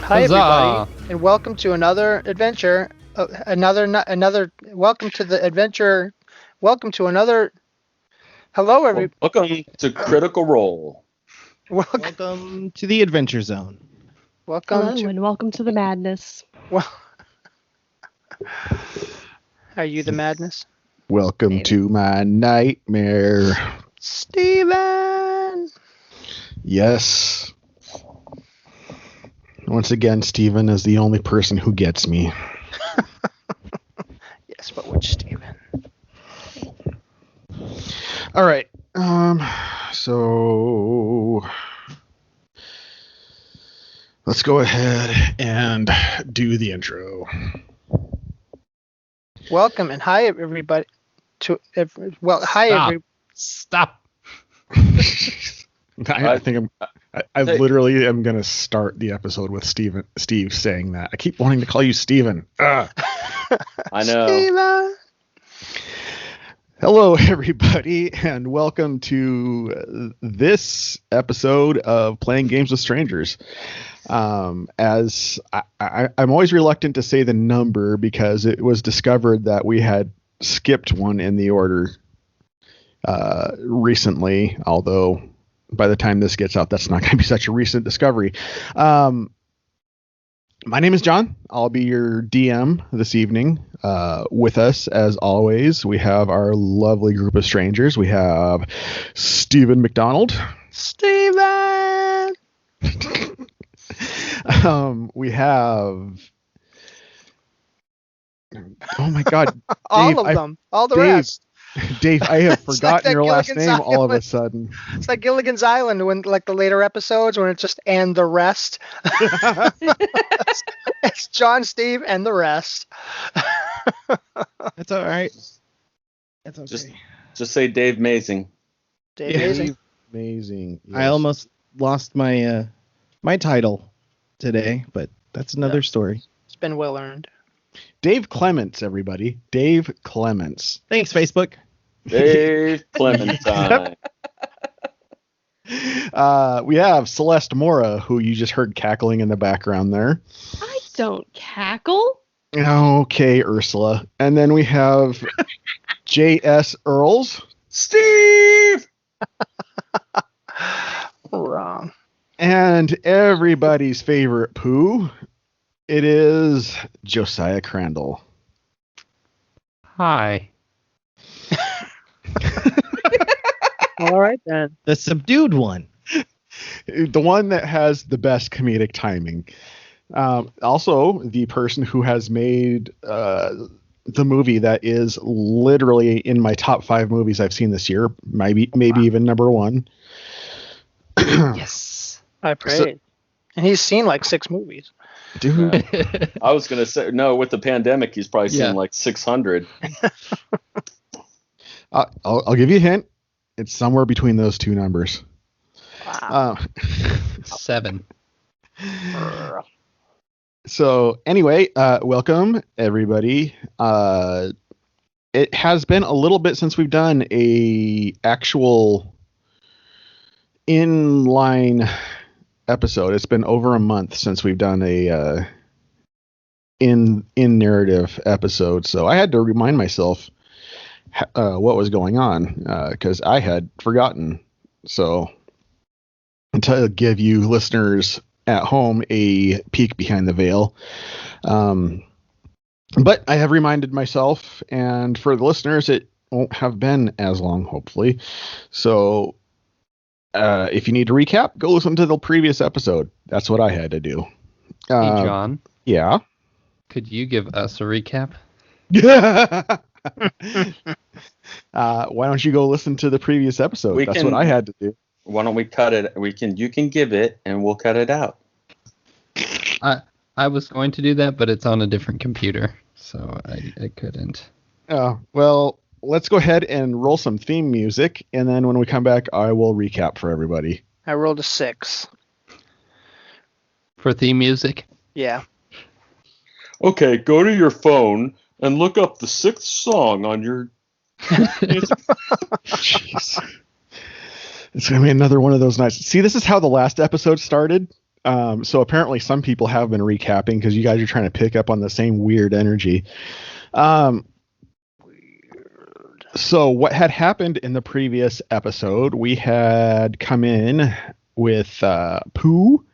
Hi everybody, and welcome to another adventure. Welcome to the adventure. Welcome to another. Hello, everybody. Welcome to Critical Role. Welcome to the Adventure Zone. And welcome to the madness. Well, are you the madness? Welcome Maybe. to my nightmare. Steven! Yes. Once again, Steven is the only person who gets me. Yes, but which Steven? All right. So let's go ahead and do the intro. Welcome and hi everybody. Stop. I think I literally am gonna start the episode with Steve saying that. I keep wanting to call you Steven. I know. Steven! Hello, everybody, and welcome to this episode of Playing Games with Strangers. As I'm always reluctant to say the number because it was discovered that we had skipped one in the order recently, although by the time this gets out, that's not going to be such a recent discovery. My name is John. I'll be your DM this evening. With us, as always, we have our lovely group of strangers. We have Stephen McDonald. Steven! We have... Oh my God. All Dave, of them. All the Dave, rest. Dave, I have It's forgotten like your last Gilligan's name all of a Island. sudden. It's like Gilligan's Island when, like, the later episodes when it's just and the rest. It's John, Steve, and the rest. That's all right. That's okay. Just say Dave Mazing. Dave Yeah. Mazing. Amazing. I Yes. almost lost my my title today, but that's another story. It's been well earned. Dave Clements, everybody. Dave Clements. Thanks, Facebook. Dave Clementine. We have Celeste Mora, who you just heard cackling in the background there. I don't cackle. Okay, Ursula. And then we have J.S. Earls. Steve! Wrong. And everybody's favorite poo. It is Josiah Crandall. Hi. All right then. The subdued one. The one that has the best comedic timing. Also, the person who has made the movie that is literally in my top 5 movies I've seen this year, maybe even number 1. Yes. I prayed. And he's seen like 6 movies. Dude. I was going to say, no, with the pandemic, he's probably seen Yeah. like 600. I'll give you a hint. It's somewhere between those two numbers. Wow. 7. So anyway, welcome everybody. It has been a little bit since we've done a actual inline episode. It's been over a month since we've done a in narrative episode. So I had to remind myself what was going on because I had forgotten. So to give you listeners at home a peek behind the veil. But I have reminded myself, and for the listeners, it won't have been as long, hopefully. So if you need to recap, go listen to the previous episode. That's what I had to do. Hey, John, Yeah. could you give us a recap? Why don't you go listen to the previous episode? That's what I had to do. Why don't we cut it? You can give it, and we'll cut it out. I was going to do that, but it's on a different computer, so I couldn't. Well, let's go ahead and roll some theme music, and then when we come back, I will recap for everybody. I rolled a 6. For theme music? Yeah. Okay, go to your phone and look up the 6th song on your... Jeez. It's going to be another one of those nights. See, this is how the last episode started. So apparently some people have been recapping because you guys are trying to pick up on the same weird energy. So what had happened in the previous episode, we had come in with Pooh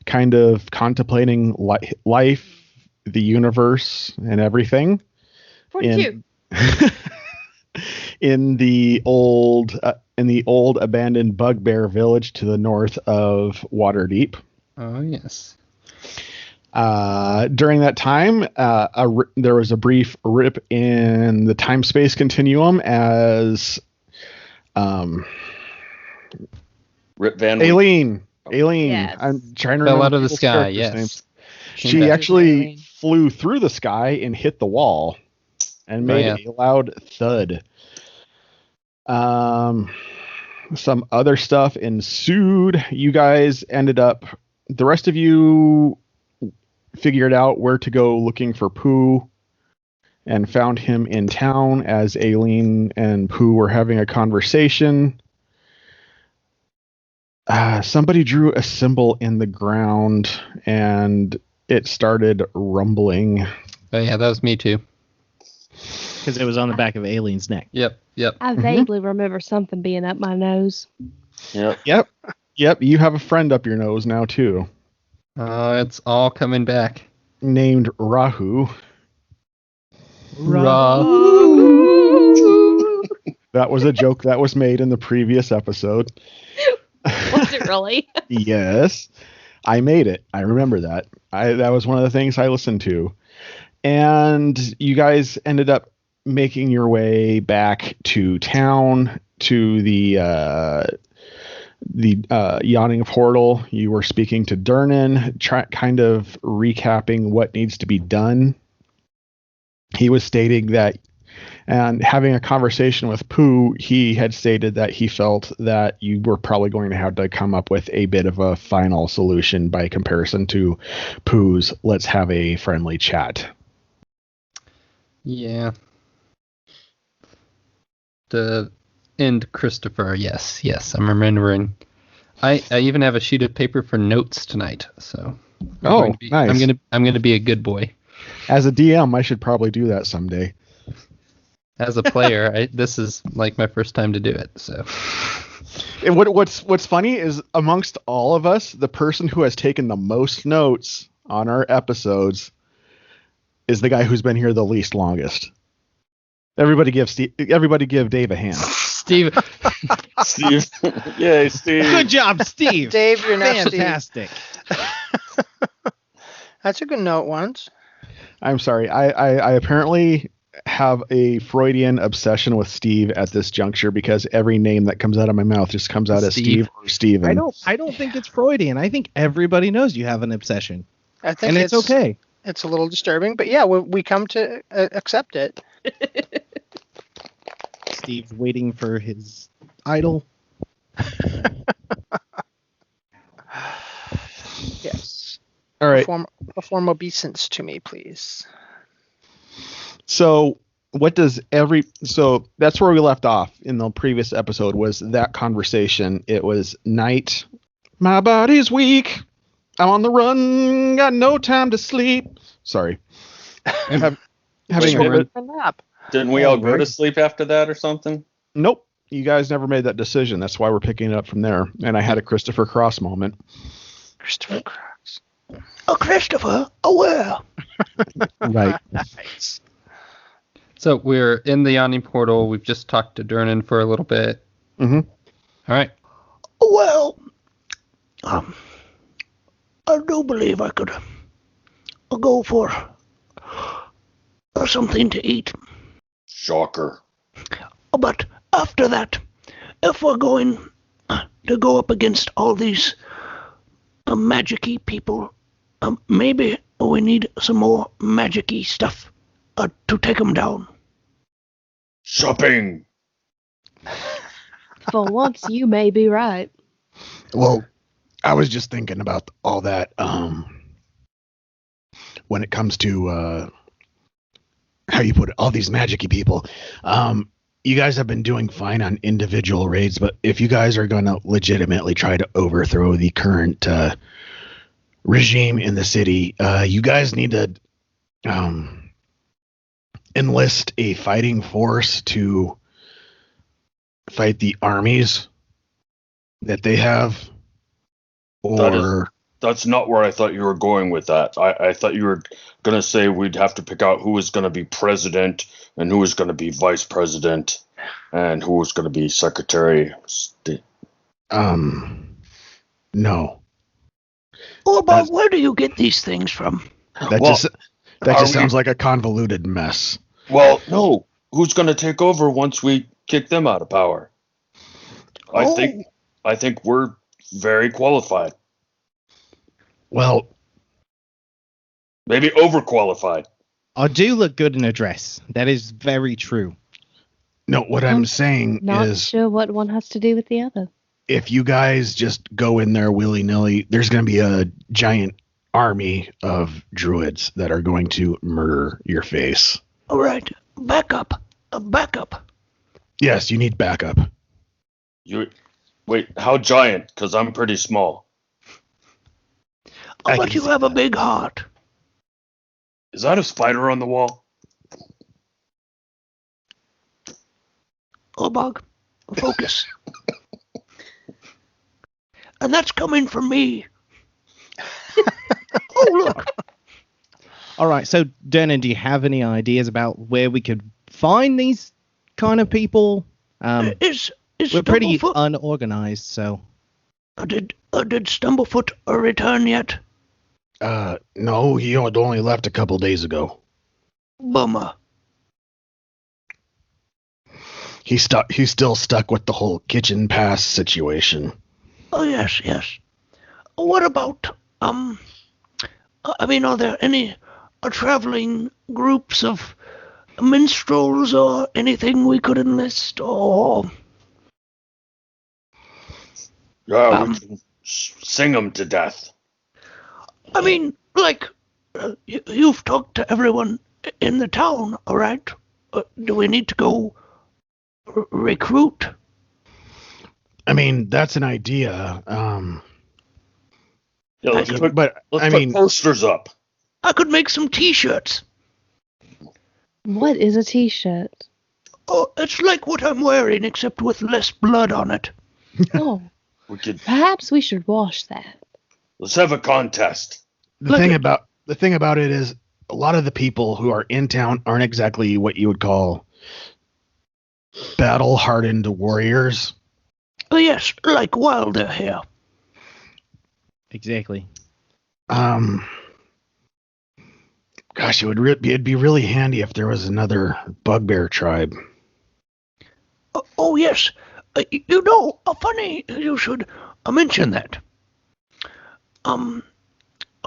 kind of contemplating life, the universe, and everything. 42. In the old abandoned bugbear village to the north of Waterdeep. Oh, yes. During that time, there was a brief rip in the time-space continuum as Rip Van Aileen. Yes. I'm trying to Fell remember out of the people's sky, characters' yes. names. Came She back. actually flew through the sky and hit the wall and made a loud thud. Some other stuff ensued. You guys ended up, the rest of you figured out where to go looking for Pooh and found him in town as Aileen and Pooh were having a conversation. Somebody drew a symbol in the ground and it started rumbling. Oh, yeah, that was me too. Because it was on the back of Aileen's neck. Yep. I vaguely remember something being up my nose. Yep. Yep, you have a friend up your nose now too, It's all coming back. named Rahu. That was a joke that was made in the previous episode. Was it really? Yes, I made it. I remember that. That was one of the things I listened to. And you guys ended up making your way back to town to the yawning portal. You were speaking to Durnan, kind of recapping what needs to be done. He was stating that, and having a conversation with Pooh, he had stated that he felt that you were probably going to have to come up with a bit of a final solution by comparison to Pooh's "let's have a friendly chat." Yeah. The end Christopher, yes, I'm remembering. I even have a sheet of paper for notes tonight, so nice. I'm gonna be a good boy. As a DM, I should probably do that someday. As a player, this is like my first time to do it, so. And what's funny is amongst all of us, the person who has taken the most notes on our episodes is the guy who's been here the least longest. Everybody give Dave a hand. Steve. Yay, Steve. Good job, Steve. Dave, you're now fantastic. That's a good note once. I'm sorry. I apparently have a Freudian obsession with Steve at this juncture because every name that comes out of my mouth just comes out as Steve or Steven. I don't think it's Freudian. I think everybody knows you have an obsession. I think and it's okay. It's a little disturbing, but yeah, we come to accept it. Steve's waiting for his idol. Yes. All right. Perform obeisance to me, please. So so that's where we left off in the previous episode, was that conversation. It was night. My body's weak. I'm on the run. Got no time to sleep. Sorry. Having a nap. Didn't we all go to sleep after that or something? Nope. You guys never made that decision. That's why we're picking it up from there. And I had a Christopher Cross moment. Christopher Cross. Oh, Christopher. Oh, well. Right. Nice. So we're in the yawning portal. We've just talked to Durnan for a little bit. Mm-hmm. All right. Well, I do believe I could go for something to eat. Shocker. But after that, if we're going to go up against all these magic-y people, maybe we need some more magic-y stuff to take them down. Shopping. For once, you may be right. Well, I was just thinking about all that when it comes to how you put it, all these magic-y people. You guys have been doing fine on individual raids, but if you guys are going to legitimately try to overthrow the current regime in the city. You guys need to enlist a fighting force to fight the armies that they have. Or That's not where I thought you were going with that. I thought you were going to say we'd have to pick out who was going to be president and who was going to be vice president and who was going to be secretary of state. No. Oh, Bob, where do you get these things from? That Well, just sounds like a convoluted mess. Well, no. Who's going to take over once we kick them out of power? I think we're very qualified. Well, maybe overqualified. I do look good in a dress. That is very true. No, what I'm saying Not is, sure what one has to do with the other. if you guys just go in there willy-nilly, there's going to be a giant army of druids that are going to murder your face. All right, back up. Back up. Yes, you need backup. Wait, how giant? Because I'm pretty small. I'll bet you have a big heart. Is that a spider on the wall? Bog, focus. And that's coming from me. Oh, look. All right, so Dernan, do you have any ideas about where we could find these kind of people? Is We're pretty Stumblefoot, unorganized, so. did Stumblefoot return yet? No, he had only left a couple days ago. Bummer. He's still stuck with the whole kitchen pass situation. Oh, yes. What about, are there any traveling groups of minstrels or anything we could enlist, or... Yeah, we can sing them to death. You've talked to everyone in the town, all right? Do we need to go recruit? That's an idea. Yeah, let's put put posters up. I could make some T-shirts. What is a t-shirt? Oh, it's like what I'm wearing, except with less blood on it. Oh, perhaps we should wash that. Let's have a contest. The thing about it is, a lot of the people who are in town aren't exactly what you would call battle-hardened warriors. Oh, yes, like Wilder here. Exactly. Gosh, it'd be really handy if there was another bugbear tribe. Oh, yes. Funny you should mention that.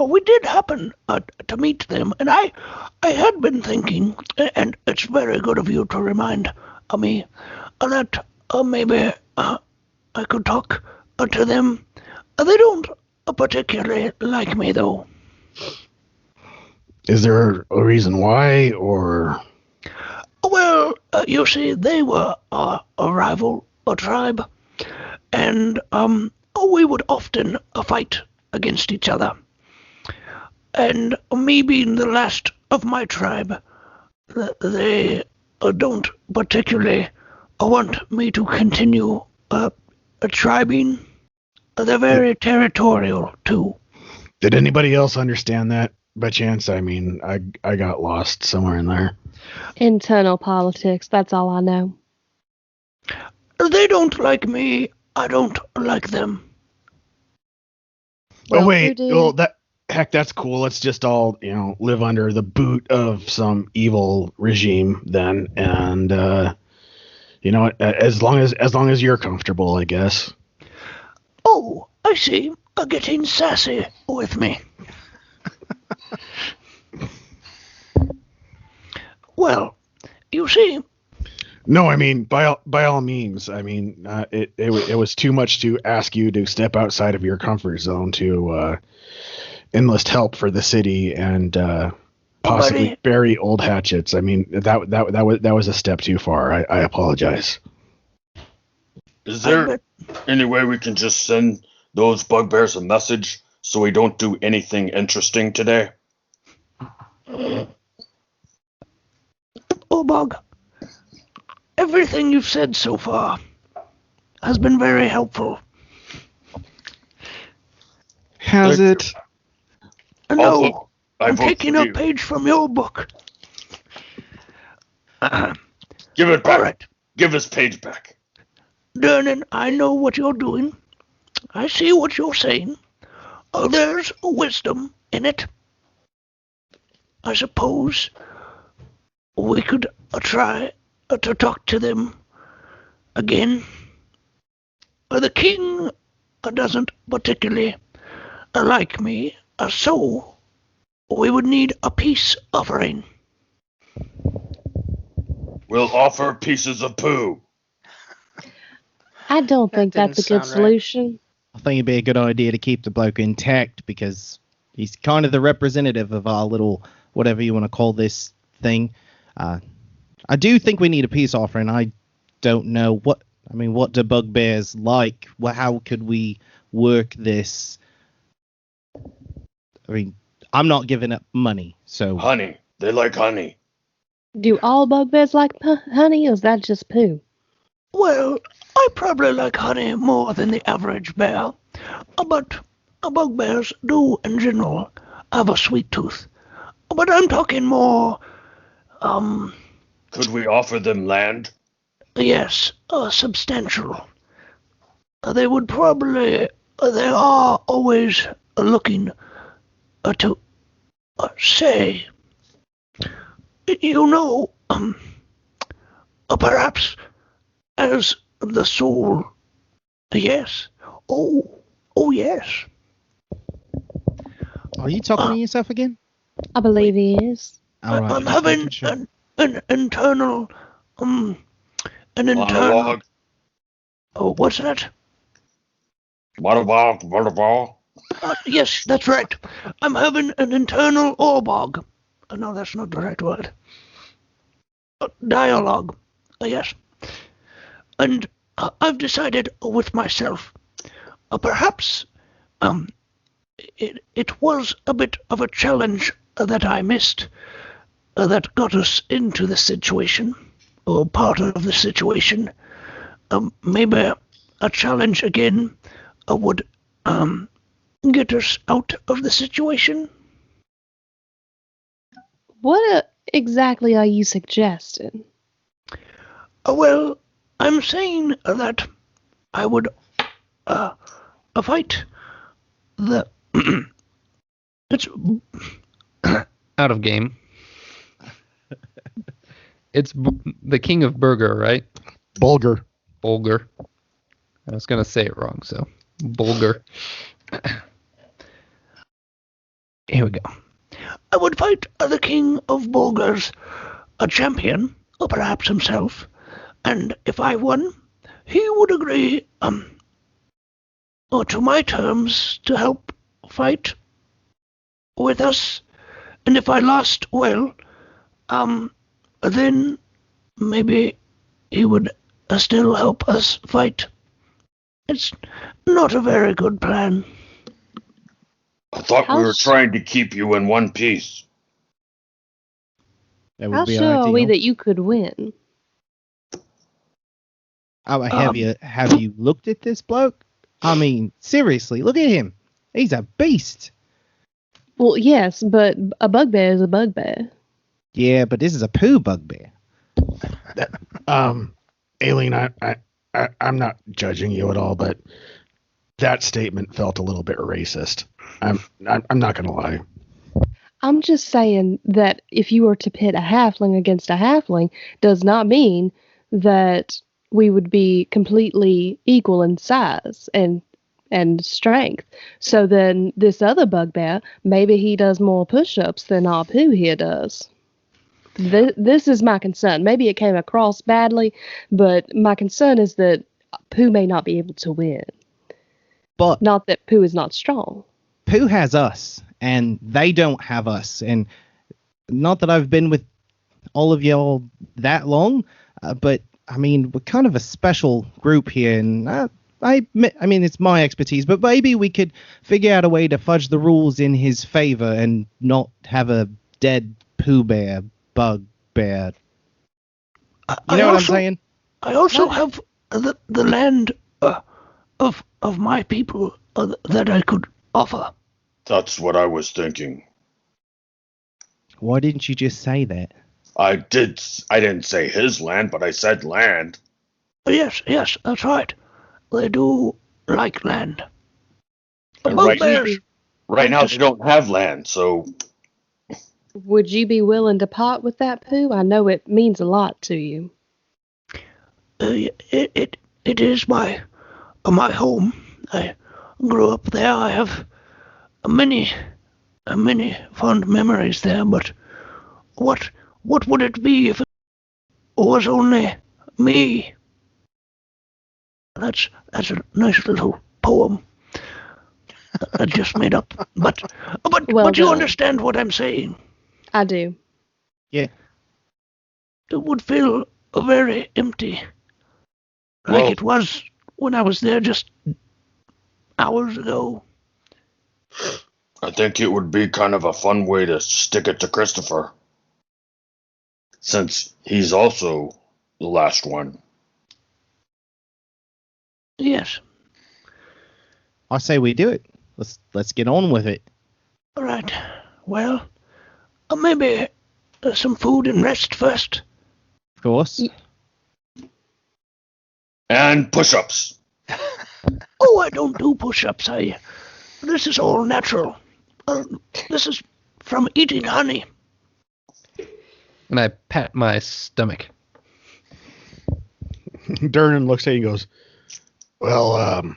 We did happen to meet them, and I had been thinking, and it's very good of you to remind me that maybe I could talk to them. They don't particularly like me, though. Is there a reason why, or? Well, you see, they were a rival, a tribe, and we would often fight against each other. And me being the last of my tribe, they don't particularly want me to continue tribing. They're very territorial, too. Did anybody else understand that by chance? I got lost somewhere in there. Internal politics, that's all I know. They don't like me. I don't like them. Oh, wait. Well, that's cool. Let's just all, live under the boot of some evil regime then. And, as long as you're comfortable, I guess. Oh, I see. Getting sassy with me. Well, you see. No, by all means. It was too much to ask you to step outside of your comfort zone to enlist help for the city and possibly bury old hatchets. That was a step too far. I apologize. Is there any way we can just send those bugbears a message so we don't do anything interesting today? Orbog, everything you've said so far has been very helpful. Has Thank it? No, I I'm vote taking for a you. page from your book. Give it back. All right, Give this page back. Dernan, I know what you're doing. I see what you're saying. There's wisdom in it. I suppose we could try to talk to them again. The king doesn't particularly like me, so we would need a peace offering. We'll offer pieces of poo. I don't That think didn't that's a good sound right. solution. I think it'd be a good idea to keep the bloke intact because he's kind of the representative of our little, whatever you want to call this thing. I do think we need a peace offering. I don't know what do bugbears like? How could we work this? I mean, I'm not giving up money, so Honey. They like honey. Do all bugbears like honey, or is that just poo? Well, I probably like honey more than the average bear, but bugbears do, in general, have a sweet tooth. But I'm talking more, Could we offer them land? yes, substantial. They would probably, they are always looking to say, you know, perhaps as the soul, yes, oh yes. are you talking to yourself again? I believe he is. All right, I'm just having making sure. an internal, an internal. Monologue. Oh, what's that? What? Yes, that's right. I'm having an internal orbog. No, that's not the right word. Dialogue. Yes. And I've decided with myself, perhaps it was a bit of a challenge that I missed that got us into the situation, or part of the situation. Maybe a challenge again would get us out of the situation. What exactly are you suggesting? Well, I'm saying that I would fight the. It's Out of game. It's the king of burger, right? Bulgur. Bulgur. I was gonna say it wrong, so Bulgur. Here we go. I would fight the king of Bulgars, a champion, or perhaps himself, and if I won, he would agree or to my terms to help fight with us, and if I lost, well, then maybe he would still help us fight. It's not a very good plan. I thought we were trying to keep you in one piece. That How would be sure are we ideal. that you could win? Have you looked at this bloke? I mean, seriously, look at him. He's a beast. Well, yes, but a bugbear is a bugbear. Yeah, but this is a poo bugbear. Aileen, I'm not judging you at all, but that statement felt a little bit racist. I'm not gonna lie. I'm just saying that if you were to pit a halfling against a halfling, does not mean that we would be completely equal in size and strength. So then this other bugbear, maybe he does more push-ups than our poo here does. This is my concern. Maybe it came across badly, but my concern is that poo may not be able to win. But Not that poo is not strong. poo has us, and they don't have us. And not that I've been with all of y'all that long, but I mean, we're kind of a special group here, and I I mean, it's my expertise, but maybe we could figure out a way to fudge the rules in his favor and not have a dead Pooh Bear, bug bear. You know what I'm saying? I also have the land of my people that I could offer. That's what I was thinking. Why didn't you just say that? I didn't say his land, but I said land. Yes, that's right. They do like land. And Bugbears. right now they don't have land, so Would you be willing to part with that poo? I know it means a lot to you. It is my home. I grew up there. I have many fond memories there. But what would it be if it was only me? That's a nice little poem I just made up. But Well you done. understand what I'm saying. I do. It would feel very empty. Well- Like it was when I was there just hours ago. I think it would be kind of a fun way to stick it to Christopher. Since he's also the last one. Yes. I say we do it. Let's get on with it. All right. Well, maybe some food and rest first. Of course. And push-ups. Oh, I don't do push-ups. This is all natural. This is from eating honey. And I pat my stomach. Durnan looks at you and goes, well,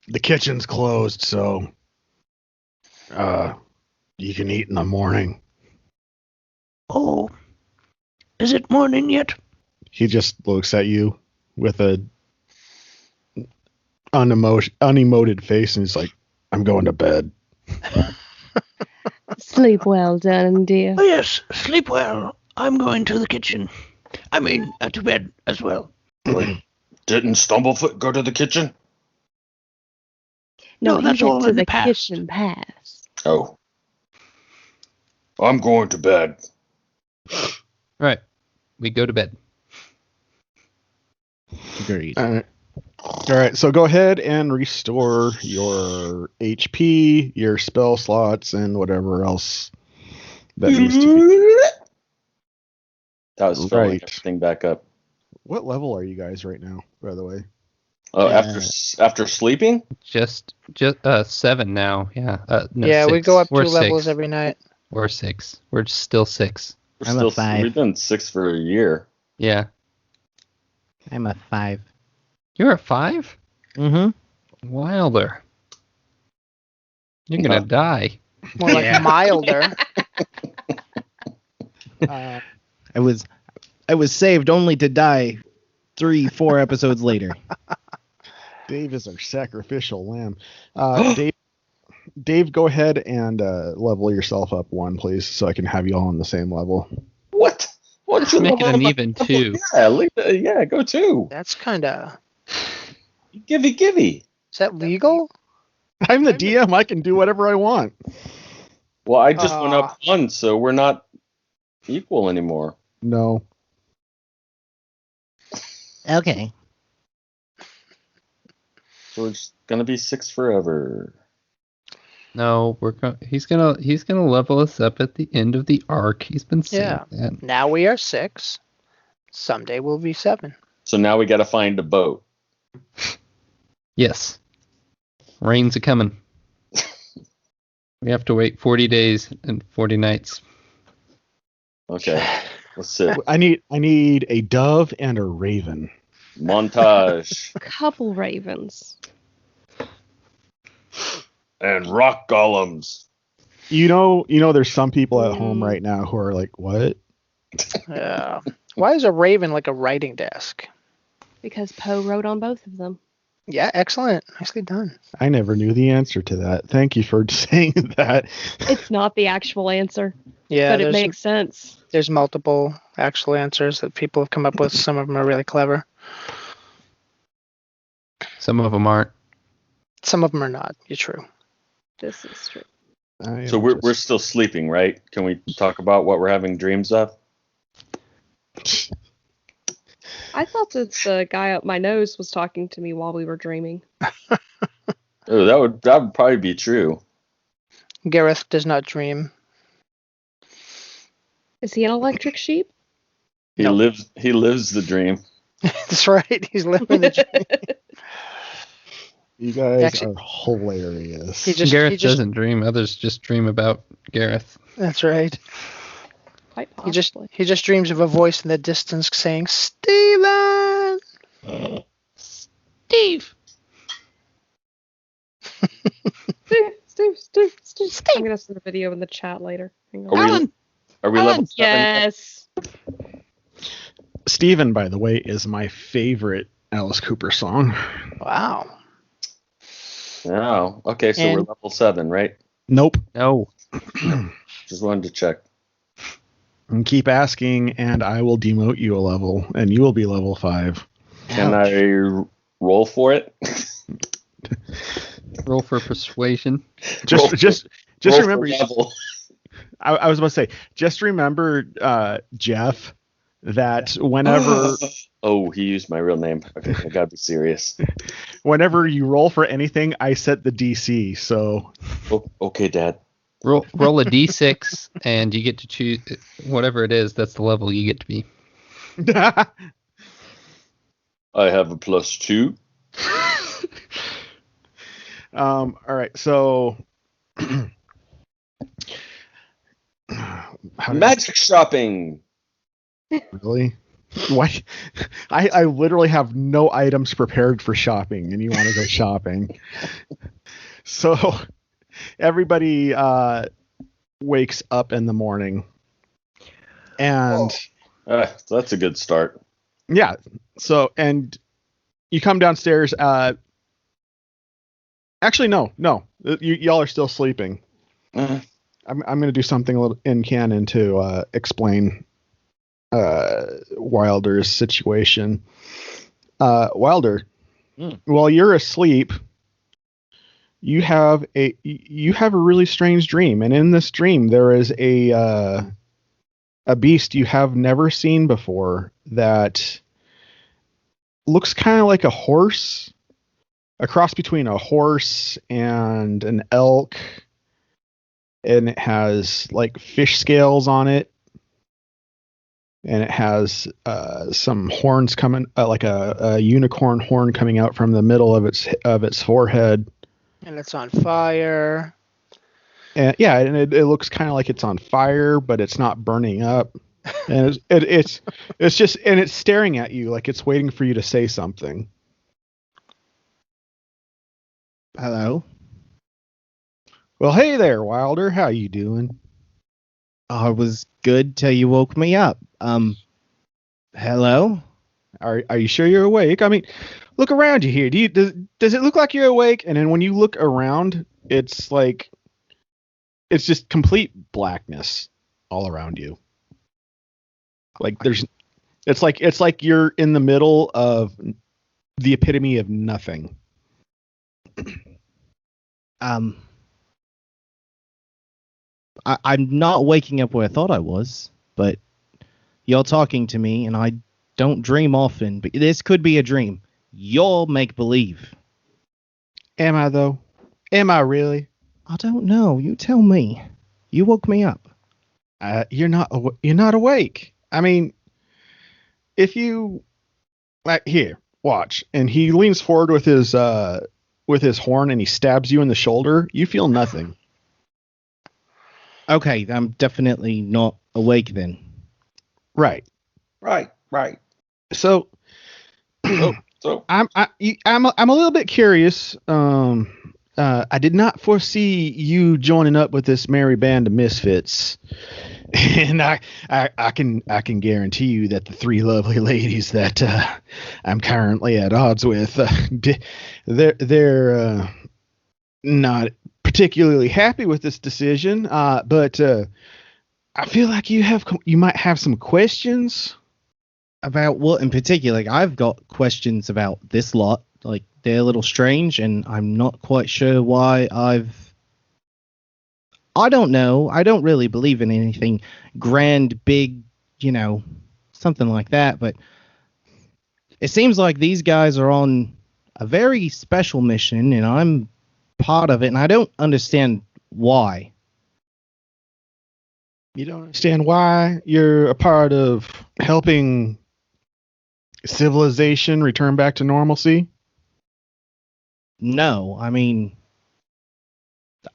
the kitchen's closed, so you can eat in the morning. Oh, is it morning yet? He just looks at you with a unemoted face and he's like, I'm going to bed. Sleep well, darling dear. Oh, yes, sleep well. I'm going to the kitchen. I mean, to bed as well. Wait, didn't Stumblefoot go to the kitchen? No, he that's went all to in the the past. kitchen pass. Oh. I'm going to bed. Right. We go to bed. Agreed. All right, so go ahead and restore your HP, your spell slots, and whatever else that needs to be. That was filling Right. everything back up. What level are you guys right now, by the way? After sleeping? Just 7 now. Yeah. No, Yeah, 6. we go up 2 We're levels 6. every night. We're 6. We're still 6. We're I'm a still 5. We've been 6 for a year. Yeah. I'm a 5. You're a 5? Mm-hmm. Wilder. You're gonna die. More like Yeah. milder. I was saved only to die 3-4 episodes later. Dave is our sacrificial lamb. Dave, go ahead and level yourself up 1, please, so I can have you all on the same level. What? Why don't you Make it level an up? even 2. Yeah, go 2. That's kind of... Givey. Is that legal? I'm the DM. I can do whatever I want. Well, I just went up 1, so we're not equal anymore. No. Okay. So we're just gonna be 6 forever. No, he's gonna level us up at the end of the arc. He's been saying Yeah. that. Now we are 6. Someday we'll be 7. So now we gotta find a boat. Yes. Rain's a coming. We have to wait 40 days and 40 nights. Okay. Let's see. I need a dove and a raven. Montage. Couple ravens. And rock golems. You know, there's some people at home right now who are like, what? Yeah. Why is a raven like a writing desk? Because Poe wrote on both of them. Yeah, excellent. Nicely done. I never knew the answer to that. Thank you for saying that. It's not the actual answer, Yeah, but it makes sense. there's multiple actual answers that people have come up with. Some of them are really clever. Some of them aren't. Some of them are not. You're true. This is true. So we're still sleeping, right? Can we talk about what we're having dreams of? I thought that the guy up my nose was talking to me while we were dreaming. Oh, that would probably be true. Gareth does not dream. Is he an electric sheep? He No. lives the dream. That's right. He's living the dream. You guys Actually- are hilarious. Gareth doesn't dream. Others just dream about Gareth. That's right. Quite He just possibly. dreams of a voice in the distance saying, "Steven!" Steve! Steve. I'm gonna send a video in the chat later. Hang on. Are we level 7? Yes. Steven, by the way, is my favorite Alice Cooper song. Wow. Oh, okay, so we're And- level 7, right? Nope. No. Just wanted to check. And keep asking, and I will demote you a level, and you will be level 5. Can I roll for it? Roll for persuasion. Just Roll for remember. level. I was about to say, just remember, Jeff, that whenever Oh, he used my real name. Okay, I gotta be serious. whenever you roll for anything, I set the DC. So Oh, okay, Dad. Roll a d6, and you get to choose whatever it is. That's the level you get to be. I have a +2. all right. So how did- Magic shopping. really? Why? I literally have no items prepared for shopping, and you want to go shopping. So everybody wakes up in the morning, and That's a good start. yeah. So and you come downstairs. Actually, no. Y'all are still sleeping. Uh, I'm going to do something a little in canon to explain Wilder's situation. Wilder, while you're asleep, you have a really strange dream, and in this dream there is a beast you have never seen before that looks kind of like a horse, a cross between a horse and an elk, and it has like fish scales on it, and it has some horns coming, like a unicorn horn coming out from the middle of its forehead. And it's on fire. And yeah, and it looks kind of like it's on fire, but it's not burning up. And it's just, and it's staring at you like it's waiting for you to say something. Hello. Well, hey there, Wilder. How you doing? I was good till you woke me up. Hello? Are you sure you're awake? I mean, look around you here. Does it look like you're awake? And then when you look around, it's like it's just complete blackness all around you. Like it's like you're in the middle of the epitome of nothing. I'm not waking up where I thought I was, but you're talking to me, and I don't dream often, but this could be a dream. You're make-believe. Am I though? Am I really? I don't know. You tell me. You woke me up. You're not awake. I mean, if you like here, watch, and he leans forward with his horn and he stabs you in the shoulder, you feel nothing. Okay, I'm definitely not awake then. Right. So So I'm a little bit curious. I did not foresee you joining up with this merry band of misfits, and I can guarantee you that the three lovely ladies that I'm currently at odds with, they're not particularly happy with this decision. But I feel like you might have some questions. About what in particular? Like, I've got questions about this lot. Like, they're a little strange, and I'm not quite sure why I don't know. I don't really believe in anything grand, big, something like that, but it seems like these guys are on a very special mission, and I'm part of it, and I don't understand why. You don't understand why you're a part of helping civilization return back to normalcy? No, I mean,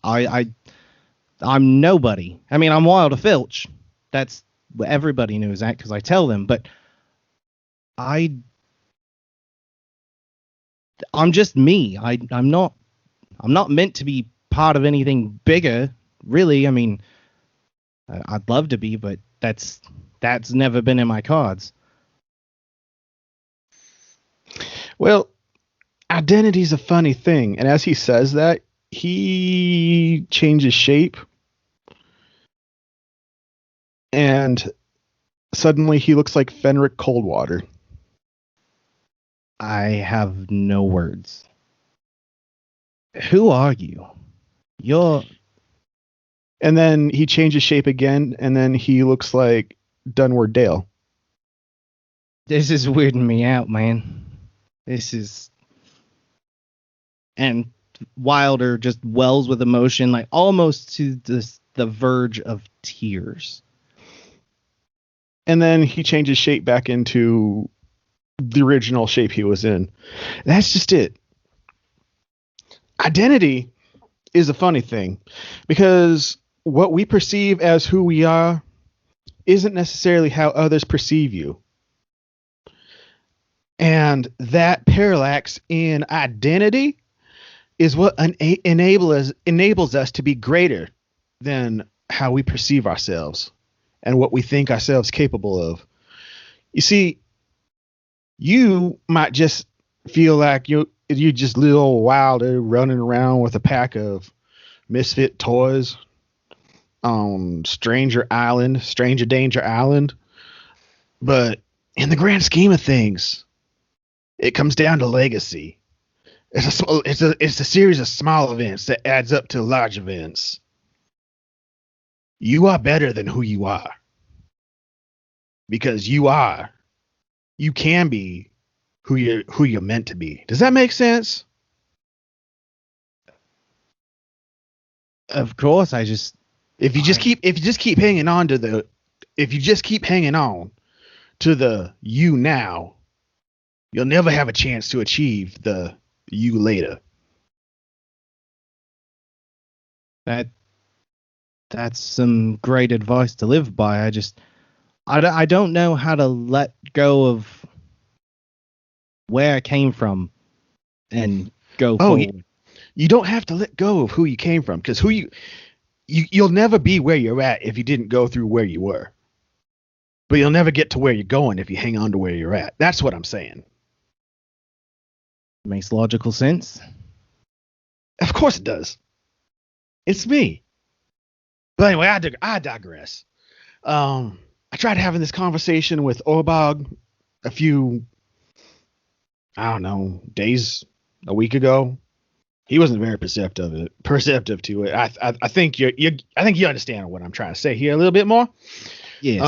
I'm nobody. I mean, I'm Wilder Filch. That's everybody knows that because I tell them. But I'm just me. I'm not meant to be part of anything bigger, really. I mean, I'd love to be, but that's never been in my cards. Well, identity's a funny thing, and as he says that, he changes shape, and suddenly he looks like Fenric Coldwater. I have no words. Who are you? And then he changes shape again, and then he looks like Dunward Dale. This is weirding me out, man. And Wilder just wells with emotion, like almost to the verge of tears. And then he changes shape back into the original shape he was in. That's just it. Identity is a funny thing because what we perceive as who we are isn't necessarily how others perceive you. And that parallax in identity is what enables us to be greater than how we perceive ourselves and what we think ourselves capable of. You see, you might just feel like you're just little Wilder running around with a pack of misfit toys on Stranger Danger Island. But in the grand scheme of things, it comes down to legacy. It's a series of small events that adds up to large events. You are better than who you are. Because you can be who you're meant to be. Does that make sense? Of course, if you just keep hanging on to the you now, you'll never have a chance to achieve the you later. That's some great advice to live by. I don't know how to let go of where I came from and go forward. You don't have to let go of who you came from, because you'll never be where you're at if you didn't go through where you were. But you'll never get to where you're going if you hang on to where you're at. That's what I'm saying. Makes logical sense. Of course it does. It's me. But anyway, I digress. I tried having this conversation with Orbog a few, days, a week ago. He wasn't very perceptive to it. I think you understand what I'm trying to say here a little bit more. Yes.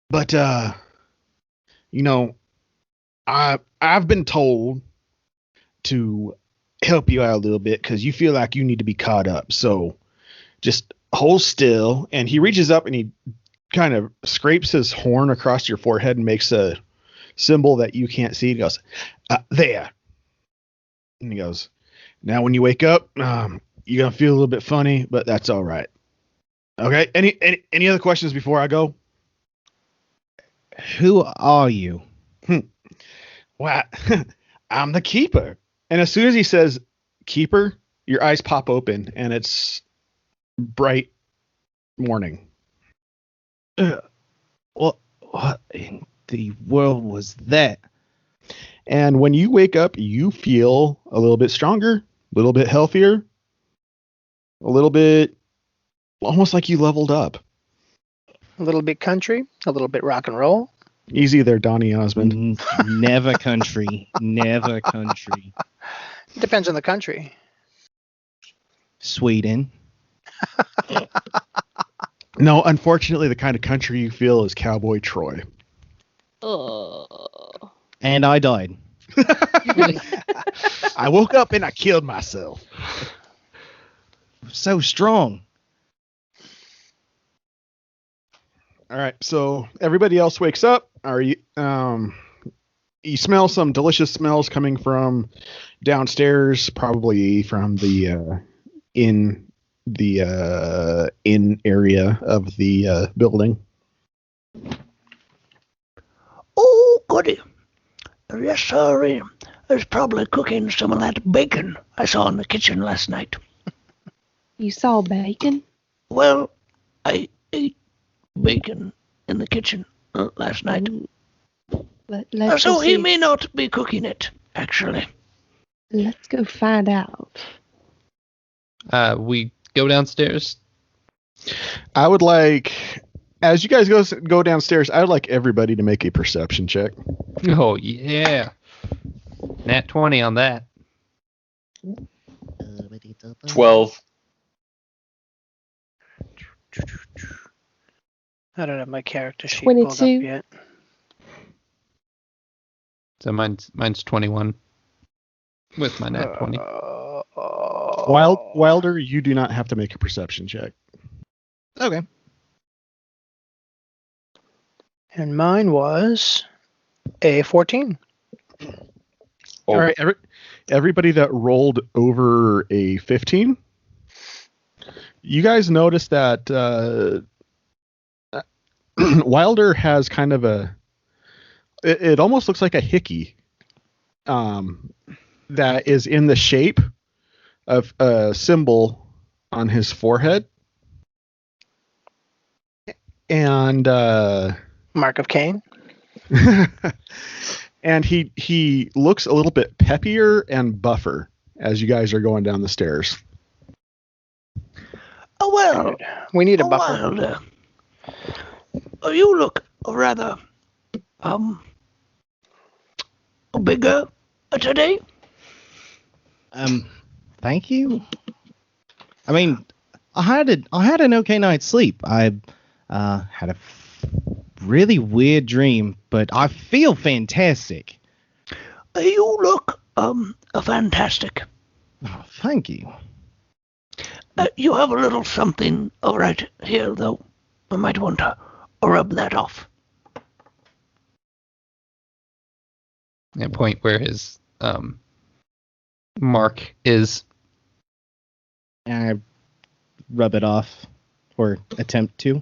But I've been told to help you out a little bit because you feel like you need to be caught up. So just hold still. And he reaches up and he kind of scrapes his horn across your forehead and makes a symbol that you can't see. He goes, there. And he goes, now when you wake up, you're going to feel a little bit funny, but that's all right. Okay. Any other questions before I go? Who are you? Well, I'm the keeper. And as soon as he says keeper, your eyes pop open and it's bright morning. What in the world was that? And when you wake up, you feel a little bit stronger, a little bit healthier, a little bit almost like you leveled up. A little bit country, a little bit rock and roll. Easy there, Donny Osmond. Never country. Never country. It depends on the country. Sweden. No, unfortunately, the kind of country you feel is Cowboy Troy. And I died. I woke up and I killed myself. So strong. All right, so everybody else wakes up. Are you? You smell some delicious smells coming from downstairs, probably from the inn area of the building. Oh, goody. Yes, sir. I was probably cooking some of that bacon I saw in the kitchen last night. You saw bacon? Well, I ate bacon in the kitchen last night. Let's So go he see. may not be cooking it, actually. Let's go find out. We go downstairs. I would like, as you guys go downstairs, I would like everybody to make a perception check. Oh, yeah. Nat 20 on that. 12. I don't have my character sheet pulled up 22. yet. So mine's 21 with my nat 20. Wilder, you do not have to make a perception check. Okay. And mine was a 14. Oh. All right, everybody that rolled over a 15, you guys notice that Wilder has kind of it almost looks like a hickey that is in the shape of a symbol on his forehead. And Mark of Cain. and he looks a little bit peppier and buffer as you guys are going down the stairs. Oh, well. We need a buffer. Wilder. You look rather, bigger today. Thank you. I mean, I had an okay night's sleep. I had a really weird dream, but I feel fantastic. You look, fantastic. Oh, thank you. You have a little something right here, though. I might want to rub that off. At point where his mark is. I rub it off, or attempt to.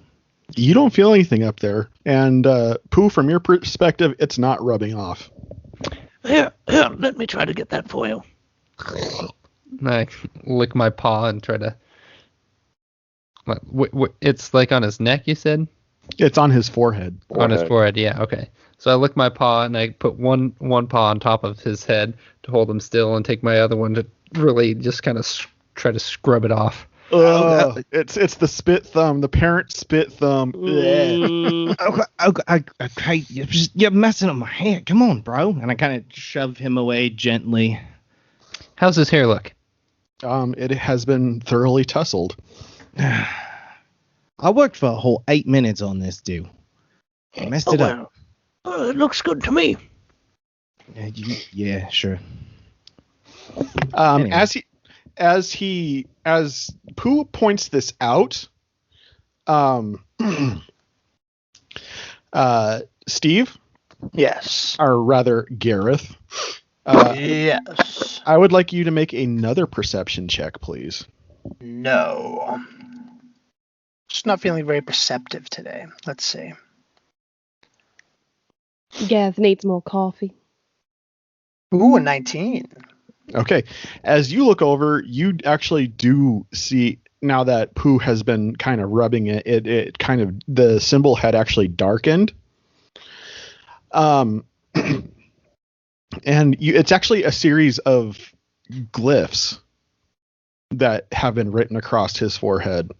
You don't feel anything up there, and Pooh, from your perspective, it's not rubbing off. Here, let me try to get that for you. I lick my paw and try to. It's like on his neck, you said? It's on his forehead. On his forehead, yeah, okay. So I lick my paw and I put one paw on top of his head to hold him still, and take my other one to really just kind of try to scrub it off. It's the spit thumb, the parent spit thumb. Okay, you're messing up my hand. Come on, bro. And I kind of shove him away gently. How's his hair look? It has been thoroughly tussled. I worked for a whole 8 minutes on this, dude. I messed it up. It looks good to me. Yeah, sure. Anyway. As Pooh points this out, Steve? Yes. Or rather, Gareth. Yes. I would like you to make another perception check, please. No. Just not feeling very perceptive today. Let's see. Gath needs more coffee. Ooh, a 19. Okay. As you look over, you actually do see, now that Pooh has been kind of rubbing it, it kind of, the symbol had actually darkened. And it's actually a series of glyphs that have been written across his forehead.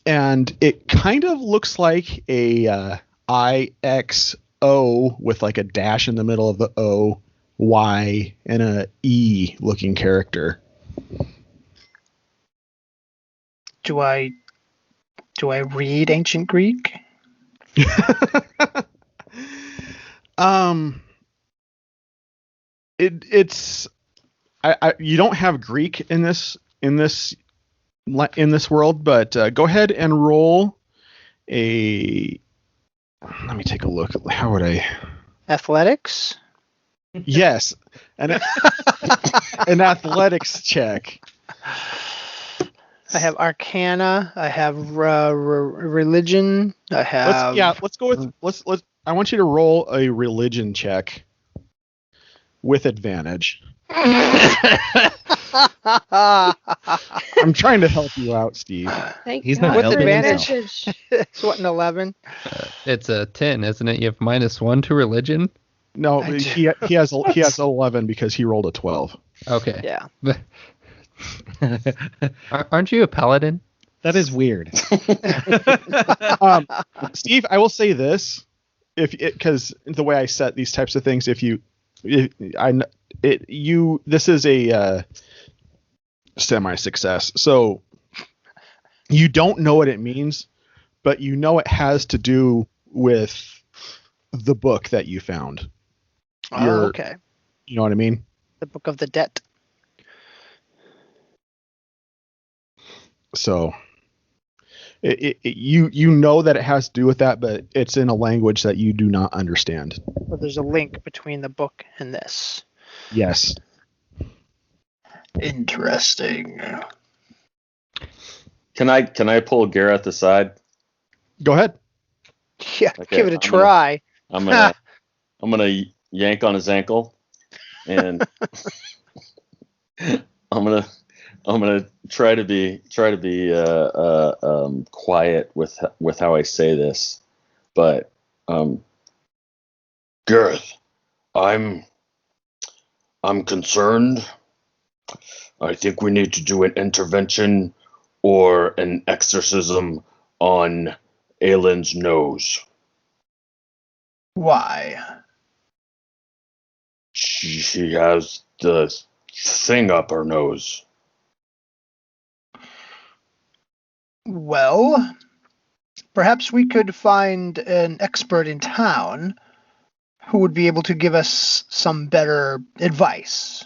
and it kind of looks like a IXO with like a dash in the middle of the O, Y, and a E looking character. Do I read ancient Greek? It's you don't have Greek in this world, but go ahead and roll a. Let me take a look. How would I? Athletics? Yes, an athletics check. I have Arcana. I have religion. I have. Let's go with let's. I want you to roll a religion check with advantage. I'm trying to help you out, Steve. He's not With helping advantage. himself. It's what, an 11? It's a 10, isn't it? You have -1 to religion. No, he has 11 because he rolled a 12. Okay. Yeah. Aren't you a paladin? That is weird. Steve, I will say this, because the way I set these types of things, this is a semi-success. So you don't know what it means, but you know it has to do with the book that you found. Okay. You know what I mean? The Book of the Debt. So you know that it has to do with that, but it's in a language that you do not understand. But there's a link between the book and this. Yes. Interesting. Can I pull Gareth aside? Go ahead. Yeah, Okay, give it a try. I'm gonna yank on his ankle, and I'm gonna try to be quiet with how I say this, but Gareth, I'm concerned. I think we need to do an intervention or an exorcism on Aylin's nose. Why? She has the thing up her nose. Well, perhaps we could find an expert in town who would be able to give us some better advice.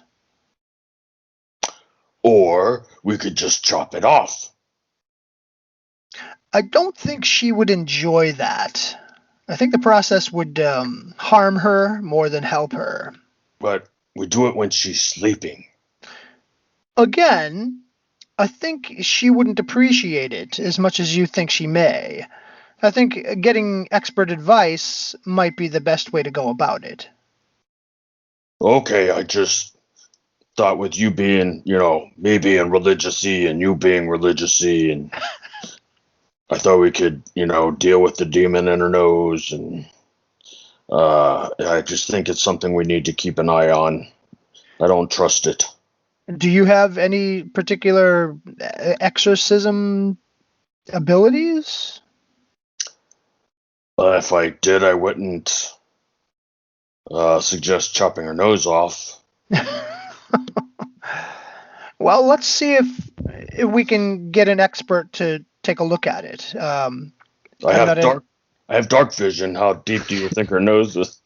Or we could just chop it off. I don't think she would enjoy that. I think the process would harm her more than help her. But we do it when she's sleeping. Again, I think she wouldn't appreciate it as much as you think she may. I think getting expert advice might be the best way to go about it. Okay, I just thought with you being, me being religious-y and you being religious-y, and I thought we could, deal with the demon in her nose, and I just think it's something we need to keep an eye on. I don't trust it. Do you have any particular exorcism abilities? If I did, I wouldn't suggest chopping her nose off. Well, let's see if we can get an expert to take a look at it. I have dark vision. How deep do you think her nose is?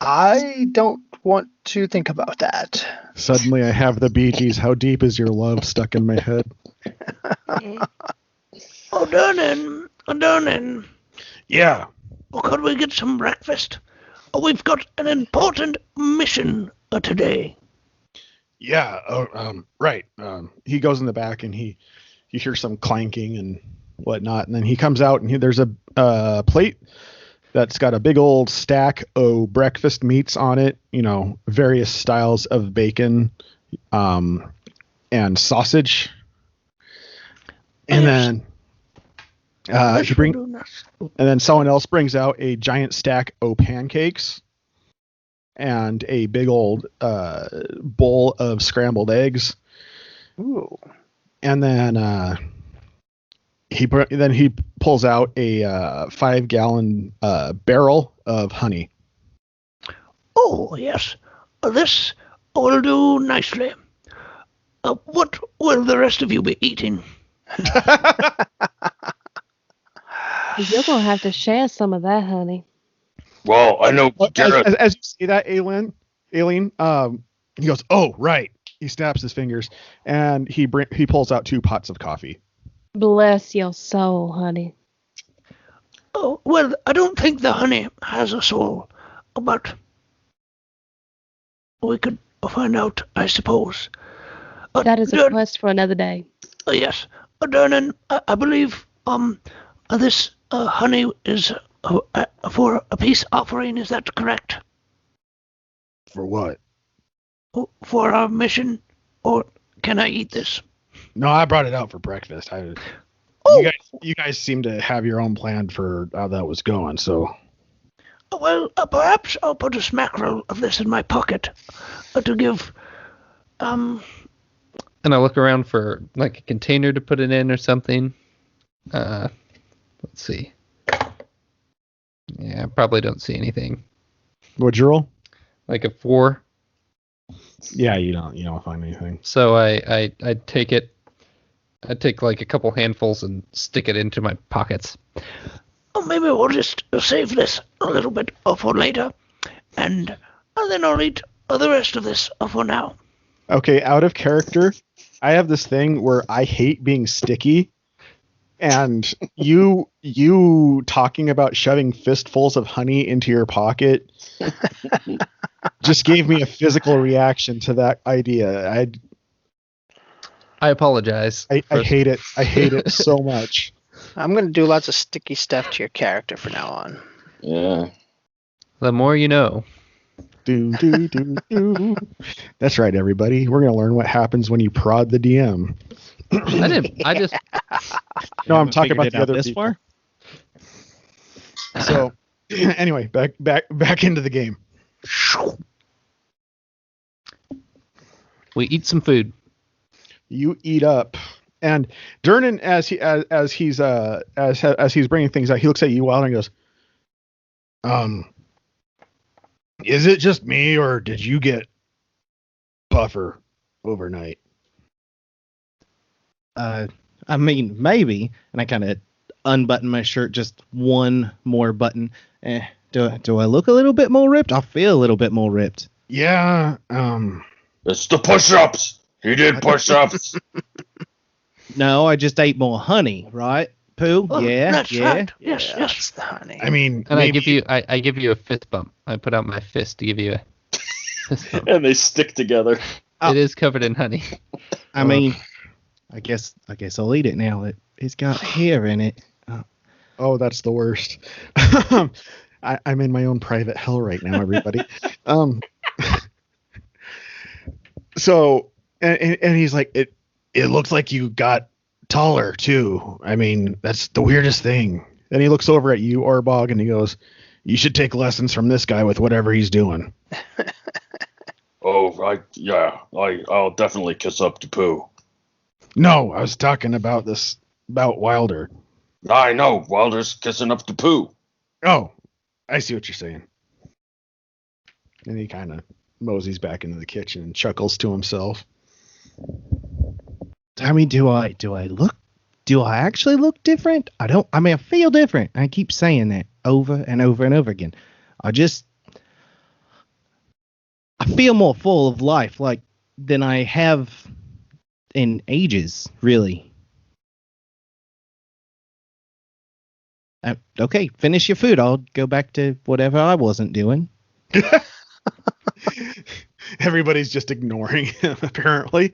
I don't want to think about that. Suddenly I have the Bee Gees, How Deep Is Your Love, stuck in my head. Oh, darling. Yeah. Oh, could we get some breakfast? Oh, we've got an important mission today. Yeah. Right. He goes in the back and you hear some clanking and whatnot, and then he comes out and there's a plate that's got a big old stack of breakfast meats on it, various styles of bacon, and sausage. And then and then someone else brings out a giant stack of pancakes and a big old bowl of scrambled eggs. Ooh. And then he pulls out a 5-gallon barrel of honey. Oh, yes. This will do nicely. What will the rest of you be eating? You're gonna have to share some of that, honey. Well, I know Garrett. As you say that, Aileen, he goes, "Oh, right." He snaps his fingers and he pulls out 2 pots of coffee. Bless your soul, honey. Oh, well, I don't think the honey has a soul, but we could find out, I suppose. That is a quest for another day. Yes. Dernan, I believe this honey is for a peace offering, is that correct? For what? For our mission? Or can I eat this? No, I brought it out for breakfast. Oh! You guys seem to have your own plan for how that was going, so. Well, perhaps I'll put a smackerel of this in my pocket to give. And I look around for like a container to put it in or something. Let's see. Yeah, I probably don't see anything. What'd you roll? Like a 4. Yeah, you don't find anything. So I take it. I take like a couple handfuls and stick it into my pockets. Oh, maybe we'll just save this a little bit for later, and then I'll eat the rest of this for now. Okay, out of character, I have this thing where I hate being sticky, and you talking about shoving fistfuls of honey into your pocket just gave me a physical reaction to that idea. I apologize. I hate it. I hate it so much. I'm going to do lots of sticky stuff to your character from now on. Yeah. The more you know. Do. That's right, everybody. We're going to learn what happens when you prod the DM. I just. No, I'm talking about Figured it the out other this people. far. So, anyway, back into the game. We eat some food. You eat up, and Dernan, as he's bringing things out, he looks at you, Wilder, and goes, is it just me, or did you get buffer overnight? I mean, maybe. And I kind of unbutton my shirt just one more button. Do I look a little bit more ripped? I feel a little bit more ripped. Yeah. It's the push-ups. He did push-ups. No, I just ate more honey, right? Pooh? Oh, Yeah. that's Yeah. right. Yes, Yeah, yes. that's the honey. I mean, And maybe, I give you a fist bump. I put out my fist to give you a fist bump. And they stick together. It is covered in honey. I mean, I guess I'll eat it now that it's got hair in it. Oh, that's the worst. I'm in my own private hell right now, everybody. So, and he's like, it looks like you got taller too. I mean, that's the weirdest thing. Then he looks over at you, Orbog, and he goes, you should take lessons from this guy with whatever he's doing. Oh, I'll definitely kiss up to Pooh. No, I was talking about Wilder. I know, Wilder's kissing up to Pooh. Oh, I see what you're saying. And he kind of moseys back into the kitchen and chuckles to himself. I mean, do I actually look different? I feel different. I keep saying that over and over and over again. I feel more full of life, like, than I have in ages, really. Okay, finish your food. I'll go back to whatever I wasn't doing. Everybody's just ignoring him, apparently.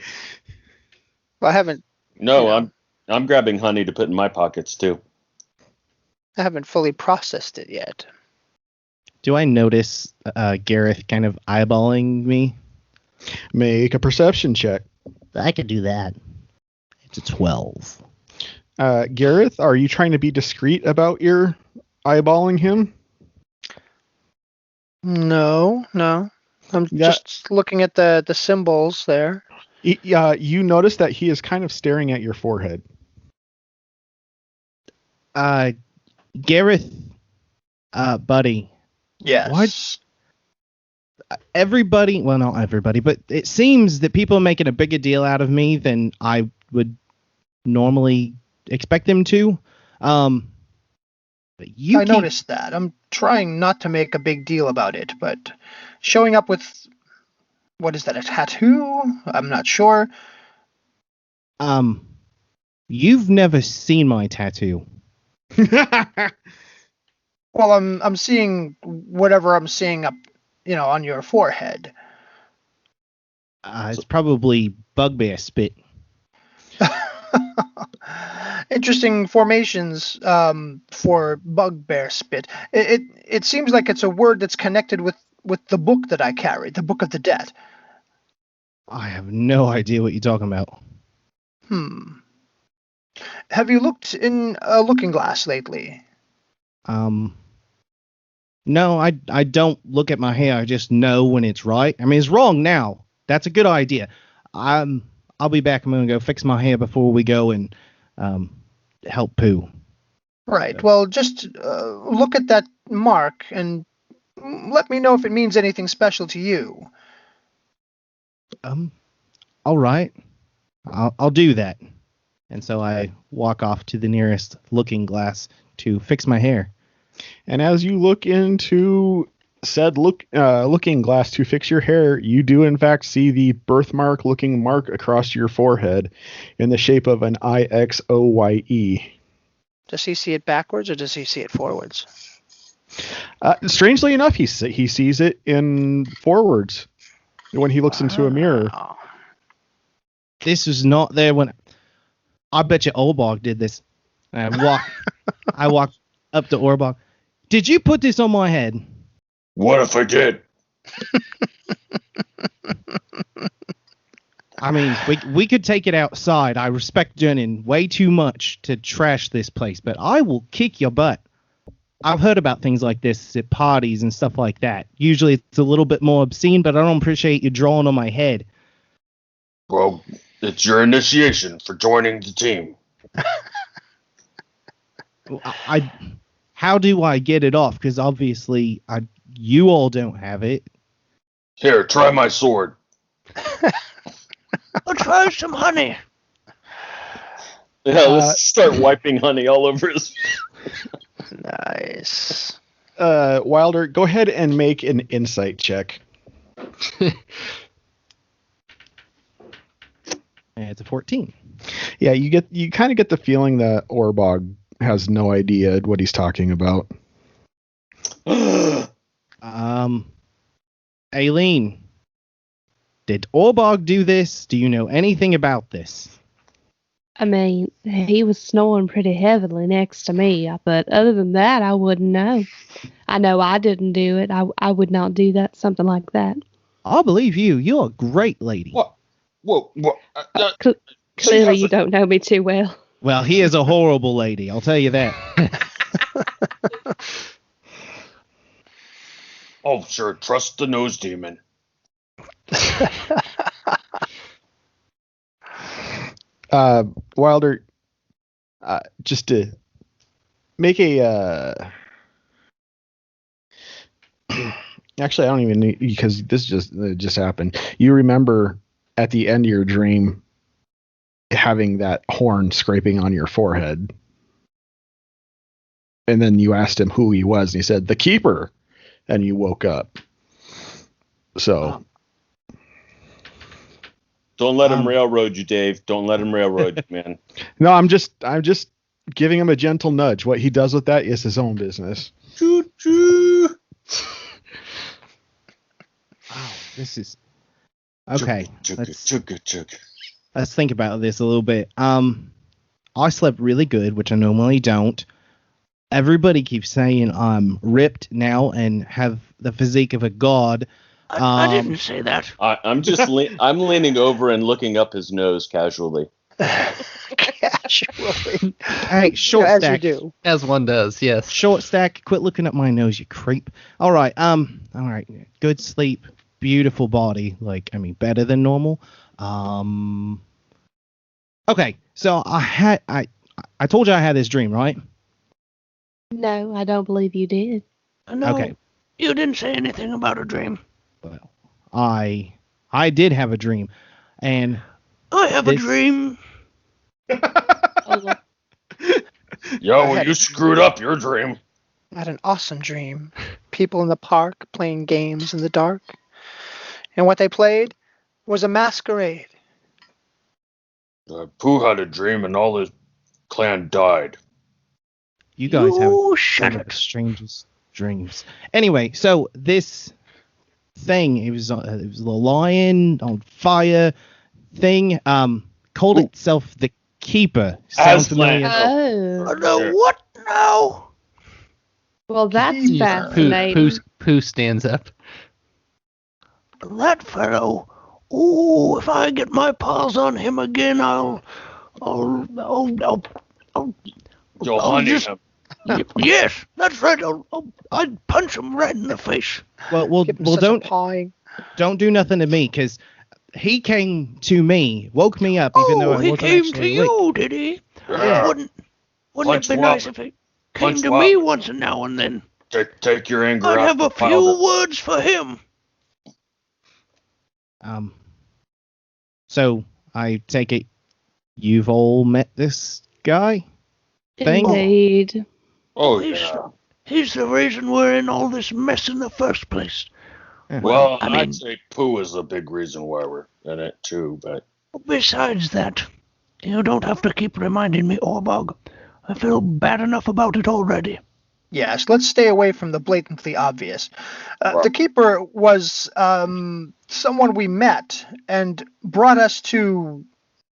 Well, I haven't I'm grabbing honey to put in my pockets too. fully processed it yet. Do I notice Gareth kind of eyeballing me? Make a perception check. I could do that. It's a 12. Gareth, are you trying to be discreet about your eyeballing him? No. I'm just looking at the symbols there. You notice that he is kind of staring at your forehead. Gareth, buddy. Yes. What? Everybody, well, not everybody, but it seems that people are making a bigger deal out of me than I would normally expect them to. But I noticed that. I'm trying not to make a big deal about it, but showing up with, what is that, a tattoo? I'm not sure. You've never seen my tattoo. Well, I'm seeing whatever I'm seeing up, on your forehead. It's probably bugbear spit. Interesting formations for bugbear spit. It seems like it's a word that's connected with the book that I carry, the Book of the Dead. I have no idea what you're talking about. Have you looked in a looking glass lately? No, I don't look at my hair. I just know when it's right. I mean, it's wrong now. That's a good idea. I'll be back. I'm gonna go fix my hair before we go and help Pooh. Right. Well, just look at that mark and let me know if it means anything special to you. All right. I'll do that. And so I walk off to the nearest looking glass to fix my hair. And as you look into said looking glass to fix your hair, you do in fact see the birthmark looking mark across your forehead in the shape of an IXOYE. Does he see it backwards or does he see it forwards? Strangely enough, he sees it in forwards when he looks into a mirror. This was not there when... I bet you Orbog did this. I walk up to Orbog. Did you put this on my head? What if I did? I mean, we could take it outside. I respect Jenin way too much to trash this place, but I will kick your butt. I've heard about things like this at parties and stuff like that. Usually it's a little bit more obscene, but I don't appreciate you drawing on my head. Well, it's your initiation for joining the team. How do I get it off? Because obviously you all don't have it. Here, try my sword. I'll try some honey. Yeah, let's start wiping honey all over his. Nice. Wilder, go ahead and make an insight check. It's a 14. Yeah, you kind of get the feeling that Orbog has no idea what he's talking about. Aileen, did Orbog do this? Do you know anything about this? I mean, he was snoring pretty heavily next to me, but other than that, I wouldn't know. I know I didn't do it. I would not do that, something like that. I believe you. You're a great lady. What? Whoa. Clearly, you don't know me too well. Well, he is a horrible lady. I'll tell you that. Oh, sure. Trust the nose demon. Wilder, just to make a actually I don't even need, because this just happened. You remember at the end of your dream having that horn scraping on your forehead, and then you asked him who he was, and he said the keeper, and you woke up. So Don't let him railroad you, Dave. Don't let him railroad you, man. No, I'm just giving him a gentle nudge. What he does with that is his own business. Choo choo. Wow, this is okay. Chugga. Let's think about this a little bit. I slept really good, which I normally don't. Everybody keeps saying I'm ripped now and have the physique of a god. I didn't say that. I'm just I'm leaning over and looking up his nose casually. Casually. Hey, short As stack. you do. As one does, yes. Short stack. Quit looking at my nose, you creep. All right. Good sleep, beautiful body. Better than normal. Okay, so I told you I had this dream, right? No, I don't believe you did. No, Okay. you didn't say anything about a dream. Well, I did have a dream, and I have a This- dream. Oh, Yo, I well, had you a screwed up your dream. I had an awesome dream. People in the park playing games in the dark. And what they played was a masquerade. Pooh had a dream and all his clan died. you guys have You shut one of the it. strangest dreams. Anyway, so this thing, it was a lion on fire thing, called Ooh. itself the Keeper. Sound Aslan. familiar? oh. No, what now? Well, that's Keeper. fascinating. Pooh stands up. That fellow. Oh, if I get my paws on him again, I'll You'll I'll honey just- him. yes, that's right. I'd punch him right in the face. Well, Give him such a don't pawing. do nothing to me, because he came to me, woke me up, even though I He wasn't came to actually awake. you, did he? Yeah. Wouldn't Punch it be Wop. nice if he came Punch to Wop. me once and now and then? Take your anger I'd out. have a few words for him. So I take it you've all met this guy? Thing? Indeed. Oh, He's, yeah. he's the reason we're in all this mess in the first place. Well, I mean- I'd say Pooh is a big reason why we're in it, too, but... Besides that, you don't have to keep reminding me, Orbog. I feel bad enough about it already. Yes, let's stay away from the blatantly obvious. Right. The Keeper was someone we met and brought us to,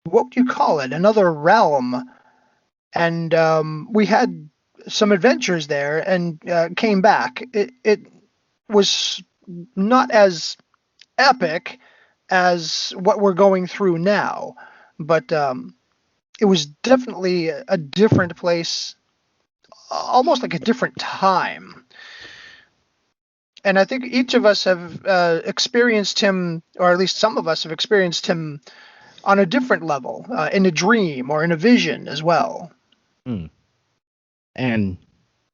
what would you call it, another realm. And we had some adventures there and came back. It was not as epic as what we're going through now, but it was definitely a different place, almost like a different time. And I think each of us have experienced him, or at least some of us have experienced him on a different level, in a dream or in a vision as well. And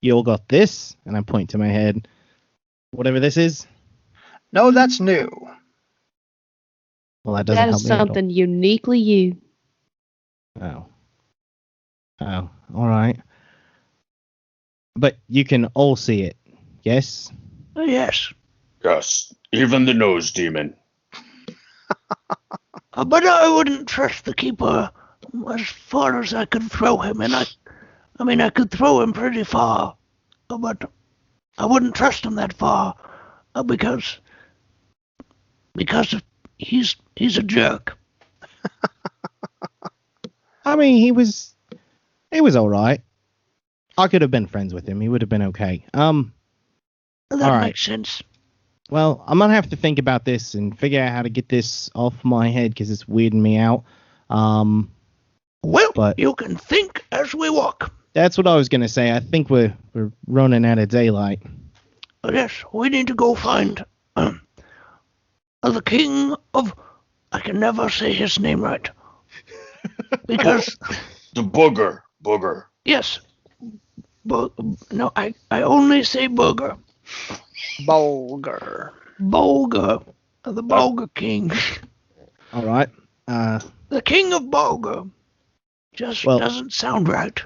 you all got this, and I point to my head, whatever this is. No, that's new. Well, that doesn't That help is me at all. something uniquely you. Oh, all right. But you can all see it, yes? Yes, Yes, even the nose demon. but I wouldn't trust the Keeper as far as I could throw him, and I mean, I could throw him pretty far, but I wouldn't trust him that far, because he's a jerk. I mean, he was all right. I could have been friends with him. He would have been okay. That All right. makes sense. Well, I'm gonna have to think about this and figure out how to get this off my head because it's weirding me out. Well, But- you can think as we walk. That's what I was gonna say. I think we're running out of daylight. Yes, we need to go find the king of... I can never say his name right. Because, The booger. yes, no, I only say booger. Bulgar. Bolger, the Bolger king. All right. The king of Bolger. Just Well- doesn't sound right.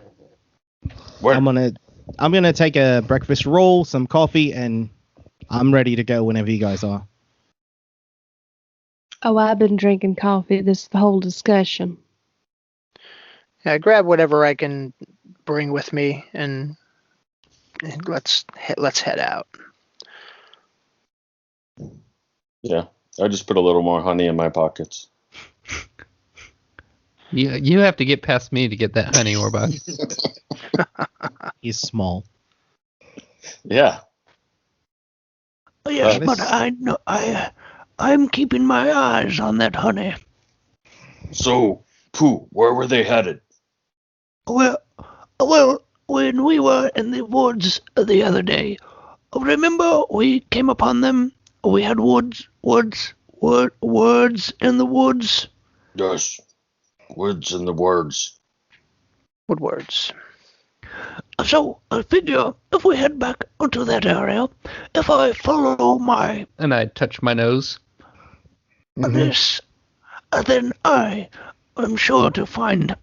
Wait, I'm gonna take a breakfast roll, some coffee, and I'm ready to go whenever you guys are. Oh, I've been drinking coffee this whole discussion. Yeah, grab whatever I can bring with me, and let's head out. yeah, I just put a little more honey in my pockets. You have to get past me to get that honey, Orbog. He's small. Yeah. Yes, this- but I know I'm keeping my eyes on that honey. So, Pooh, where were they headed? Well, when we were in the woods the other day, remember we came upon them? We had woods words in the woods? Yes. Words in the words. What words? So, I figure if we head back onto that area, if I follow my And I touch my nose. this, then I am sure to find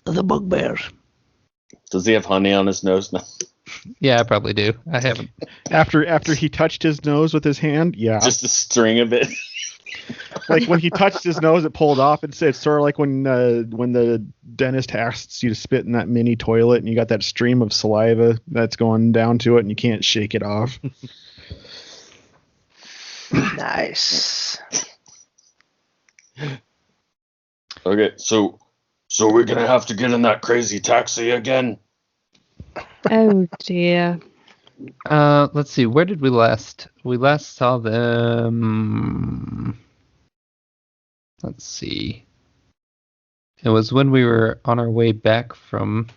the bugbears. Does he have honey on his nose now? Yeah, I probably do. I haven't. After he touched his nose with his hand, yeah. Just a string of it. Like when he touched his nose, it pulled off. It's sort of like when the dentist asks you to spit in that mini toilet, and you got that stream of saliva that's going down to it, and you can't shake it off. Nice. Okay, so we're gonna have to get in that crazy taxi again. Oh dear. Let's see. Where did we last? We last saw them. Let's see. It was when we were on our way back from.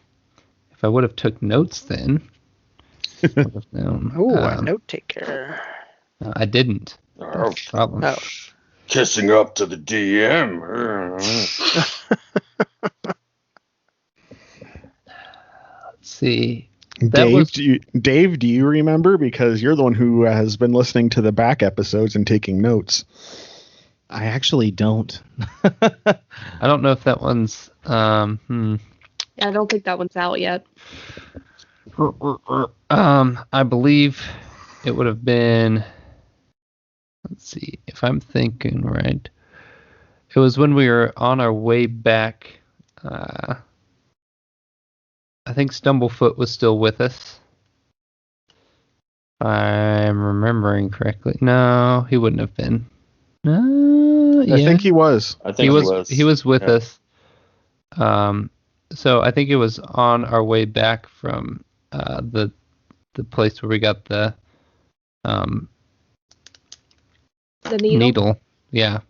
If I would have took notes then. Would have known. Oh, a note taker. I didn't. Oh, That's the problem. Oh. kissing up to the DM. Let's see. Dave, do you remember? Because you're the one who has been listening to the back episodes and taking notes. I actually don't. I don't know if that one's. I don't think that one's out yet. I believe it would have been. Let's see if I'm thinking right. It was when we were on our way back. I think Stumblefoot was still with us. If I'm remembering correctly. No, he wouldn't have been. No, I think he was. I think he was with us. So I think it was on our way back from the place where we got the needle. Yeah.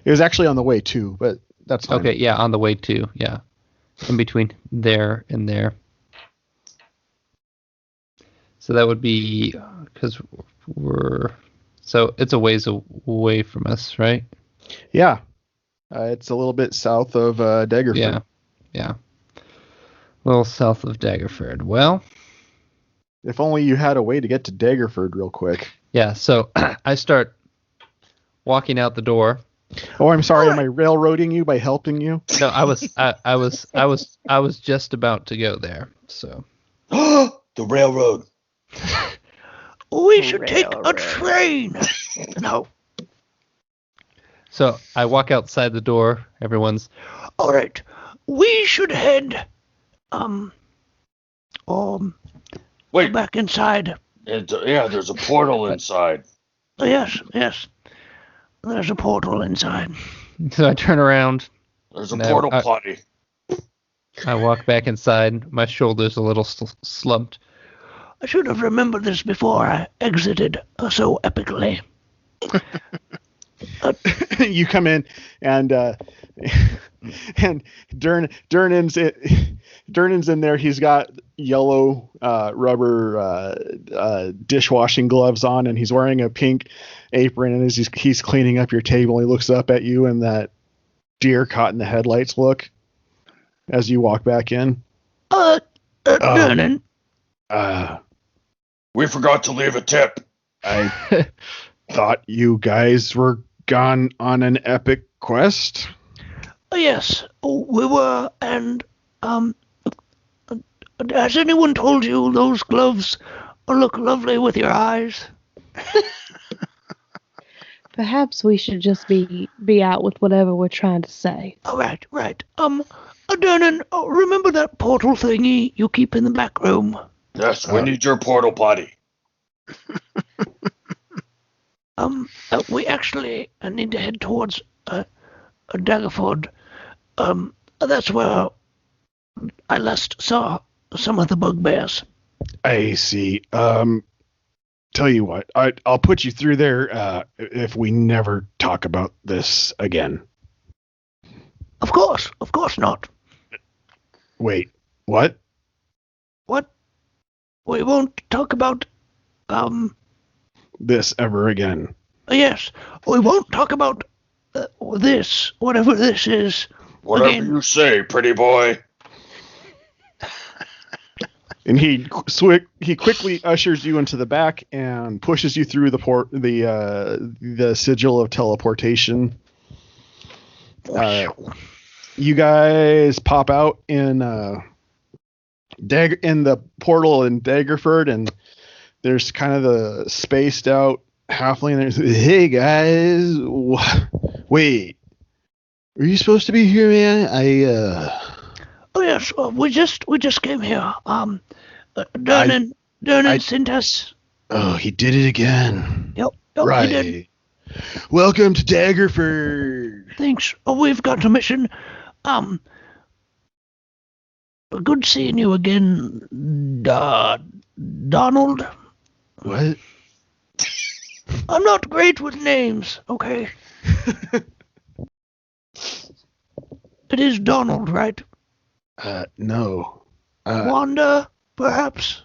It was actually on the way too, but that's fine. Okay, yeah, on the way too. Yeah. In between there and there. So that would be because so it's a ways away from us, right? Yeah. It's a little bit south of Daggerford. Yeah. A little south of Daggerford. Well, if only you had a way to get to Daggerford real quick. Yeah, so I start walking out the door. Oh, I'm sorry. Am I railroading you by helping you? No, I was just about to go there. So The railroad. We should take a train. No. So I walk outside the door. Everyone's all right. We should head Wait. back inside. There's a portal inside. Yes. There's a portal inside. So I turn around. There's a portal potty. I walk back inside. My shoulder's a little slumped. I should have remembered this before I exited so epically. You come in and Durnan's in there. He's got yellow rubber dishwashing gloves on, and he's wearing a pink apron. And as he's cleaning up your table, he looks up at you and that deer caught in the headlights look as you walk back in. Durnan. We forgot to leave a tip. I thought you guys were gone on an epic quest. Yes, we were, and has anyone told you those gloves look lovely with your eyes? Perhaps we should just be out with whatever we're trying to say. All right. Durnan, remember that portal thingy you keep in the back room? Yes, we need your portal potty. We actually need to head towards Daggerford. That's where I last saw some of the bugbears. I see. Tell you what, I'll put you through there if we never talk about this again. Of course not. Wait, what? What? We won't talk about this ever again. Yes, we won't talk about this, whatever this is. Whatever Again. you say, pretty boy. And he quickly ushers you into the back and pushes you through the sigil of teleportation. You guys pop out in the portal in Daggerford, and there's kind of the spaced out halfling. There's, hey guys, wait, are you supposed to be here, man? Oh yes, we just came here. Durnan sent us. Oh, he did it again. Yep, right. He did. Welcome to Daggerford. Thanks. We've got a mission. Good seeing you again, Donald. What? I'm not great with names, okay? It is Donald, right? No. Wanda, perhaps?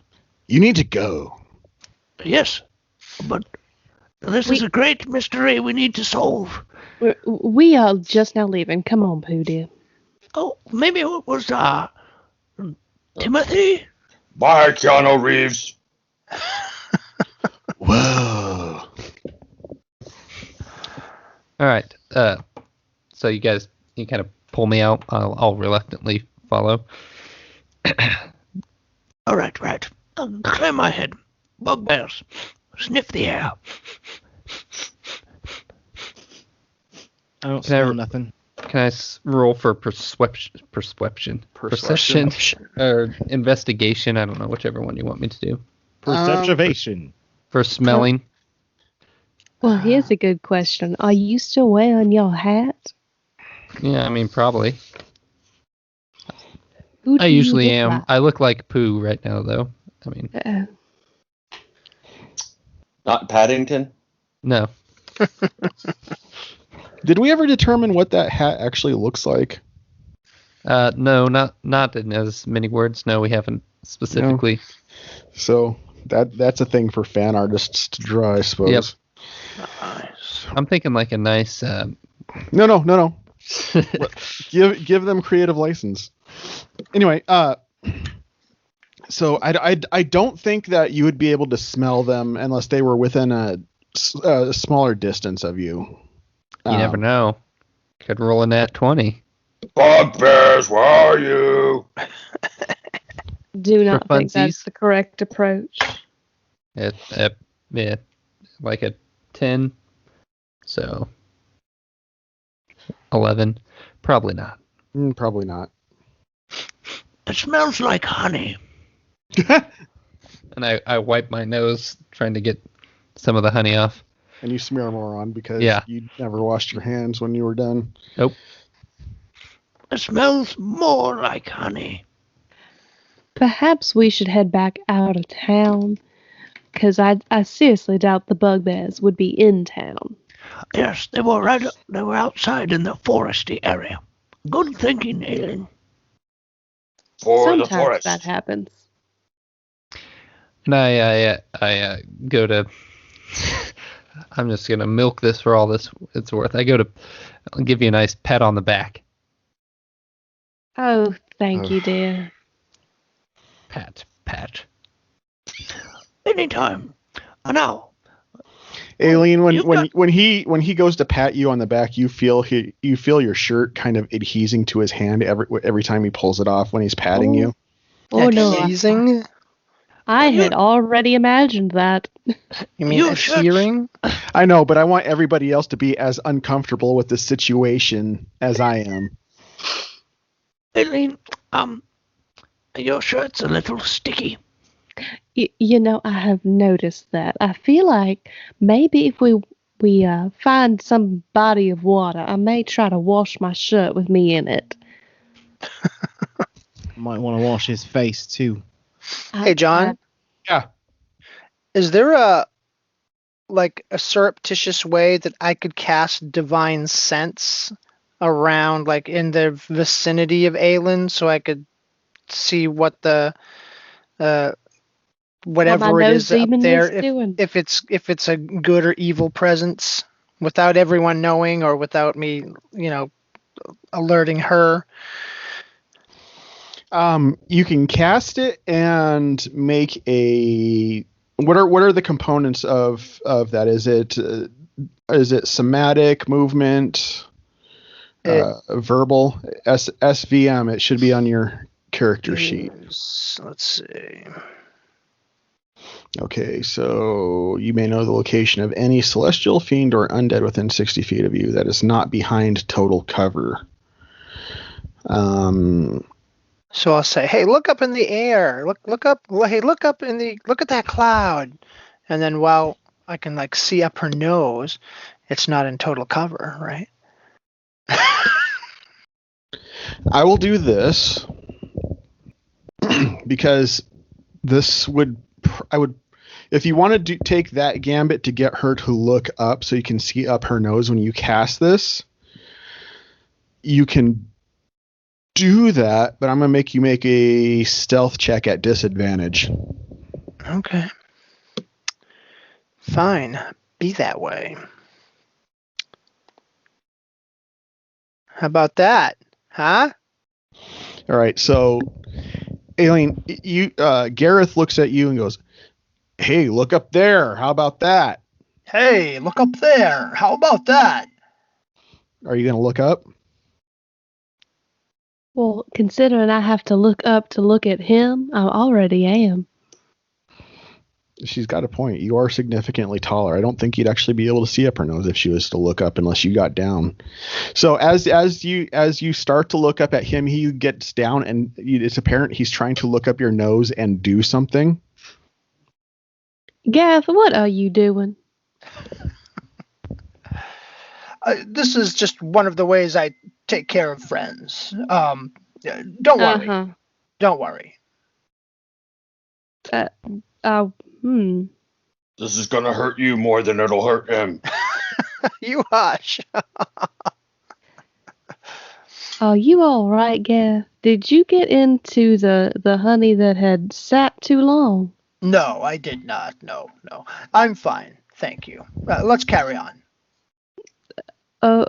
You need to go. Yes, but this is a great mystery we need to solve. We are just now leaving. Come on, Pooh dear. Oh, maybe it was, Timothy? Bye, Keanu Reeves. Whoa. All right. So you kind of pull me out. I'll reluctantly follow. All right. Clear my head. Bugbears. Sniff the air. I don't smell nothing. Can I roll for perception, or investigation? I don't know, whichever one you want me to do. Perception. For smelling. Well, here's a good question. Are you still wearing your hat? Yeah, I mean, probably. Who do I you usually look am. like? I look like Pooh right now, though. I mean, Not Paddington? no. Did we ever determine what that hat actually looks like? No, not in as many words. No, we haven't specifically. So that's a thing for fan artists to draw, I suppose. Yep. Nice. I'm thinking like a nice. No. Give them creative license. Anyway, so I don't think that you would be able to smell them unless they were within a smaller distance of you. You never know. Could roll a nat 20. Bugbears, where are you? Do not think funsies. that's the correct approach. Yeah, like a 10. So 11. Probably not. Probably not. It smells like honey. And I wipe my nose trying to get some of the honey off. And you smear more on because you never washed your hands when you were done. Nope. It smells more like honey. Perhaps we should head back out of town, because I seriously doubt the bugbears would be in town. Yes, they were outside in the foresty area. Good thinking, Aileen. For Sometimes the forest. that happens. And I go to. I'm just gonna milk this for all it's worth. I'll give you a nice pat on the back. Oh, thank you, dear. Pat. Anytime. Now. Aileen, when he goes to pat you on the back, you feel your shirt kind of adhesing to his hand every time he pulls it off when he's patting you. Oh no, Adhesing? I had already imagined that. You mean adhering? I know, but I want everybody else to be as uncomfortable with the situation as I am. Aileen, your shirt's a little sticky. You know, I have noticed that. I feel like maybe if we find some body of water, I may try to wash my shirt with me in it. Might want to wash his face too. Hey, John. Yeah. Is there a surreptitious way that I could cast divine sense around, like in the vicinity of Aelin, so I could see what the whatever my it nose is up demon there, is doing. if it's a good or evil presence, without everyone knowing or without me, alerting her. You can cast it and make a. What are the components of that? Is it somatic movement, verbal, SVM? It should be on your character sheet. Let's see. Okay, so you may know the location of any celestial, fiend, or undead within 60 feet of you that is not behind total cover. So I'll say, "Hey, look up in the air. Look up. Hey, look up look at that cloud." And then while I can see up her nose, it's not in total cover, right? I will do this because I would, if you want to take that gambit to get her to look up so you can see up her nose when you cast this, you can do that, but I'm going to make you make a stealth check at disadvantage. Okay. Fine. Be that way. How about that? Huh? All right, so Aileen, Gareth looks at you and goes, "Hey, look up there. How about that?" Hey, look up there. How about that? Are you going to look up? Well, considering I have to look up to look at him, I already am. She's got a point. You are significantly taller. I don't think you'd actually be able to see up her nose if she was to look up unless you got down. So as you start to look up at him, he gets down and it's apparent he's trying to look up your nose and do something. Gareth, what are you doing? This is just one of the ways I take care of friends. Don't worry. Uh-huh. Don't worry. This is gonna hurt you more than it'll hurt him. You hush. Are you all right, Gareth? Did you get into the honey that had sat too long? No, I did not. No. I'm fine. Thank you. Let's carry on.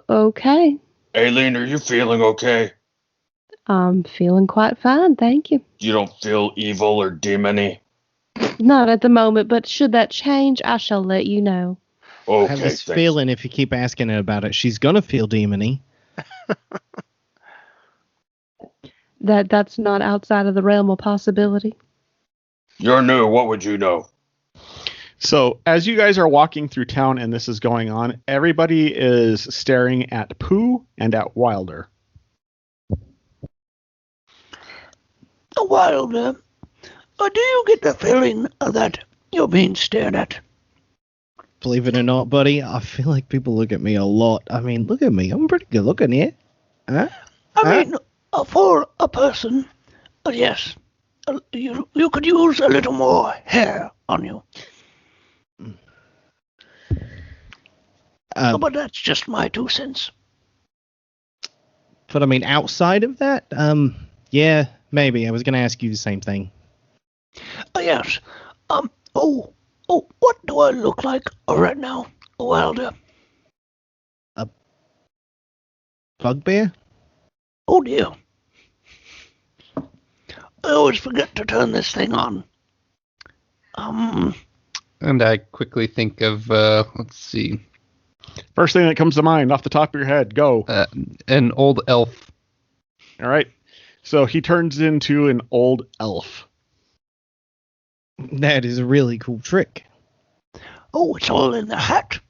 Okay. Aileen, are you feeling okay? I'm feeling quite fine, thank you. You don't feel evil or demony? Not at the moment, but should that change, I shall let you know. Okay, I have this thanks. feeling if you keep asking her about it, she's gonna feel demony. That's not outside of the realm of possibility. You're new. What would you know? So as you guys are walking through town and this is going on, everybody is staring at Pooh and at Wilder. Wilder, do you get the feeling that you're being stared at? Believe it or not, buddy, I feel like people look at me a lot. I mean, look at me. I'm pretty good looking, yeah? Huh? I mean, for a person, yes, you could use a little more hair on you. But that's just my 2 cents. But I mean, outside of that, yeah, maybe. I was gonna ask you the same thing. Yes. What do I look like right now, Wilder? A bugbear? Oh dear. I always forget to turn this thing on. And I quickly think of, let's see, First thing that comes to mind off the top of your head, go. an old elf. All right. So he turns into an old elf. That is a really cool trick. Oh, it's all in the hat.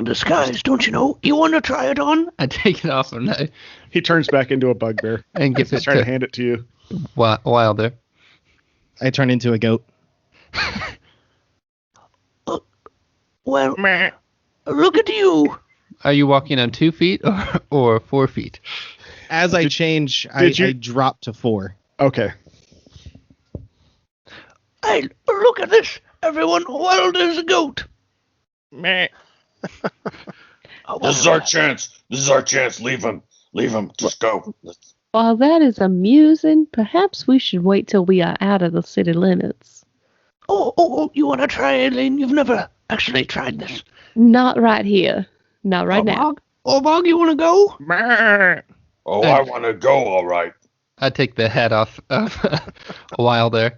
Disguise, don't you know? You want to try it on? I take it off and He turns back into a bugbear. and give He's it trying to to hand it to you. Wilder. I turn into a goat. Well, look at you. Are you walking on 2 feet or 4 feet? As I change, I drop to 4. Okay. Hey, look at this. Everyone, Wilder's a goat. This is our chance. This is our chance. Leave him. Leave him. Just go. While that is amusing, perhaps we should wait till we are out of the city limits. Oh, you want to try, Aileen? You've never actually tried this. Not right here. Not right now. Bog, you want to go? Oh, I want to go, all right. I take the head off of Wilder.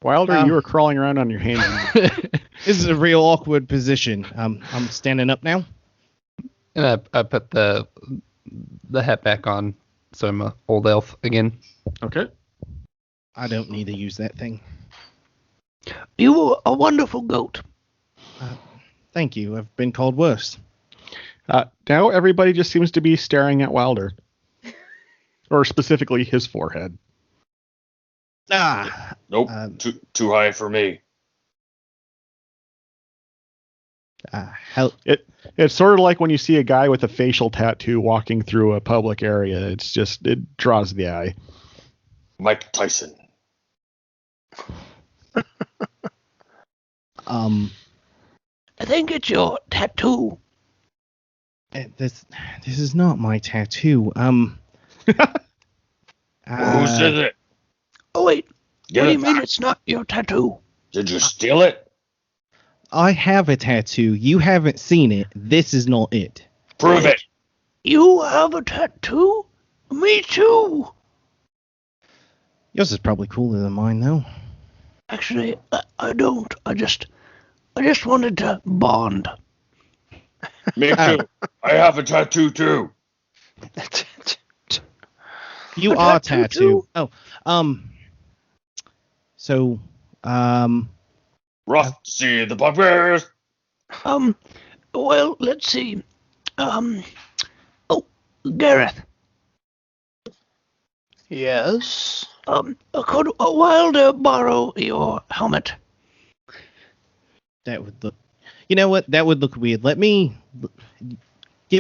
Wilder, you were crawling around on your hands. This is a real awkward position. I'm standing up now. And I put the hat back on, so I'm a old elf again. Okay. I don't need to use that thing. You were a wonderful goat. Thank you. I've been called worse. Now everybody just seems to be staring at Wilder. Or specifically his forehead. Nope, too high for me. It's sort of like when you see a guy with a facial tattoo walking through a public area. It draws the eye. Mike Tyson. I think it's your tattoo. This is not my tattoo. Whose is it? Oh, wait. Get What do it you mean back. it's not your tattoo? Did you steal it? I have a tattoo. You haven't seen it. This is not it. Prove it. You have a tattoo? Me too. Yours is probably cooler than mine, though. Actually, I don't. I just wanted to bond. Me too. I have a tattoo too. You A are tattoo tattoo. Oh, So, Rough to see the bugbears. Well, let's see. Gareth. Yes. Could Wilder borrow your helmet? that would look. You know what? That would look weird. Give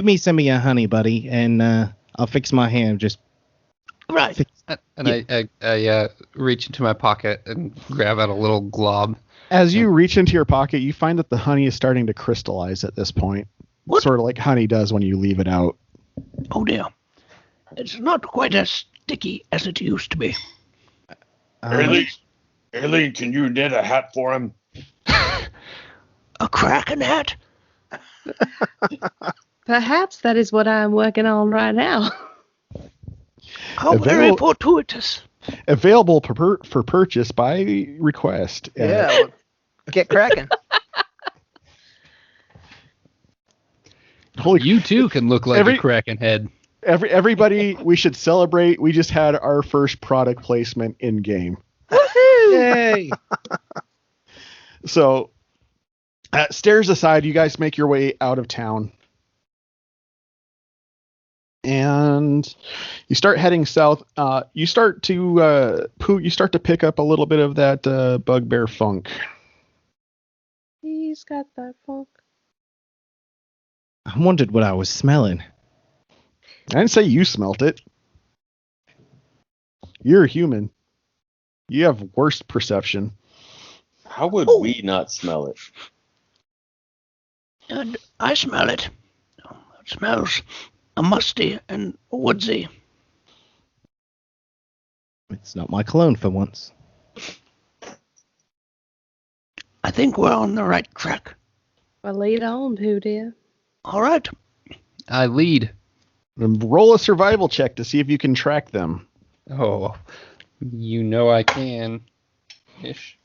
me some of your honey, buddy, and I'll fix my hand. Just Right. And I reach into my pocket and grab out a little glob. As you reach into your pocket, you find that the honey is starting to crystallize at this point. What? Sort of like honey does when you leave it out. Oh dear. It's not quite as sticky as it used to be. Aileen, can you knit a hat for him? A Kraken hat? Perhaps that is what I'm working on right now. How very fortuitous. Available for purchase by request. Yeah. Well, get cracking. Holy You too can look like a Kraken head. Everybody, we should celebrate. We just had our first product placement in game. yay! So, stairs aside, you guys make your way out of town. And you start heading south. You start to pick up a little bit of that bugbear funk. He's got that funk. I wondered what I was smelling. I didn't say you smelt it. You're a human. You have worse perception. How would we not smell it? And I smell it. It smells musty and woodsy. It's not my cologne for once. I think we're on the right track. Well, lead on, Pooh dear. All right. I lead. Roll a survival check to see if you can track them. Oh, you know I can. Ish.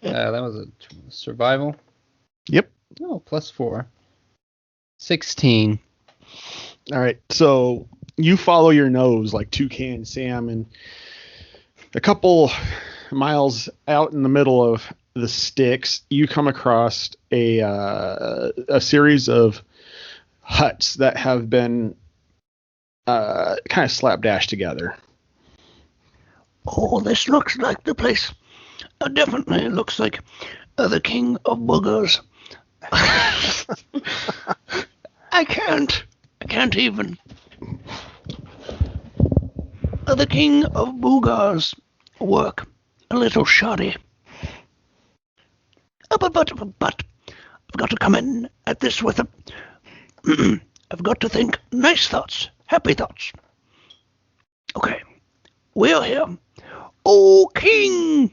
That was a survival. Yep. Oh, +4. 16. All right. So you follow your nose like Toucan Sam, and a couple miles out in the middle of the sticks, you come across a series of huts that have been kind of slapdash together. Oh, this looks like the place. Definitely looks like the king of boogers. I can't even. The king of boogers work a little shoddy. But I've got to come in at this with a. I've got to think nice thoughts, happy thoughts. Okay, we're here. Oh, king!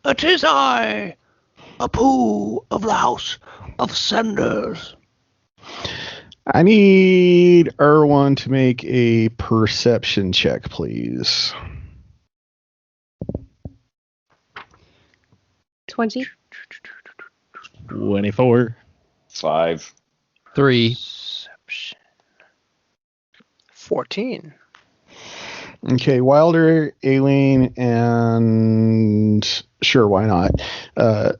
'Tis I, a Pooh of the House of Sanders. I need Erwan to make a perception check, please. 20. 24. 5. 3. 14. Okay, Wilder, Aileen, and sure, why not?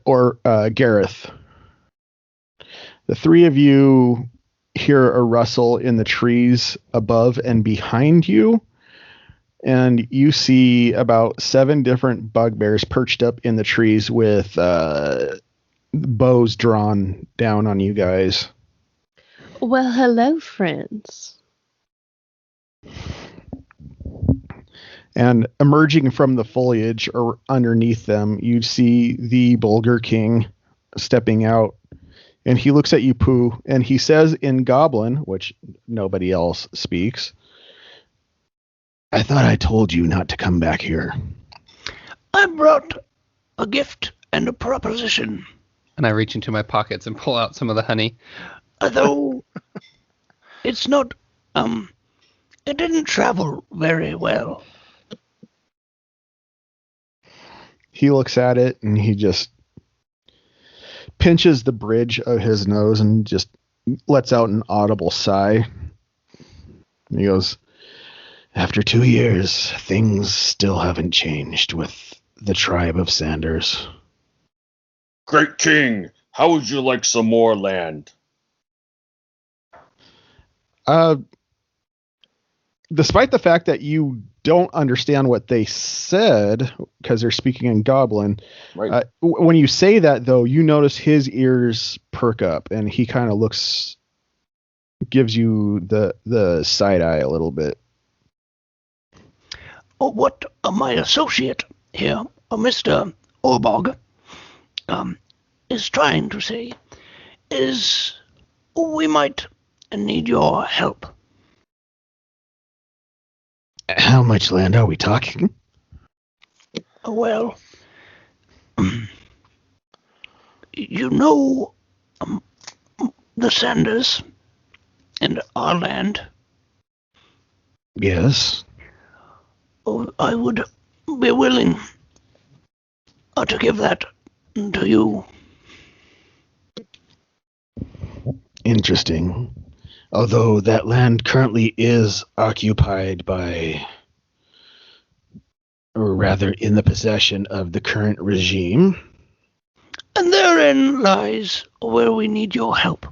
Or Gareth. The three of you hear a rustle in the trees above and behind you, and you see about 7 different bugbears perched up in the trees with bows drawn down on you guys. Well, hello, friends. And emerging from the foliage or underneath them, you see the Bulgar King stepping out. And he looks at you, Pooh, and he says in Goblin, which nobody else speaks, I thought I told you not to come back here. I brought a gift and a proposition. And I reach into my pockets and pull out some of the honey. Though it's not, it didn't travel very well. He looks at it and he just pinches the bridge of his nose and just lets out an audible sigh. And he goes, after 2 years, things still haven't changed with the tribe of Sanders. Great King, how would you like some more land? Despite the fact that you don't understand what they said because they're speaking in Goblin, Right. When you say that, though, you notice his ears perk up and he kind of gives you the side eye a little bit. What my associate here, Mr. Orbog, is trying to say is we might need your help. How much land are we talking? Well, you know the Sanders and our land. Yes. I would be willing to give that to you. Interesting. Although that land currently is occupied by, or rather in the possession of the current regime. And therein lies where we need your help.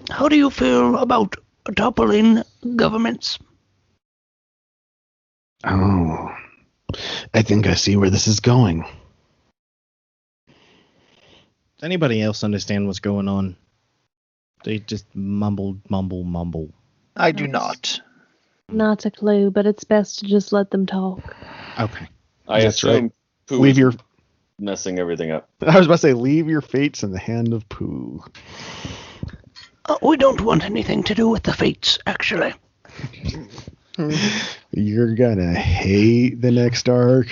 How do you feel about toppling governments? Oh, I think I see where this is going. Does anybody else understand what's going on? They just mumble. I do not. Not a clue, but it's best to just let them talk. Okay. I That's assume right. Pooh Leave is your. messing everything up. I was about to say, leave your fates in the hand of Pooh. We don't want anything to do with the fates, actually. You're gonna hate the next arc.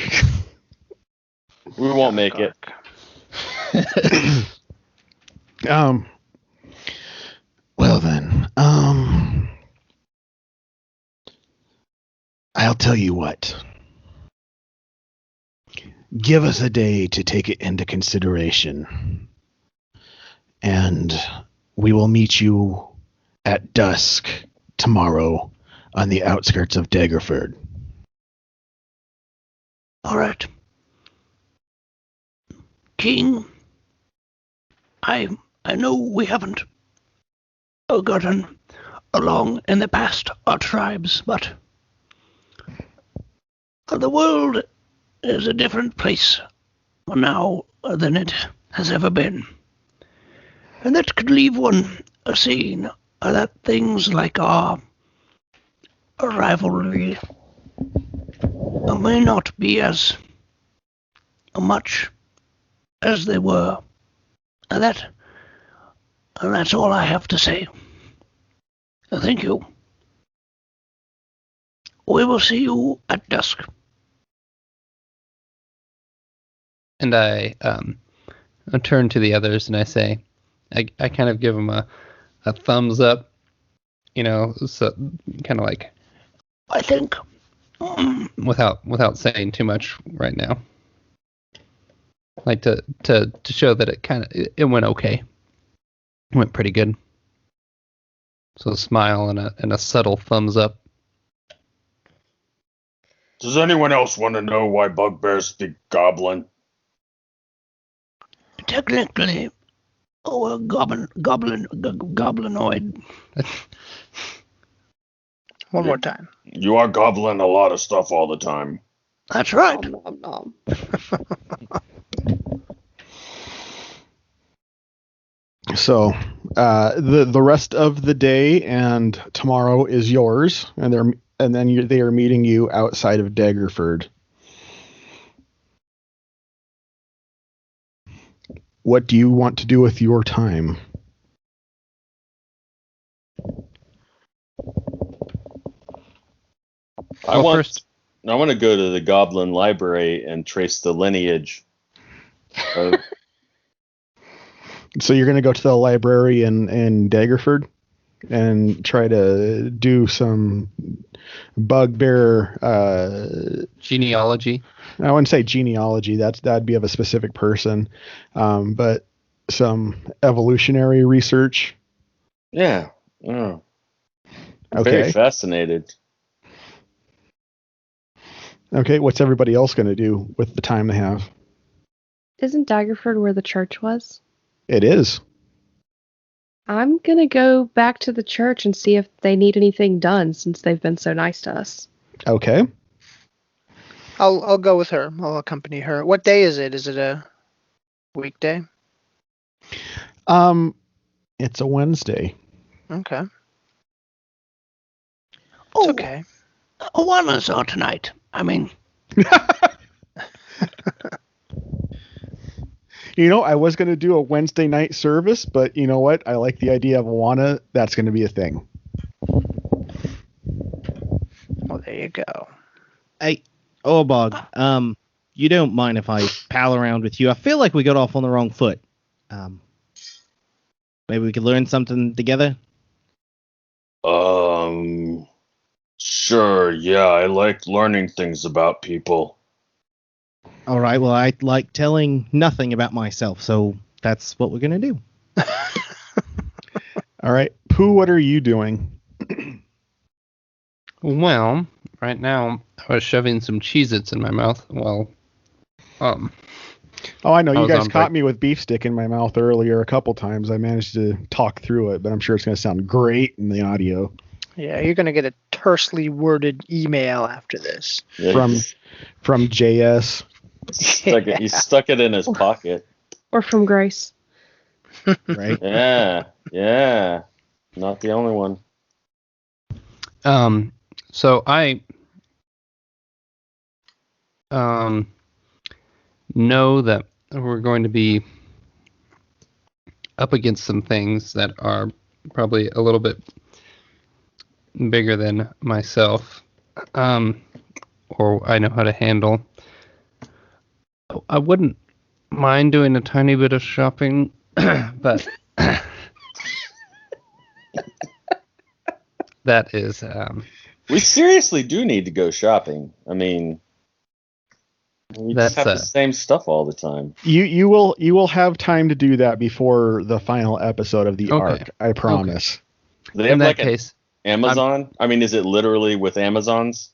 We won't make it. Well then, I'll tell you what. Give us a day to take it into consideration, and we will meet you at dusk tomorrow on the outskirts of Daggerford. All right. King, I know we haven't gotten along in the past, our tribes, but the world is a different place now than it has ever been. And that could leave one seeing that things like our rivalry may not be as much as they were. That's all I have to say. Thank you. We will see you at dusk. I turn to the others and I say, I kind of give them a thumbs up, so kind of like, I think. without saying too much right now. Like to show that it went okay. It went pretty good. So a smile and a subtle thumbs up. Does anyone else want to know why bugbears speak goblin? Technically, goblinoid. One more time. You are gobbling a lot of stuff all the time. That's right. Nom, nom. So, the rest of the day and tomorrow is yours, and they are meeting you outside of Daggerford. What do you want to do with your time? I want to go to the Goblin Library and trace the lineage of So you're going to go to the library in Daggerford and try to do some bugbear Genealogy. I wouldn't say genealogy. That'd be of a specific person, but some evolutionary research. Yeah. Oh. Okay. Very fascinated. Okay. What's everybody else going to do with the time they have? Isn't Daggerford where the church was? It is. I'm gonna go back to the church and see if they need anything done since they've been so nice to us. Okay. I'll go with her. I'll accompany her. What day is it? Is it a weekday? It's a Wednesday. Okay. Oh, It's okay. Awana's on tonight. I mean, I was going to do a Wednesday night service, but you know what? I like the idea of Awana. That's going to be a thing. Well, there you go. Hey, Orbog, you don't mind if I pal around with you? I feel like we got off on the wrong foot. Maybe we could learn something together? Sure, yeah, I like learning things about people. All right, well, I like telling nothing about myself, so that's what we're going to do. All right. Pooh, what are you doing? Well, right now I was shoving some Cheez-Its in my mouth. Well, Oh, I know. I You was guys on caught break. me with beef stick in my mouth earlier a couple times. I managed to talk through it, but I'm sure it's going to sound great in the audio. Yeah, you're gonna get a tersely worded email after this. Yeah, From JS. he stuck it in his pocket. Or from Grace. Right? Yeah. Not the only one. so I know that we're going to be up against some things that are probably a little bit bigger than myself, or I know how to handle. I wouldn't mind doing a tiny bit of shopping, but that is We seriously do need to go shopping. I mean, we just have the same stuff all the time. You will have time to do that before the final episode of the arc. I promise. Do they have in that like case. an Amazon? I mean, is it literally with Amazons?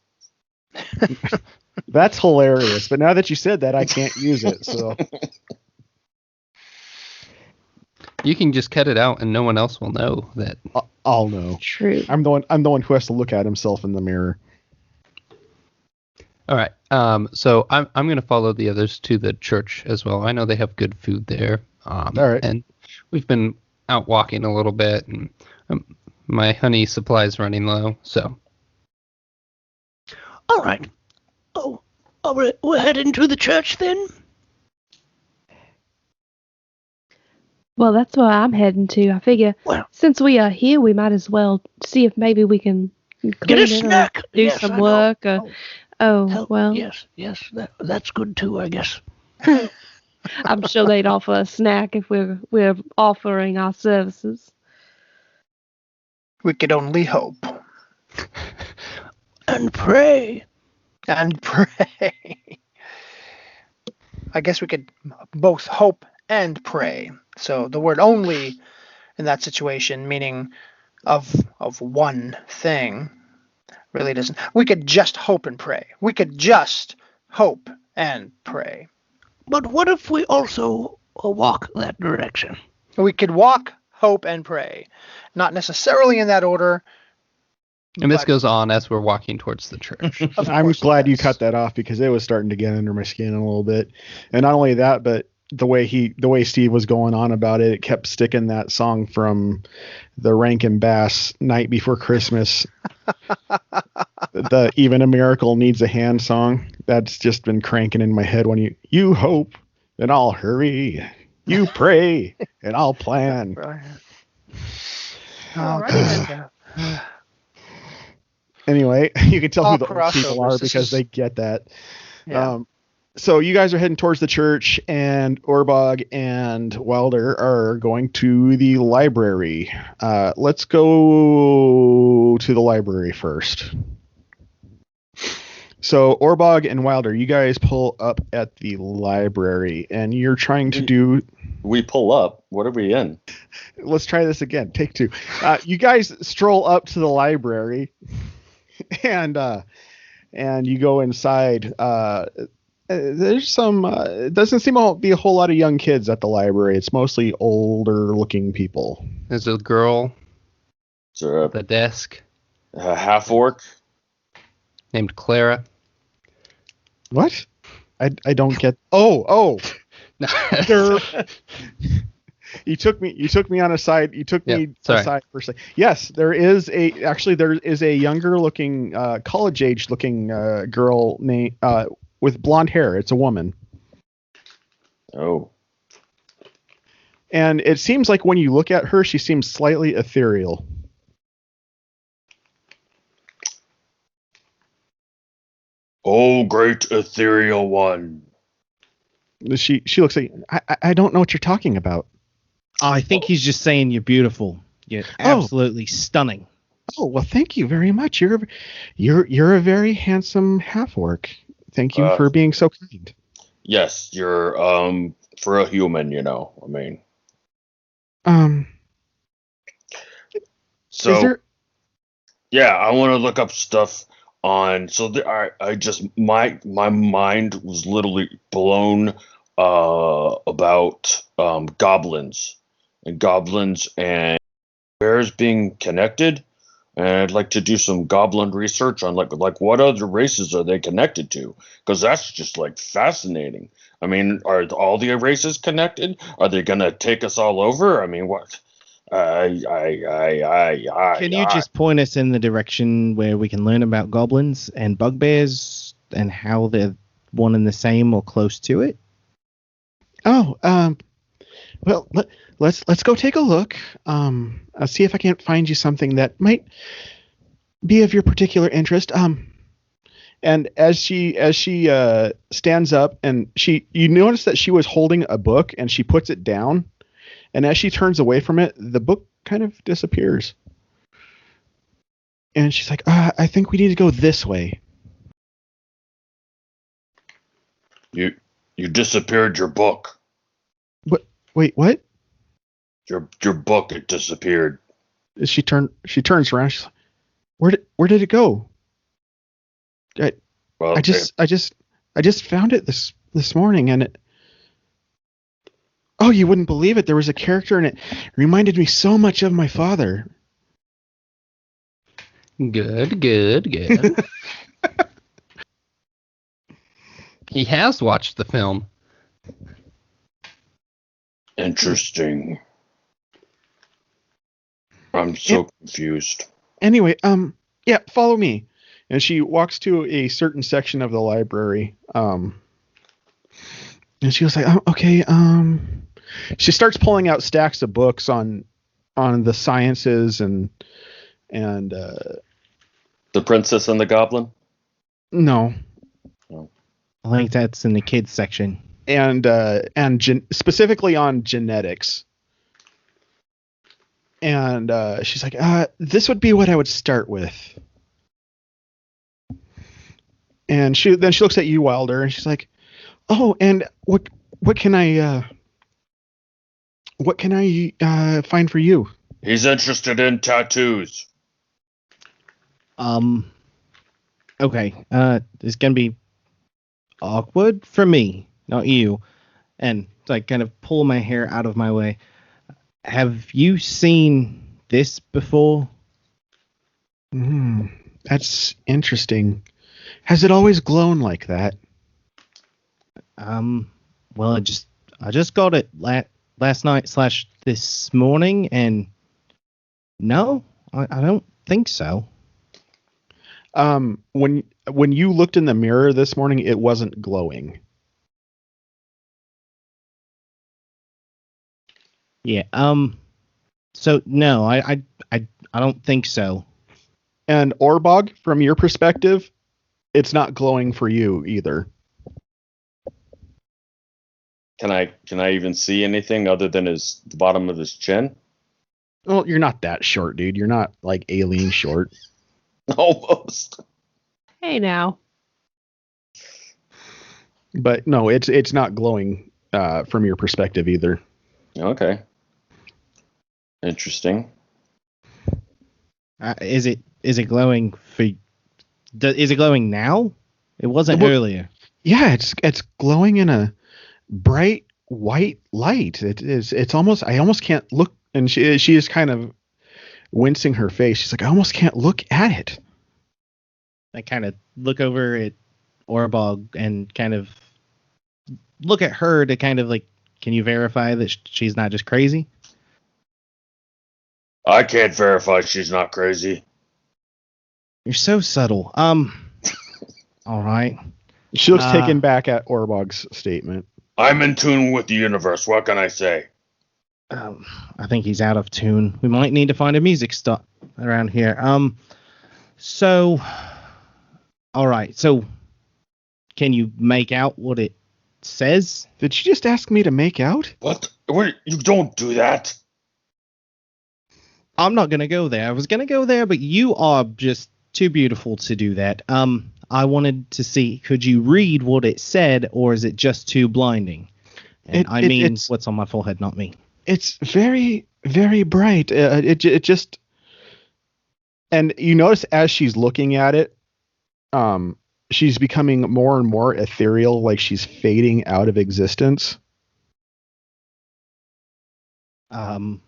That's hilarious. But now that you said that, I can't use it. So You can just cut it out and no one else will know that. I'll know. True. I'm the one who has to look at himself in the mirror. All right. So I'm going to follow the others to the church as well. I know they have good food there. All right. And we've been out walking a little bit, and my honey supply is running low. So. all right. Oh, we're heading to the church then? Well, that's where I'm heading to. I figure Well, since we are here, we might as well see if maybe we can get clean a it or snack. do Yes, some I know. work. Or, Help. well, Yes, that's good too, I guess. I'm sure they'd offer a snack if we're offering our services. We could only hope And pray. and pray. I guess we could both hope and pray. So the word only in that situation, meaning of one thing, really doesn't. We could just hope and pray. We could just hope and pray. But what if we also walk that direction? We could walk, hope, and pray. Not necessarily in that order. And this but goes on as we're walking towards the church. of I'm course it glad you does. cut that off because it was starting to get under my skin a little bit. And not only that, but the way Steve was going on about it, it kept sticking that song from the Rankin Bass Night Before Christmas. The Even a Miracle Needs a Hand song. That's just been cranking in my head when you hope and I'll hurry. You pray and I'll plan. Oh, Right. God. Anyway, you can tell All who the old people crossovers. are This because is- they get that. Yeah. So you guys are heading towards the church, and Orbog and Wilder are going to the library. Let's go to the library first. So Orbog and Wilder, you guys pull up at the library, and you're trying to do. We pull up. What are we in? Let's try this again. Take two. You guys stroll up to the library, and you go inside. There's some. It doesn't seem to be a whole lot of young kids at the library. It's mostly older-looking people. There's a girl Is there at the desk a half orc? named Clara. What? I don't get. Oh. Derp. You took me on a side. You took Yeah, me sorry. aside for a second. Yes, there is a younger looking, college age looking girl named with blonde hair. It's a woman, Oh. and it seems like when you look at her, she seems slightly ethereal. Oh, great ethereal one. She looks like I don't know what you're talking about. I think he's just saying you're beautiful. You're absolutely stunning. Oh well, thank you very much. You're a very handsome half orc. Thank you for being so kind. Yes, you're for a human, you know. I mean, so is there? yeah, I want to look up stuff on. So I just my mind was literally blown about goblins and bears being connected. And I'd like to do some goblin research on like what other races are they connected to? Because that's just like fascinating. I mean, are all the races connected? Are they gonna take us all over? I mean, what? Can you just point us in the direction where we can learn about goblins and bugbears and how they're one and the same or close to it? Oh, well, let's go take a look. I'll see if I can't find you something that might be of your particular interest. And as she stands up and you notice that she was holding a book and she puts it down, and as she turns away from it, the book kind of disappears. And she's like, I think we need to go this way. You disappeared your book. Wait, what? Your book, it disappeared. She turns around. She's like, where did it go? Well, I just found it this morning, and it. Oh, you wouldn't believe it. There was a character in it. It reminded me so much of my father. Good. He has watched the film. interesting. I'm so confused. Anyway, yeah, follow me. And she walks to a certain section of the library. And she was like, oh, okay. She starts pulling out stacks of books on the sciences and The Princess and the Goblin? no. I think that's in the kids section. specifically on genetics. And she's like, this would be what I would start with. And she looks at you, Wilder, and she's like, oh, and what can I find for you? He's interested in tattoos. Okay. It's gonna be awkward for me, not you. And like kind of pull my hair out of my way. Have you seen this before? That's interesting. Has it always glown like that? Well, I just got it last night / this morning, and no, I don't think so. When you looked in the mirror this morning, it wasn't glowing. Yeah. So no, I don't think so. And Orbog, from your perspective, it's not glowing for you either. Can I even see anything other than the bottom of his chin? Well, you're not that short, dude. You're not like alien short. Almost. Hey now. But no, it's not glowing from your perspective either. Okay. Interesting. Is it glowing for? Is it glowing now? It wasn't earlier. Yeah, it's glowing in a bright white light. It's almost, I almost can't look. And she is kind of wincing her face. She's like, I almost can't look at it. I kind of look over at Orbog and kind of look at her to kind of like, can you verify that she's not just crazy? I can't verify she's not crazy. You're so subtle. All right. She looks taken back at Orbog's statement. I'm in tune with the universe. What can I say? I think he's out of tune. We might need to find a music stop around here. So, all right. So, can you make out what it says? Did she just ask me to make out? What? You don't do that. I'm not gonna go there. I was gonna go there, but you are just too beautiful to do that. I wanted to see, could you read what it said, or is it just too blinding? And it's what's on my forehead, not me. It's very, very bright. It just, and you notice as she's looking at it, she's becoming more and more ethereal, like she's fading out of existence. Orbog,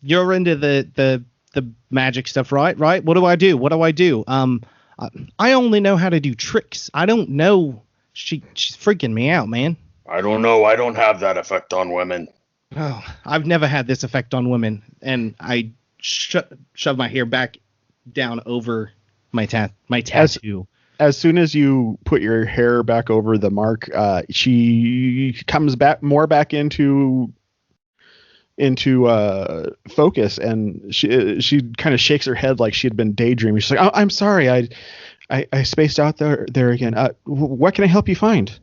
you're into the magic stuff, right? Right? What do I do? I only know how to do tricks. I don't know. She's freaking me out, man. I don't know. I don't have that effect on women. Oh, I've never had this effect on women. And I shove my hair back down over my tattoo. As soon as you put your hair back over the mark, she comes back into focus, and she kind of shakes her head like she had been daydreaming. She's like, I'm sorry, I spaced out there again. What can I help you find?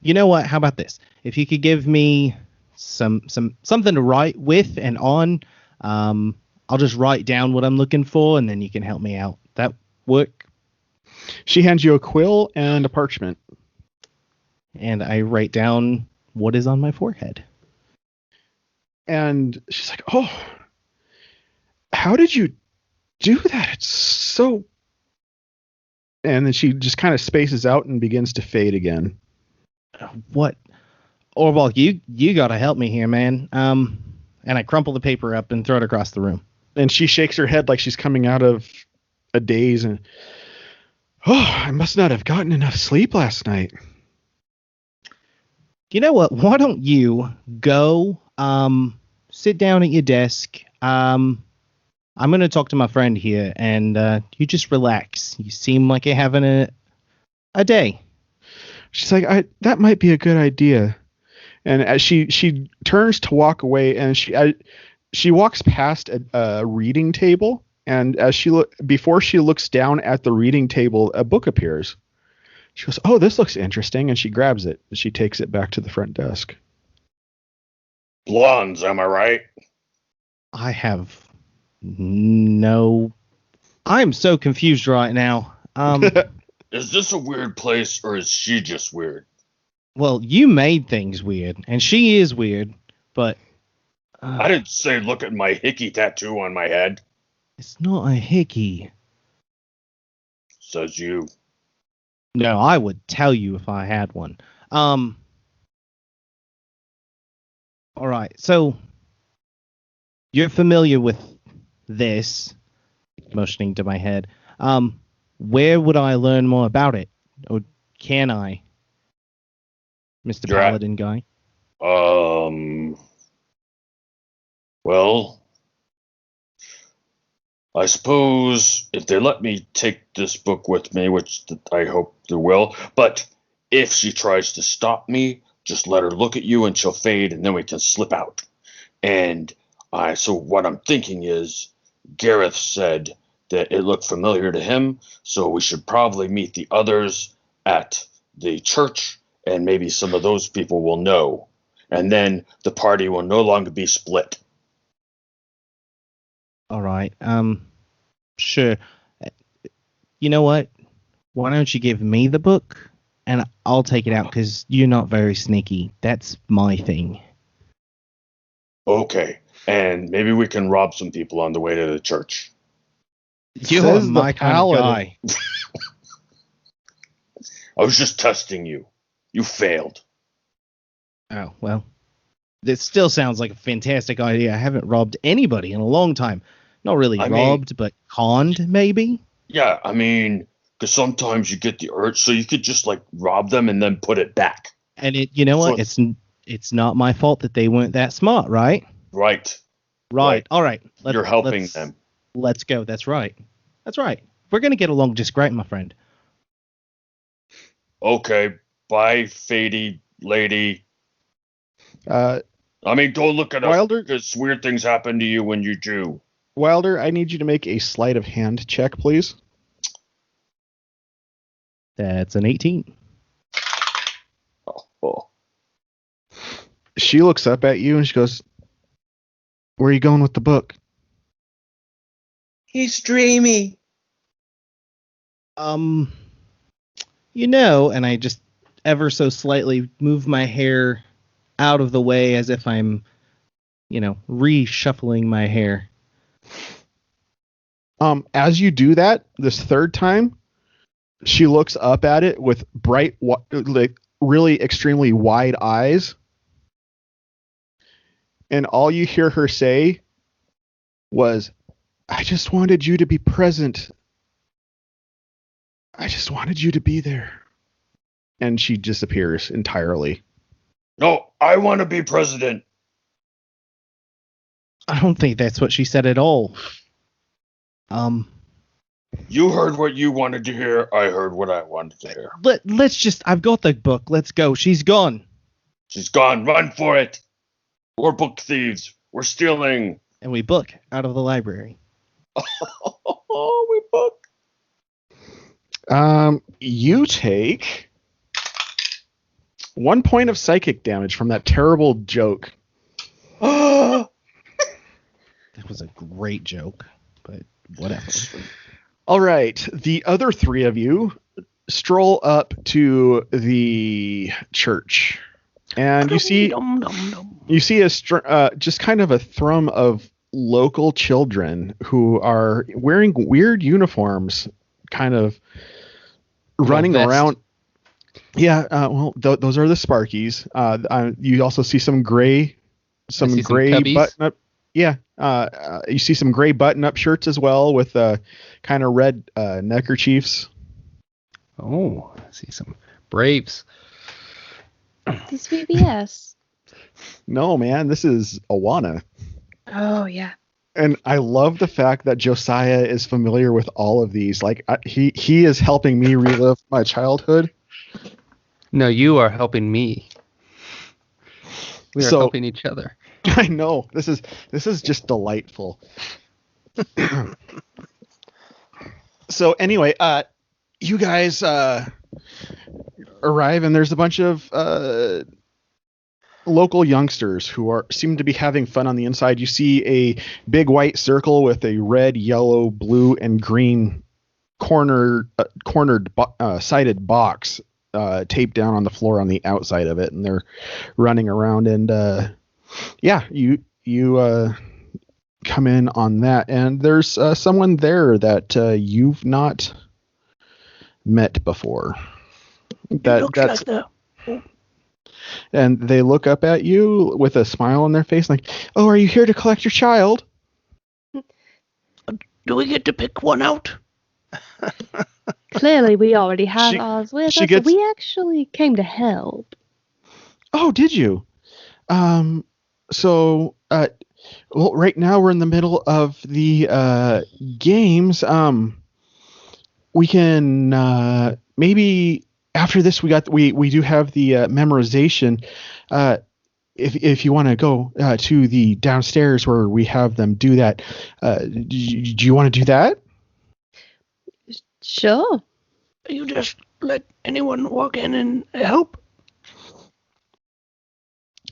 You know what? How about this? If you could give me something to write with and on, I'll just write down what I'm looking for, and then you can help me out. That work? She hands you a quill and a parchment. And I write down what is on my forehead. And she's like, oh, how did you do that? It's so... And then she just kind of spaces out and begins to fade again. What? Orbog, you got to help me here, man. And I crumple the paper up and throw it across the room. And she shakes her head like she's coming out of a daze. And, I must not have gotten enough sleep last night. You know what? Why don't you go sit down at your desk? I'm going to talk to my friend here, and you just relax. You seem like you're having a day. She's like, that might be a good idea. And as she turns to walk away, and she walks past a reading table, and as before she looks down at the reading table, a book appears. She goes, "Oh, this looks interesting," and she grabs it. She takes it back to the front desk. Blondes, am I right? I have no. I'm so confused right now. Is this a weird place, or is she just weird? Well, you made things weird, and she is weird, but I didn't say look at my hickey tattoo on my head. it's not a hickey. Says you. No, I would tell you if I had one. All right, so you're familiar with this, motioning to my head. Where would I learn more about it? Or can I? Mr. You're at- Paladin guy. Well, I suppose if they let me take this book with me, which I hope they will, but if she tries to stop me, just let her look at you and she'll fade and then we can slip out. And so what I'm thinking is Gareth said that it looked familiar to him, so we should probably meet the others at the church and maybe some of those people will know. And then the party will no longer be split. All right. Sure. You know what? Why don't you give me the book and I'll take it out because you're not very sneaky. That's my thing. Okay. And maybe we can rob some people on the way to the church. You're Says the my kind of paladin. guy. I was just testing you. You failed. Oh, well. This still sounds like a fantastic idea. I haven't robbed anybody in a long time. Not really I mean- robbed, but conned, maybe? Yeah, I mean, because sometimes you get the urge, so you could just like rob them and then put it back. And you know what? So- It's not my fault that they weren't that smart, right? Right. Right. All right. You're helping them. Let's go. That's right. That's right. We're going to get along just great, my friend. Okay. Bye, Fady lady. I mean, don't look at us Wilder? because weird things happen to you when you do. Wilder, I need you to make a sleight of hand check, please. That's an 18. Oh. She looks up at you and she goes, "Where are you going with the book?" He's dreamy. And I just ever so slightly move my hair out of the way as if I'm, reshuffling my hair. As you do that, this third time, she looks up at it with bright, like really extremely wide eyes. And all you hear her say was, "I just wanted you to be present. I just wanted you to be there." And she disappears entirely. No, I want to be president. I don't think that's what she said at all. You heard what you wanted to hear. I heard what I wanted to hear. Let's just, I've got the book. Let's go. She's gone. She's gone. Run for it. We're book thieves. We're stealing. And we book out of the library. Oh, we book. You take 1 point of psychic damage from that terrible joke. That was a great joke, but whatever. All right, the other three of you stroll up to the church, and you see just kind of a thrum of local children who are wearing weird uniforms, kind of running vest. around. Yeah, those are the Sparkies. You also see some gray cubbies. button-up. Yeah, you see some gray button-up shirts as well with kind of red neckerchiefs. Oh, I see some Braves. This VBS. No, man, this is Awana. Oh, yeah. And I love the fact that Josiah is familiar with all of these. Like he is helping me relive my childhood. No, you are helping me. We are So- helping each other. I know. This is just delightful. So anyway, you guys arrive, and there's a bunch of local youngsters who seem to be having fun on the inside. You see a big white circle with a red, yellow, blue, and green cornered sided box taped down on the floor on the outside of it, and they're running around. And you come in on that, and there's someone there that you've not met before. Looks like and they look up at you with a smile on their face, like, "Oh, are you here to collect your child?" Do we get to pick one out? Clearly, we already have ours with us. We actually came to help. Oh, did you? So, well, right now we're in the middle of the games. We can maybe after this we do have the memorization. If you want to go to the downstairs where we have them do that, do you want to do that? Sure. You just let anyone walk in and help?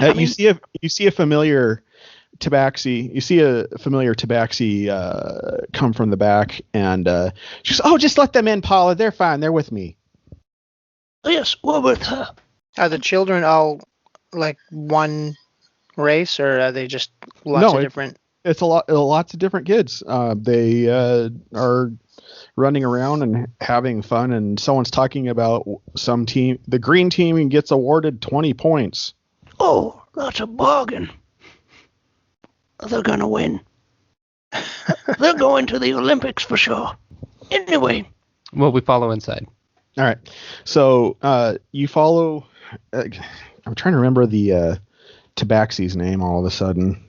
You see a familiar tabaxi. You see a familiar tabaxi come from the back, and she goes, "Oh, just let them in, Paula. They're fine. They're with me." Yes, we're with her. Are the children all like one race, or are they just lots of different? It's lots of different kids. They are running around and having fun, and someone's talking about some team. The green team gets awarded 20 points. Oh, that's a bargain. They're gonna win. They're going to the Olympics for sure. Anyway. Well, we follow inside. All right. So you follow. I'm trying to remember the tabaxi's name all of a sudden.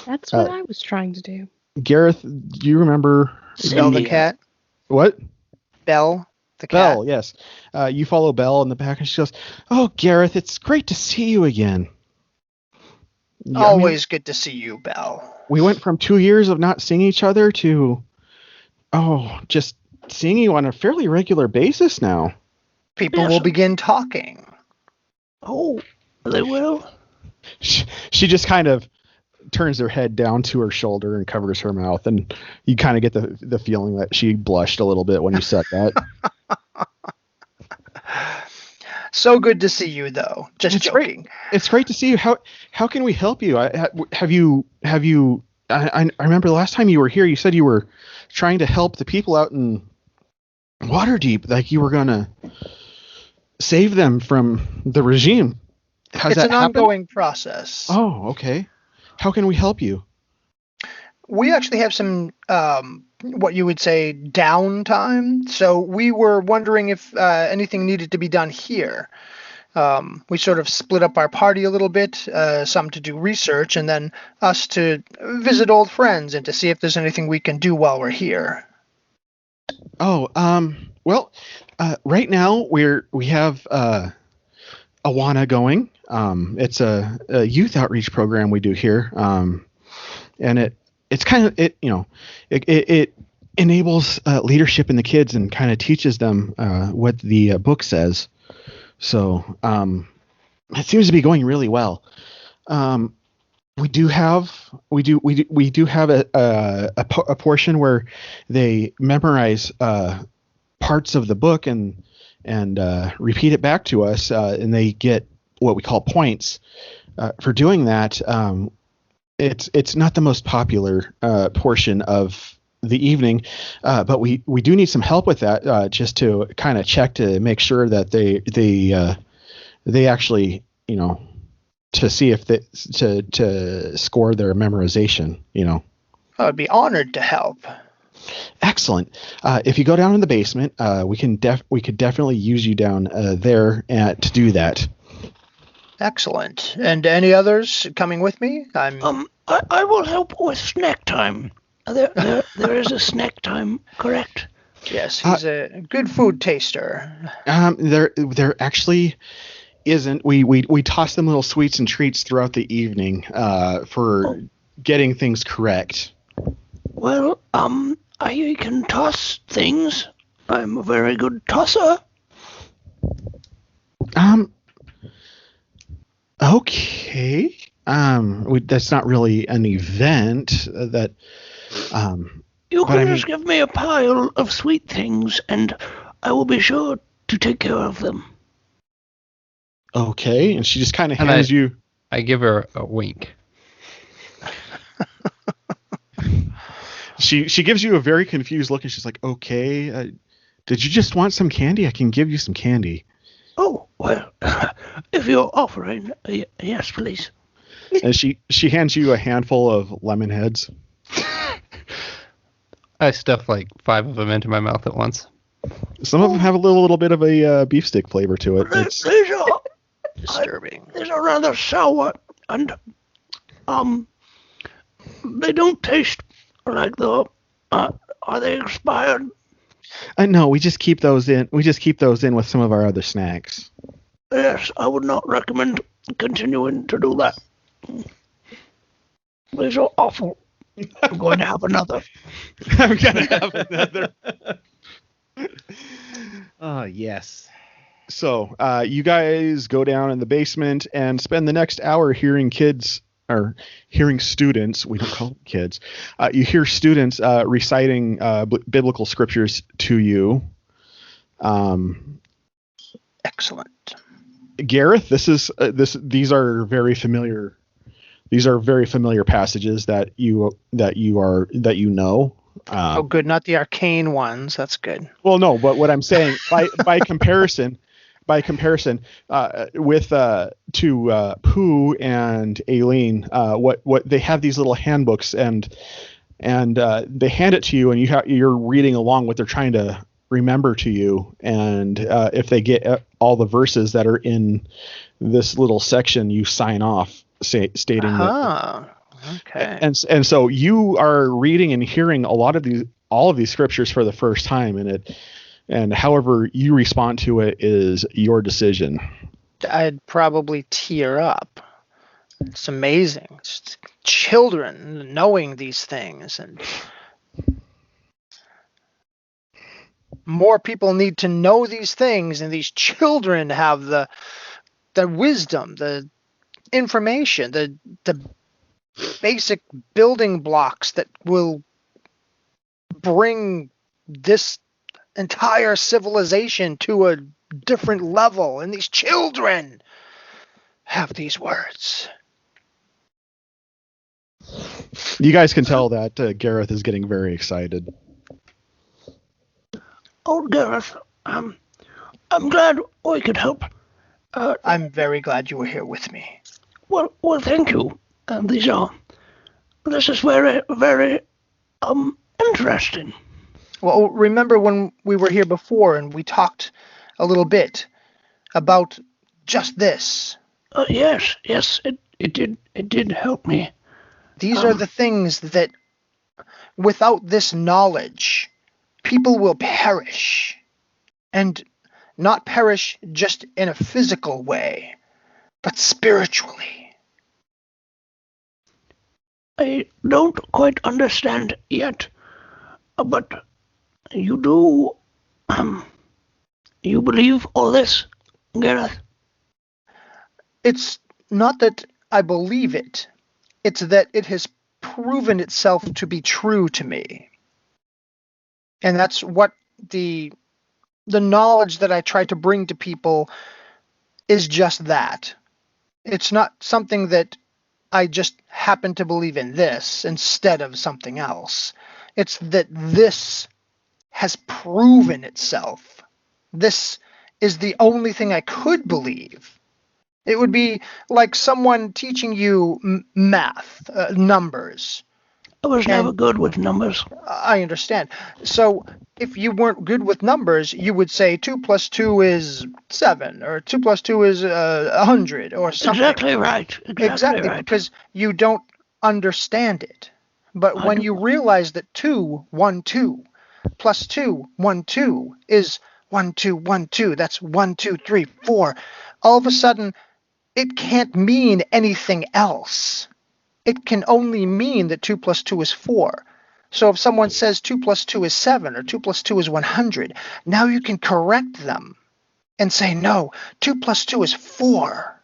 That's what I was trying to do. Gareth, do you remember? Belle the cat. What? Belle the cat. Belle, yes. You follow Belle in the back, and she goes, "Oh, Gareth, it's great to see you again." Always good to see you, Belle. We went from 2 years of not seeing each other to, just seeing you on a fairly regular basis now. People will begin talking. Oh, they will? She just kind of turns her head down to her shoulder and covers her mouth, and you kind of get the feeling that she blushed a little bit when you said that. So good to see you, though. Just it's joking. Great. It's great to see you. How can we help you? Have you? I remember the last time you were here, you said you were trying to help the people out in Waterdeep, like you were gonna save them from the regime. It's an ongoing process. Oh, okay. How can we help you? We actually have some, what you would say, downtime. So we were wondering if anything needed to be done here. We sort of split up our party a little bit, some to do research, and then us to visit old friends and to see if there's anything we can do while we're here. Oh, well, right now we have Awana going. It's a youth outreach program we do here, and it's kind of it enables leadership in the kids and kind of teaches them what the book says. So it seems to be going really well. We do have a portion where they memorize parts of the book and repeat it back to us, and they get what we call points for doing that. It's not the most popular portion of the evening, but we do need some help with that, just to kind of check to make sure that they actually, to see if to score their memorization. I would be honored to help. Excellent. If you go down in the basement, we could definitely use you down there to do that. Excellent. And any others coming with me? I will help with snack time. There is a snack time, correct? Yes, he's a good food taster. There actually isn't. We toss them little sweets and treats throughout the evening for getting things correct. Well, I can toss things. I'm a very good tosser. Okay. That's not really an event that. You But I can mean, just give me a pile of sweet things, and I will be sure to take care of them. okay. And she just kind of And hands you. I give her a wink. She gives you a very confused look, and she's like, "Okay, did you just want some candy? I can give you some candy." Oh, well, if you're offering, yes, please. And she hands you a handful of lemon heads. I stuff like 5 of them into my mouth at once. Some of them have a little bit of a beef stick flavor to it. It's These are Disturbing. these are rather sour, and they don't taste like the. Are they expired? no, we just keep those in. We just keep those in with some of our other snacks. Yes, I would not recommend continuing to do that. These are awful. I'm going to have another. I'm gonna have another. Oh, yes. So, you guys go down in the basement and spend the next hour hearing students. We don't call them kids. You hear students reciting biblical scriptures to you. Excellent. Gareth, these are very familiar. These are very familiar passages that you know. Oh, good. Not the arcane ones. That's good. Well, no, but what I'm saying by comparison, with to Pooh and Aileen, what they have these little handbooks and they hand it to you and you're reading along what they're trying to remember to you, and if they get all the verses that are in this little section, you sign off stating that. Okay. And so you are reading and hearing all of these scriptures for the first time, and however you respond to it is your decision. I'd probably tear up. It's amazing. It's children knowing these things, and more people need to know these things, and these children have the wisdom, the information, the basic building blocks that will bring this entire civilization to a different level, and these children have these words. You guys can tell that Gareth is getting very excited. Oh, Gareth, I'm glad we could help. I'm very glad you were here with me. Well, thank you. This is very, very, interesting. Well, remember when we were here before and we talked a little bit about just this? Yes, it did help me. These are the things that, without this knowledge, people will perish. And not perish just in a physical way, but spiritually. I don't quite understand yet, but you do, you believe all this, Gareth? It's not that I believe it, it's that it has proven itself to be true to me. And that's what the knowledge that I try to bring to people is just that. It's not something that I just happen to believe in this instead of something else. It's that this has proven itself. This is the only thing I could believe. It would be like someone teaching you math, numbers. I was never good with numbers. I understand. So if you weren't good with numbers, you would say 2 plus 2 is 7, or 2 plus 2 is 100, or something. Exactly right. Exactly, right. because you don't understand it. But when you realize that 2, 1, 2, plus 2, 1, 2 is 1, 2, 1, 2, that's 1, 2, 3, 4, all of a sudden, it can't mean anything else. It can only mean that 2 plus 2 is 4. So if someone says 2 plus 2 is 7 or 2 plus 2 is 100, now you can correct them and say, no, 2 plus 2 is 4.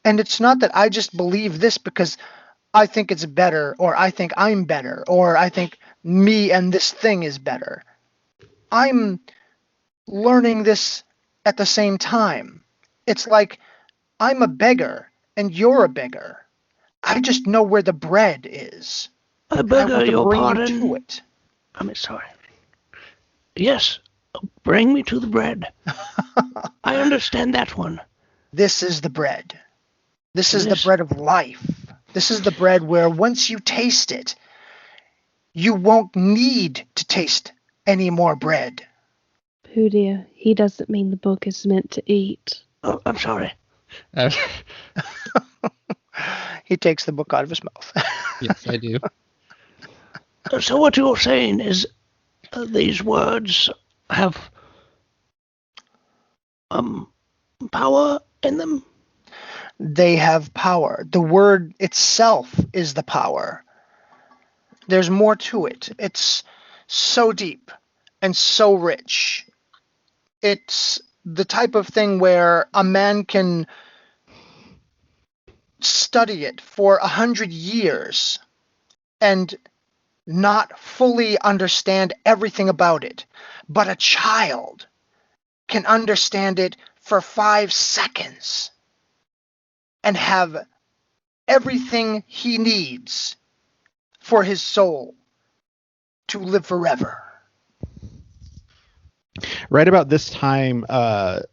And it's not that I just believe this because I think it's better, or I think I'm better, or I think me and this thing is better. I'm learning this at the same time. It's like I'm a beggar and you're a beggar. I just know where the bread is. I And I beg want to your bring pardon. you to it. I'm sorry. Yes, bring me to the bread. I understand that one. This is the bread. This is the This- bread of life. This is the bread where once you taste it, you won't need to taste any more bread. Pooh dear, he doesn't mean the book is meant to eat. Oh, I'm sorry. He takes the book out of his mouth. Yes, I do. So what you're saying is these words have power in them? They have power. The word itself is the power. There's more to it. It's so deep and so rich. It's the type of thing where a man can study it for 100 years and not fully understand everything about it. But a child can understand it for 5 seconds and have everything he needs for his soul to live forever. Right about this time, Wilder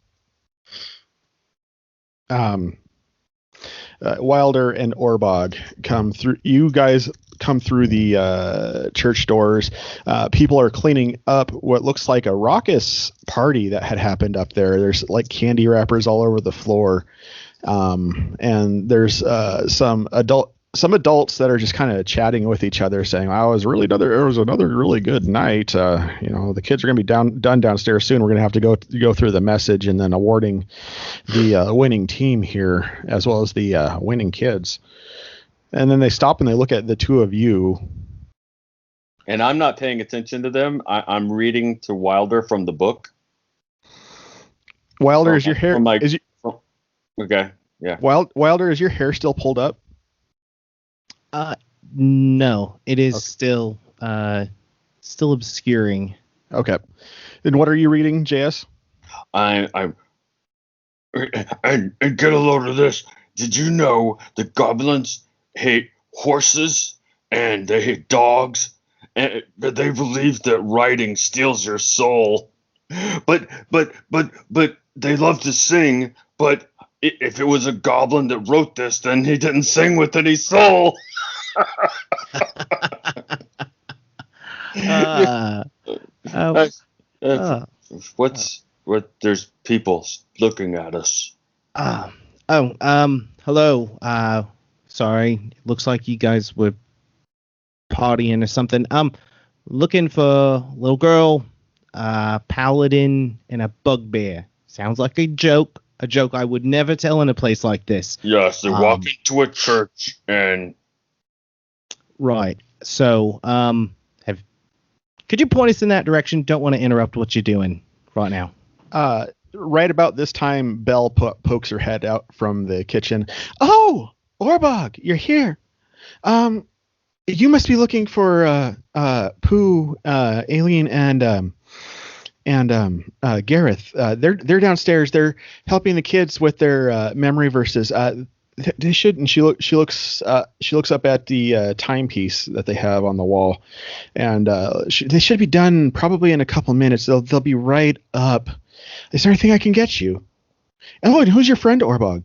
and Orbog come through. You guys come through the church doors. People are cleaning up what looks like a raucous party that had happened up there. There's like candy wrappers all over the floor, and there's some adults that are just kind of chatting with each other, saying, "Oh, it was another really good night. The kids are going to be done downstairs soon. We're going to have to go through the message and then awarding the winning team here, as well as the winning kids." And then they stop and they look at the two of you. And I'm not paying attention to them. I'm reading to Wilder from the book. Wilder, is your hair? Okay, yeah. Wilder, is your hair still pulled up? No, it is still obscuring. Okay. And what are you reading, JS? And get a load of this. Did you know the goblins hate horses and they hate dogs, and they believe that riding steals your soul? But they love to sing. But if it was a goblin that wrote this, then he didn't sing with any soul. There's people looking at us. Hello. Sorry, looks like you guys were partying or something. Looking for a little girl, paladin, and a bugbear. Sounds like a joke I would never tell in a place like this. Yes, they walk into a church and... Right. So, could you point us in that direction? Don't want to interrupt what you're doing right now. Right about this time, Belle pokes her head out from the kitchen. Oh, Orbog, you're here. You must be looking for Pooh, Alien, and Gareth. They're downstairs. They're helping the kids with their memory verses. They should. And she looks up at the timepiece that they have on the wall, and they should be done probably in a couple minutes. They'll be right up. Is there anything I can get you? Oh, and who's your friend, Orbog?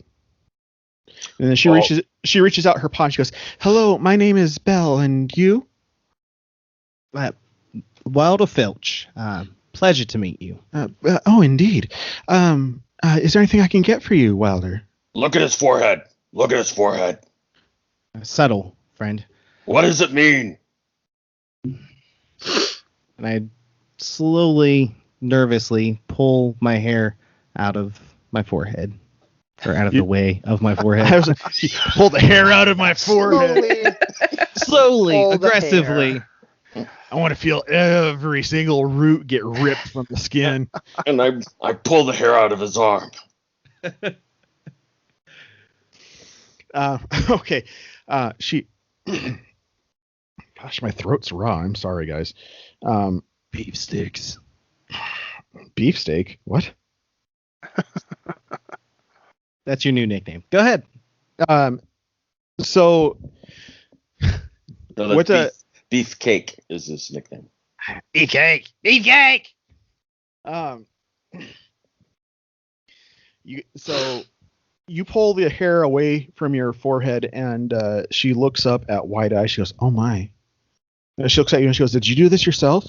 And then she reaches out her paw. She goes, "Hello, my name is Belle, and you?" Wilder Filch. Pleasure to meet you. Oh, indeed. Is there anything I can get for you, Wilder? Look at his forehead. Look at his forehead. Subtle, friend. What does it mean? And I slowly, nervously pull my hair out of my forehead. Or out of the way of my forehead. I was like, pull the hair out of my forehead. Slowly, aggressively. I want to feel every single root get ripped from the skin. And I pull the hair out of his arm. Okay. She. Gosh, my throat's raw. I'm sorry, guys. Beef sticks. Beefsteak? What? That's your new nickname. Go ahead. So. No, What's that's beef cake is his nickname. Eat cake. Eat cake. You pull the hair away from your forehead, and she looks up at wide eyes. She goes, "Oh my!" And she looks at you and she goes, "Did you do this yourself?"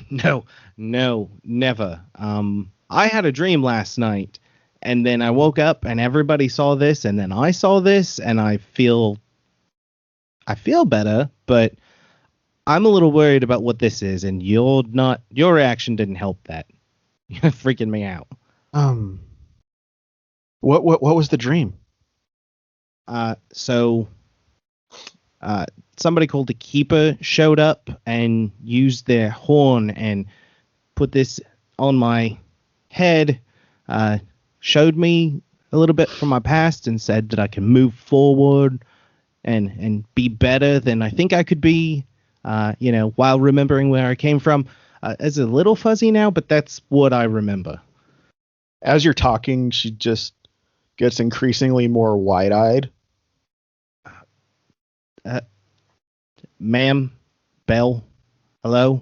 No, never. I had a dream last night, and then I woke up and everybody saw this, and then I saw this, and I feel better, but I'm a little worried about what this is, and your reaction didn't help that. You're freaking me out. What was the dream? Somebody called the Keeper showed up and used their horn and put this on my head, showed me a little bit from my past and said that I can move forward and be better than I think I could be, while remembering where I came from. It's a little fuzzy now, but that's what I remember. As you're talking, she just gets increasingly more wide-eyed. Ma'am, Belle, hello?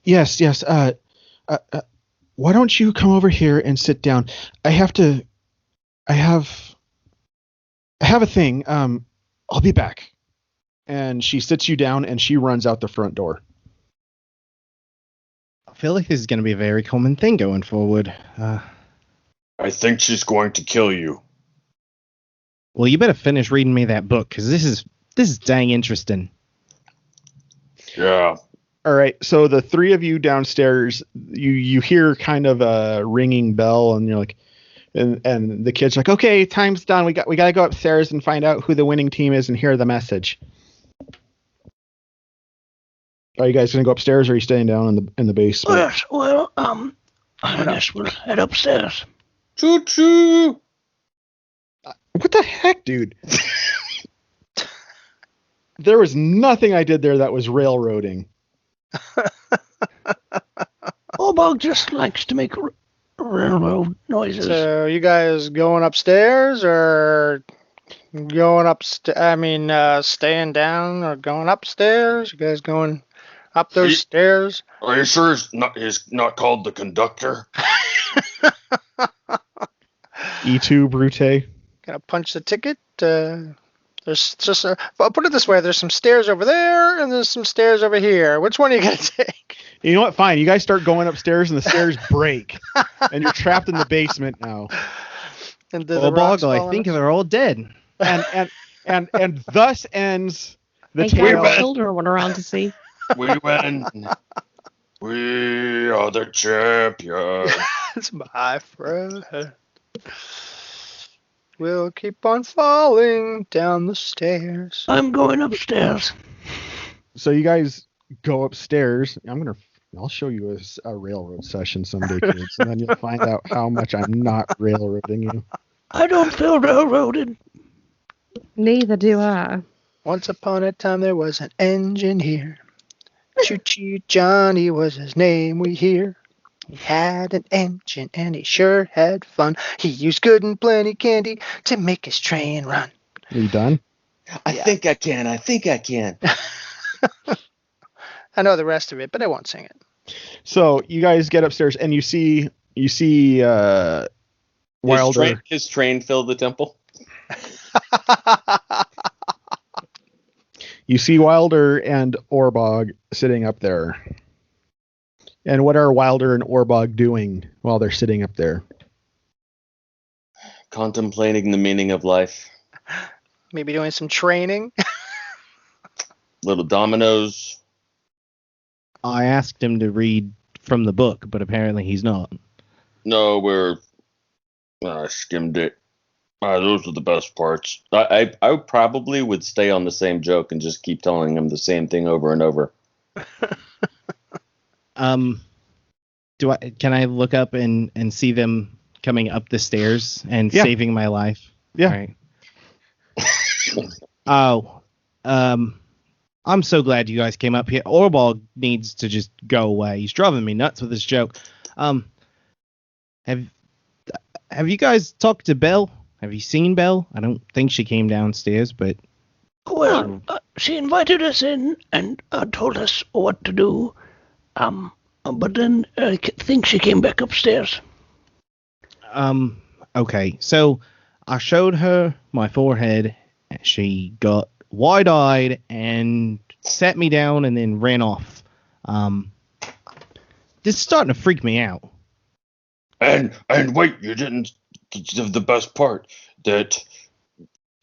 Yes. Why don't you come over here and sit down? I have a thing. I'll be back. And she sits you down and she runs out the front door. I feel like this is going to be a very common thing going forward. I think she's going to kill you. Well, you better finish reading me that book, because this is dang interesting. Yeah. All right, so the three of you downstairs, you hear kind of a ringing bell, and you're like, and the kid's like, okay, time's done. We got to go upstairs and find out who the winning team is and hear the message. Are you guys gonna go upstairs, or are you staying down in the basement? Yes, well, I guess we'll head upstairs. Choo choo. What the heck, dude? There was nothing I did there that was railroading. Orbog just likes to make railroad noises. So you guys going upstairs or going staying down or going upstairs? You guys going up those stairs? Are you sure he's not called the conductor? E2 Brute. Gonna punch the ticket? There's just I'll put it this way: there's some stairs over there, and there's some stairs over here. Which one are you gonna take? You know what? Fine. You guys start going upstairs, and the stairs break, and you're trapped in the basement now. And Well, Boggle, I think they're all dead. And thus ends the Hey, tale. guys, children went around to see. We win. We are the champions. It's my friend. We'll keep on falling down the stairs. I'm going upstairs. So you guys go upstairs. I'll show you a railroad session someday, kids, and then you'll find out how much I'm not railroading you. I don't feel railroaded. Neither do I. Once upon a time there was an engineer. Choo-choo Johnny was his name we hear. He had an engine and he sure had fun. He used good and plenty candy to make his train run. Are you done? I think I can. I know the rest of it, but I won't sing it. So you guys get upstairs and you see Wilder. His train filled the temple. You see Wilder and Orbog sitting up there. And what are Wilder and Orbog doing while they're sitting up there? Contemplating the meaning of life. Maybe doing some training. Little dominoes. I asked him to read from the book, but apparently he's not. No, I skimmed it. Those are the best parts. I probably would stay on the same joke and just keep telling him the same thing over and over. Can I look up and see them coming up the stairs and Yeah. saving my life? Yeah. All right. I'm so glad you guys came up here. Orbog needs to just go away. He's driving me nuts with this joke. Have you guys talked to Belle? Have you seen Belle? I don't think she came downstairs, but Well, she invited us in and told us what to do. But then I think she came back upstairs. okay. So I showed her my forehead. And she got wide-eyed and sat me down and then ran off. This is starting to freak me out. And wait, you didn't give the best part. That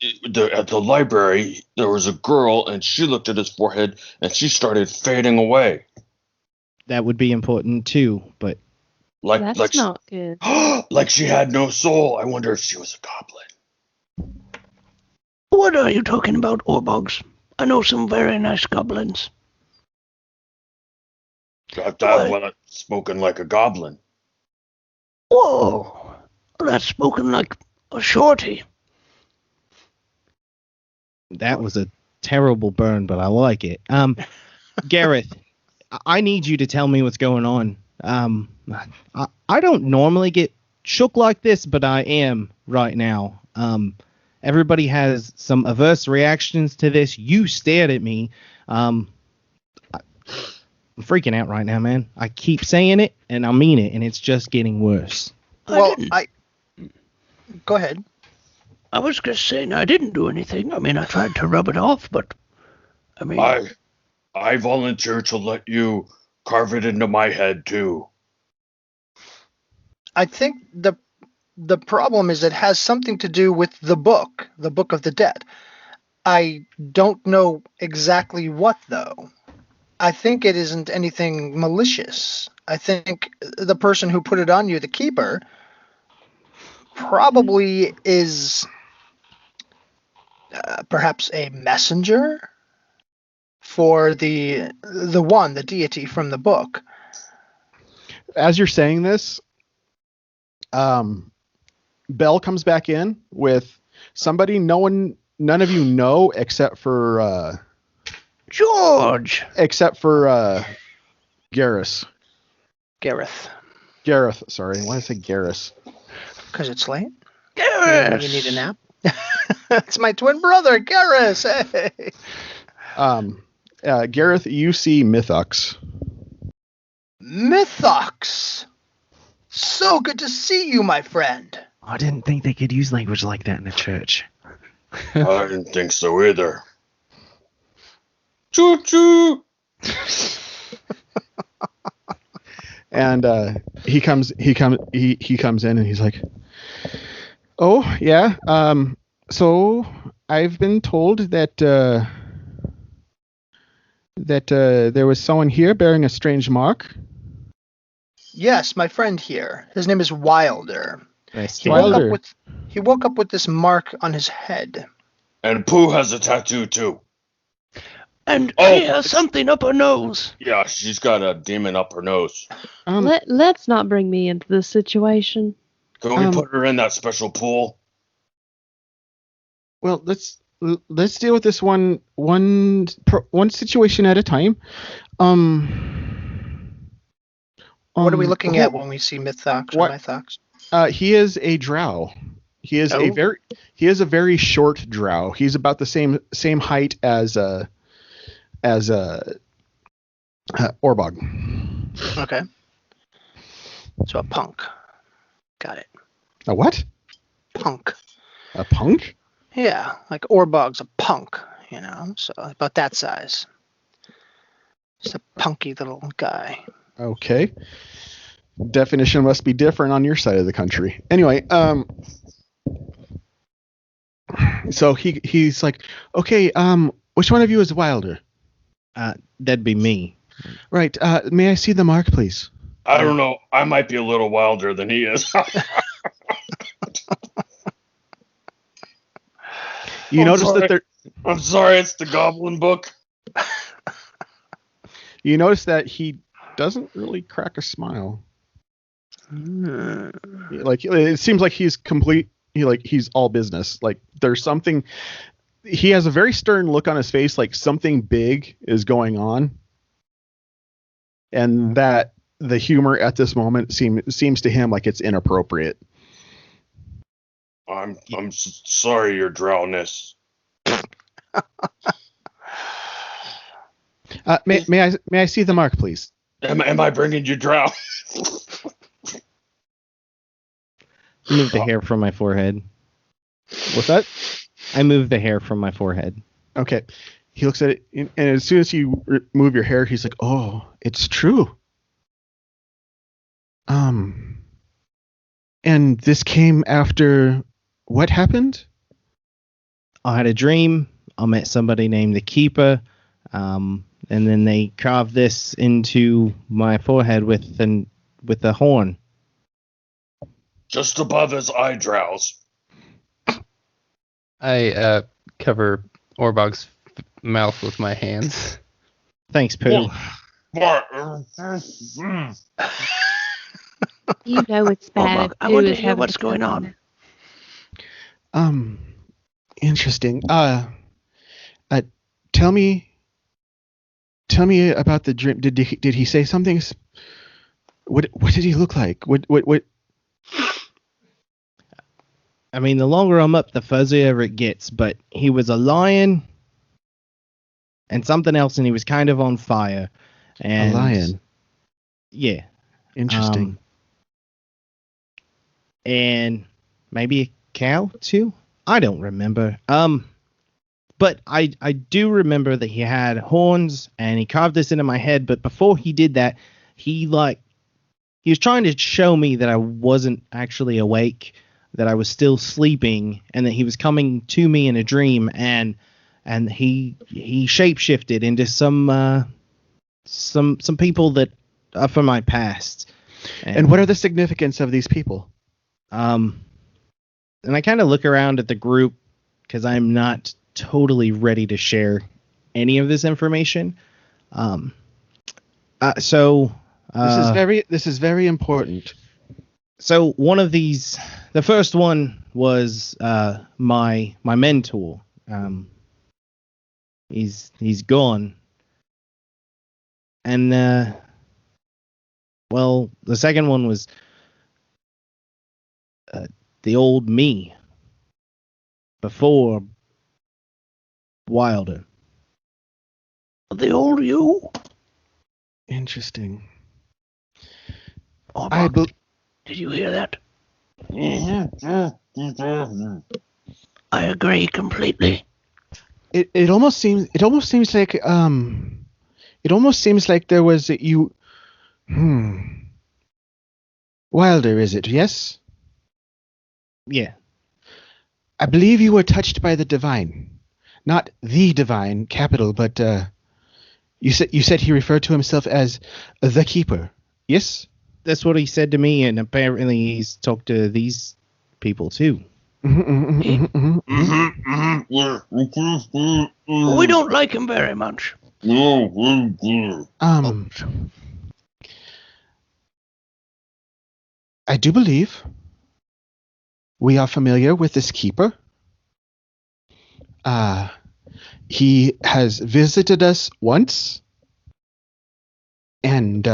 at the library there was a girl, and she looked at his forehead, and she started fading away. That would be important too, but That's not good. Like she had no soul. I wonder if she was a goblin. What are you talking about, Orbogs? I know some very nice goblins. That one spoken like a goblin. Whoa, that's spoken like a shorty. that was a terrible burn, but I like it. Gareth, I need you to tell me what's going on. I don't normally get shook like this, but I am right now. Everybody has some averse reactions to this. You stared at me. I'm freaking out right now, man. I keep saying it, and I mean it, and it's just getting worse. Well, go ahead. I was just saying I didn't do anything. I mean, I tried to rub it off, but I mean, I volunteer to let you carve it into my head too. I think the problem is it has something to do with the Book of the Dead. I don't know exactly what, though. I think it isn't anything malicious. I think the person who put it on you, the keeper, probably is perhaps a messenger for the deity from the book. As you're saying this, Belle comes back in with somebody none of you know except for George. Except for Garrus. Gareth, sorry. Why did I say Garrus? because it's late. Gareth. You need a nap. It's my twin brother, Gareth. Hey. Gareth, you see Mythox. Mythox. So good to see you, my friend. I didn't think they could use language like that in a church. I didn't think so either. Choo choo. And he comes in and he's like, "Oh yeah, so I've been told that there was someone here bearing a strange mark." Yes, my friend here. His name is Wilder. Nice. He Wilder. woke up with this mark on his head. And Pooh has a tattoo too. And she has something up her nose. Yeah, she's got a demon up her nose. Let's not bring me into this situation. Can we put her in that special pool? Well, let's deal with this one situation at a time. What are we looking at when we see Mythox or what- Mythox? He is a drow. He is a very short drow. He's about the same height as Orbog. Okay. So a punk. Got it. A what? Punk. A punk? Yeah, like Orbog's a punk, so about that size. Just a punky little guy. Okay. Definition must be different on your side of the country. Anyway, so he's like, okay, which one of you is Wilder? That'd be me. Right. May I see the mark, please? I don't know. I might be a little wilder than he is. You notice that there. I'm sorry, it's the Goblin Book. You notice that he doesn't really crack a smile. Like it seems like he's complete. He's all business. Like there's something. He has a very stern look on his face, like something big is going on, and that the humor at this moment seems to him like it's inappropriate. I'm sorry, your drowness. May I see the mark, please? Am I bringing you drown? Move the hair from my forehead. What's that? I moved the hair from my forehead. Okay. He looks at it, and as soon as you move your hair, he's like, "Oh, it's true." And this came after what happened? I had a dream. I met somebody named the Keeper, and then they carved this into my forehead with a horn. Just above his eyebrows. I cover Orbog's mouth with my hands. Thanks, Pooh. You know it's bad. Orbog, I want to hear what's going on. Interesting. Tell me about the dream. Did he say something? What did he look like? What? I mean, the longer I'm up, the fuzzier it gets, but he was a lion and something else, and he was kind of on fire. And, a lion? Yeah. Interesting. And maybe a cow, too? I don't remember. But I do remember that he had horns, and he carved this into my head, but before he did that, he was trying to show me that I wasn't actually awake, that I was still sleeping, and that he was coming to me in a dream, and he shapeshifted into some people that are from my past. And what are the significance of these people? And I kind of look around at the group because I'm not totally ready to share any of this information. This is very important. So one of these, the first one was my mentor. He's gone, and the second one was the old me before Wilder. The old you? Interesting. Did you hear that? I agree completely. It almost seems like there was you. Wilder, is it? Yes. Yeah. I believe you were touched by the divine, not the divine, capital, but you said he referred to himself as the Keeper. Yes. That's what he said to me, and apparently he's talked to these people too. We don't like him very much. I do believe we are familiar with this Keeper. He has visited us once, and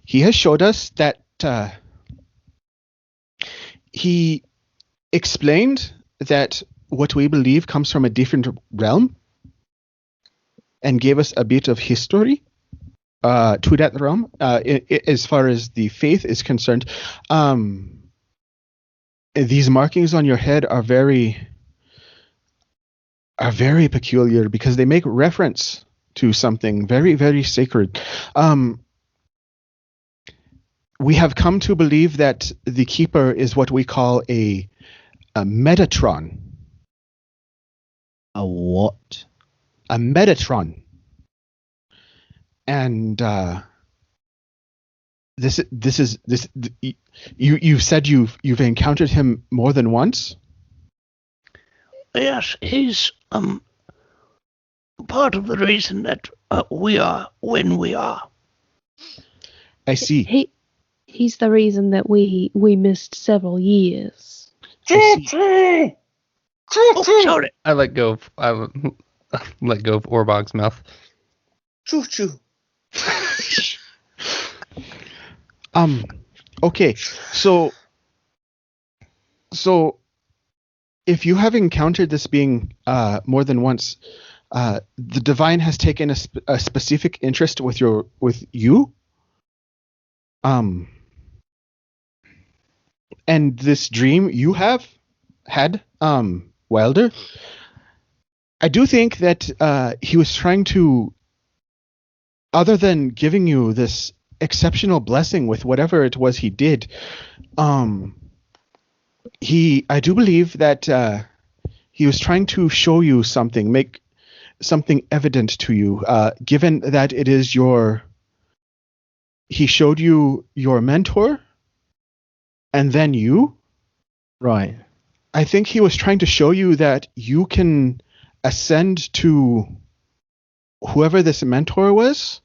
he has showed us that he explained that what we believe comes from a different realm, and gave us a bit of history to that realm. As far as the faith is concerned, these markings on your head are very peculiar because they make reference to something very, very sacred. We have come to believe that the Keeper is what we call a Metatron. A what? A Metatron. And you said you've encountered him more than once? Yes, he's part of the reason that we are when we are. I see. He's the reason that we missed several years. Oh, sorry. I let go of Orbog's mouth. Choo choo. Okay. So if you have encountered this being more than once, the divine has taken a specific interest with you. And this dream you have had, Wilder, I do think that he was trying to, other than giving you this exceptional blessing with whatever it was he did, I do believe that he was trying to show you something, make something evident to you, given that it is he showed you your mentor and then you. Right. I think he was trying to show you that you can ascend to whoever this mentor was,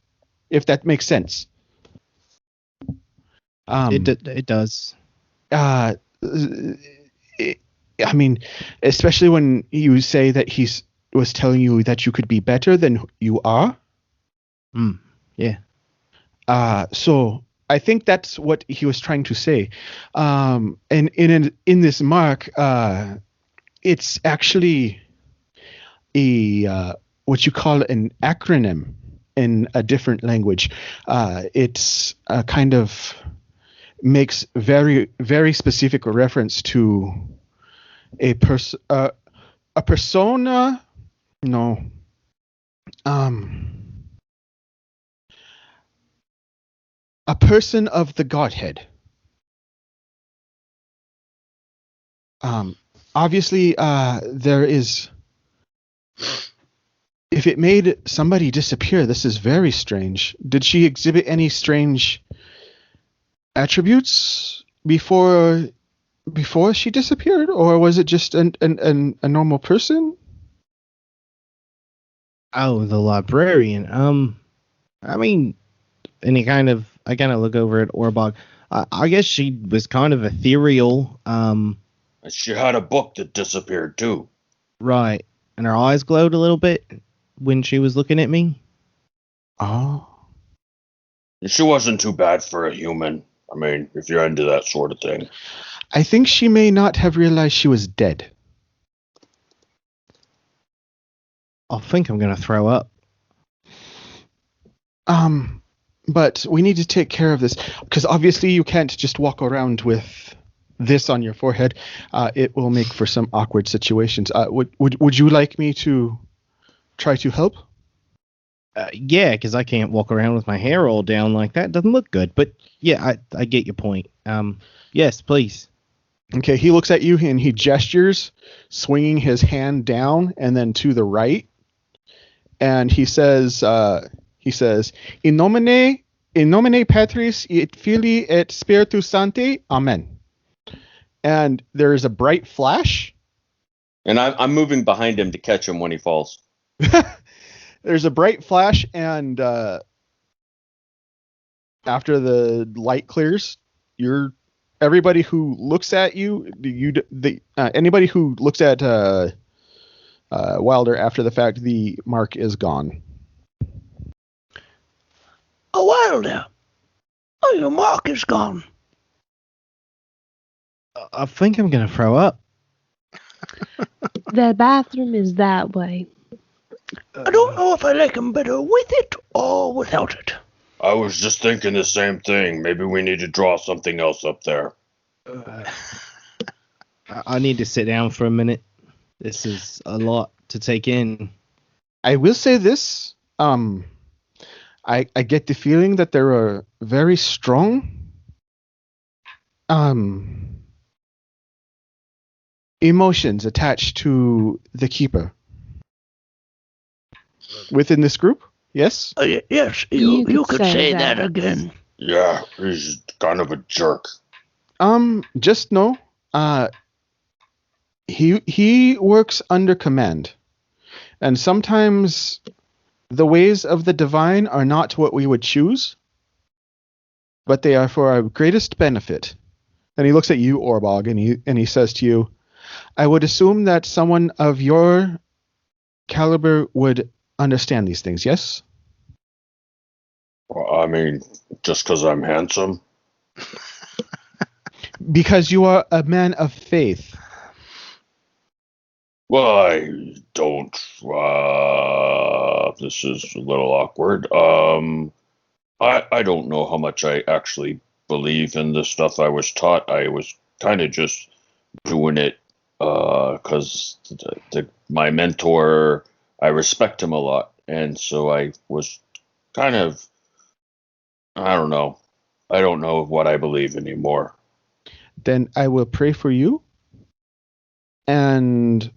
if that makes sense. It does. I mean, especially when you say that he was telling you that you could be better than you are. Yeah. So I think that's what he was trying to say. And in this mark, it's actually what you call an acronym in a different language. It's a kind of makes very, very specific reference to a persona. No. A person of the Godhead. Obviously, there is. If it made somebody disappear, this is very strange. Did she exhibit any strange attributes before she disappeared, or was it just a normal person? Oh, the librarian. I mean, I kind of look over at Orbog. I guess she was kind of ethereal. She had a book that disappeared too. Right. And her eyes glowed a little bit when she was looking at me. Oh. She wasn't too bad for a human. I mean, if you're into that sort of thing. I think she may not have realized she was dead. I think I'm going to throw up. But we need to take care of this, because obviously you can't just walk around with this on your forehead. It will make for some awkward situations. Would you like me to try to help? Yeah, because I can't walk around with my hair all down like that. Doesn't look good. But yeah, I get your point. Yes, please. Okay, he looks at you and he gestures, swinging his hand down and then to the right, and he says, "In nomine Patris et Filii et Spiritus Sancti, Amen." And there is a bright flash. And I'm moving behind him to catch him when he falls. There's a bright flash, and after the light clears, everybody who looks at anybody who looks at Wilder after the fact, the mark is gone. Oh, Wilder! Oh, your mark is gone. I think I'm going to throw up. The bathroom is that way. I don't know if I like him better with it or without it. I was just thinking the same thing. Maybe we need to draw something else up there. I need to sit down for a minute. This is a lot to take in. I will say this. I get the feeling that there are very strong emotions attached to the keeper within this group. Yes? Yes, you could say that again. Yeah, he's kind of a jerk. Just know, He works under command, and sometimes the ways of the divine are not what we would choose, but they are for our greatest benefit. And he looks at you, Orbog, and he says to you, I would assume that someone of your caliber would understand these things, yes? I mean, just because I'm handsome. Because you are a man of faith. Well, I don't. This is a little awkward. I don't know how much I actually believe in the stuff I was taught. I was kind of just doing it because my mentor, I respect him a lot, and so I was kind of. I don't know. I don't know what I believe anymore. Then I will pray for you, and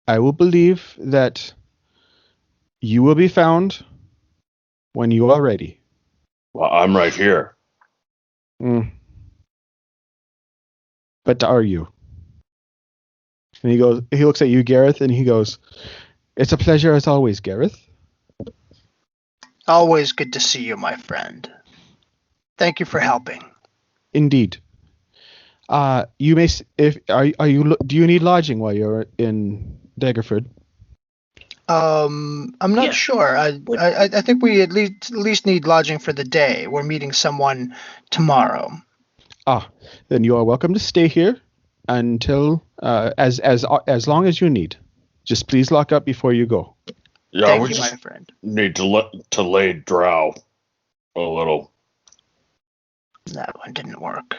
I will believe that you will be found when you are ready. Well, I'm right here. But are you? And he looks at you, Gareth, and he goes, it's a pleasure as always, Gareth. Always good to see you, my friend. Thank you for helping. Indeed. You may, do you need lodging while you're in Daggerford? I'm not sure. I think we at least need lodging for the day. We're meeting someone tomorrow. Then you are welcome to stay here until as long as you need. Just please lock up before you go. Yeah, Thank we you, just my friend. need to lay drow a little. That one didn't work.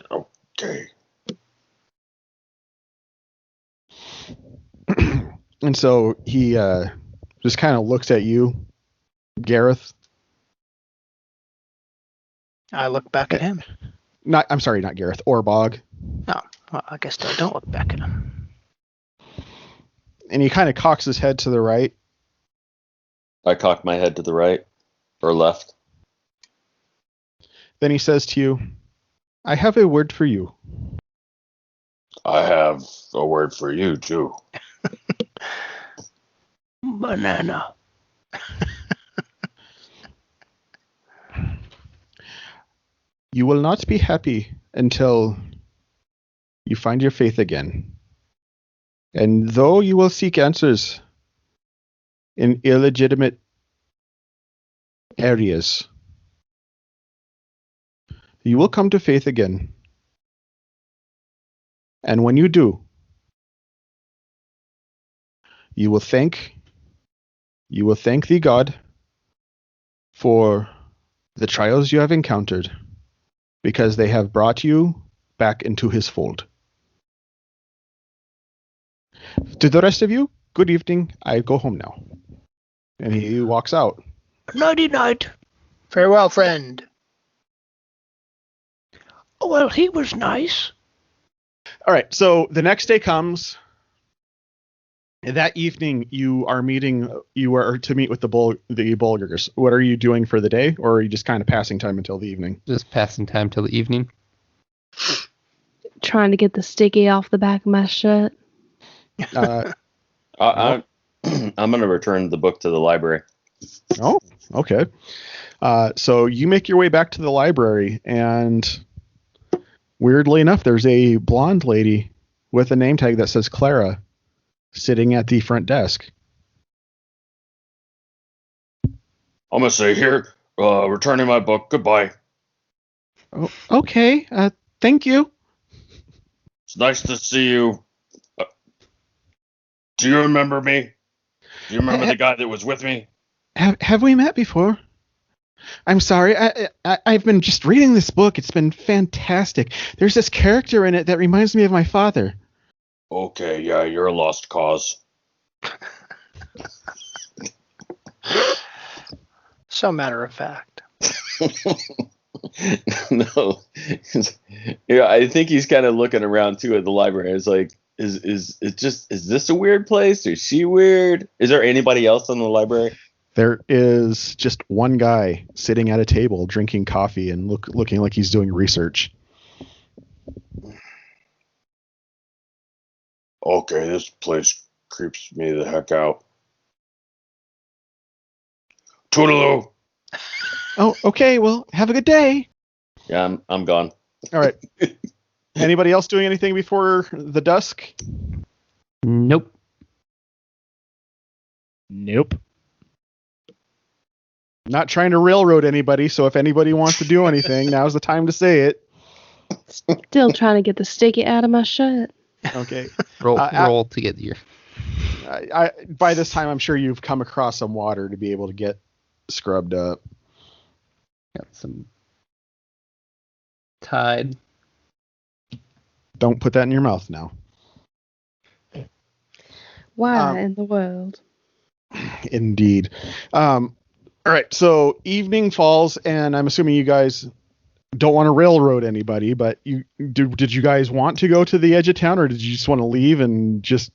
Okay. And so he just kind of looks at you, Gareth. I look back at him. I'm sorry, not Gareth, Orbog. Oh, well, I guess I don't look back at him. And he kind of cocks his head to the right. I cock my head to the right or left. Then he says to you, I have a word for you. I have a word for you, too. Banana. You will not be happy until you find your faith again. And though you will seek answers in illegitimate areas, you will come to faith again. And when you do, you will thank the God for the trials you have encountered, because they have brought you back into his fold. To the rest of you, good evening. I go home now. And he walks out. Nighty night. Farewell, friend. Oh, well, he was nice. All right, so the next day comes. That evening, you are to meet with the Bulgars. What are you doing for the day, or are you just kind of passing time until the evening? Just passing time till the evening. Trying to get the sticky off the back of my shirt. I'm going to return the book to the library. Oh, okay. So you make your way back to the library, and weirdly enough, there's a blonde lady with a name tag that says Clara sitting at the front desk. I'm going to say here, returning my book. Goodbye. Oh, okay. Thank you. It's nice to see you. Do you remember me? Do you remember the guy that was with me? Have we met before? I'm sorry. I've been just reading this book. It's been fantastic. There's this character in it that reminds me of my father. Okay, yeah, you're a lost cause. So matter of fact. No. Yeah, I think he's kind of looking around too at the library. It's like, is this a weird place? Is she weird? Is there anybody else in the library? There is just one guy sitting at a table drinking coffee and looking like he's doing research. Okay, this place creeps me the heck out. Toodaloo. Oh, okay. Well, have a good day. Yeah, I'm gone. All right. Anybody else doing anything before the dusk? Nope. Nope. Not trying to railroad anybody, so if anybody wants to do anything, now's the time to say it. Still trying to get the sticky out of my shirt. Okay. Roll to get your. By this time, I'm sure you've come across some water to be able to get scrubbed up. Got some Tide. Don't put that in your mouth now. Why in the world? Indeed. All right, so evening falls, and I'm assuming you guys don't want to railroad anybody, but did you guys want to go to the edge of town, or did you just want to leave and just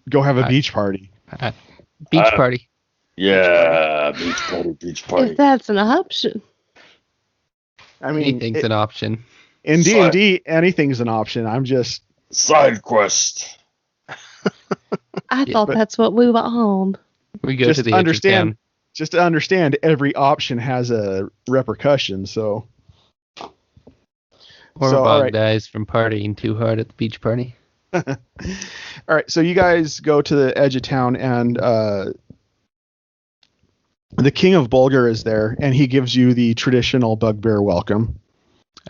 go have a beach party? Beach party. Yeah, beach party. If that's an option. I mean, Anything's an option. in D&D, anything's an option. I'm just... Side quest. I thought that's what we were on. We go to the edge of town. Just to understand, every option has a repercussion, so... Or So, all Bog right. dies from partying too hard at the beach party. All right, so you guys go to the edge of town, and the King of Bulgar is there, and he gives you the traditional bugbear welcome.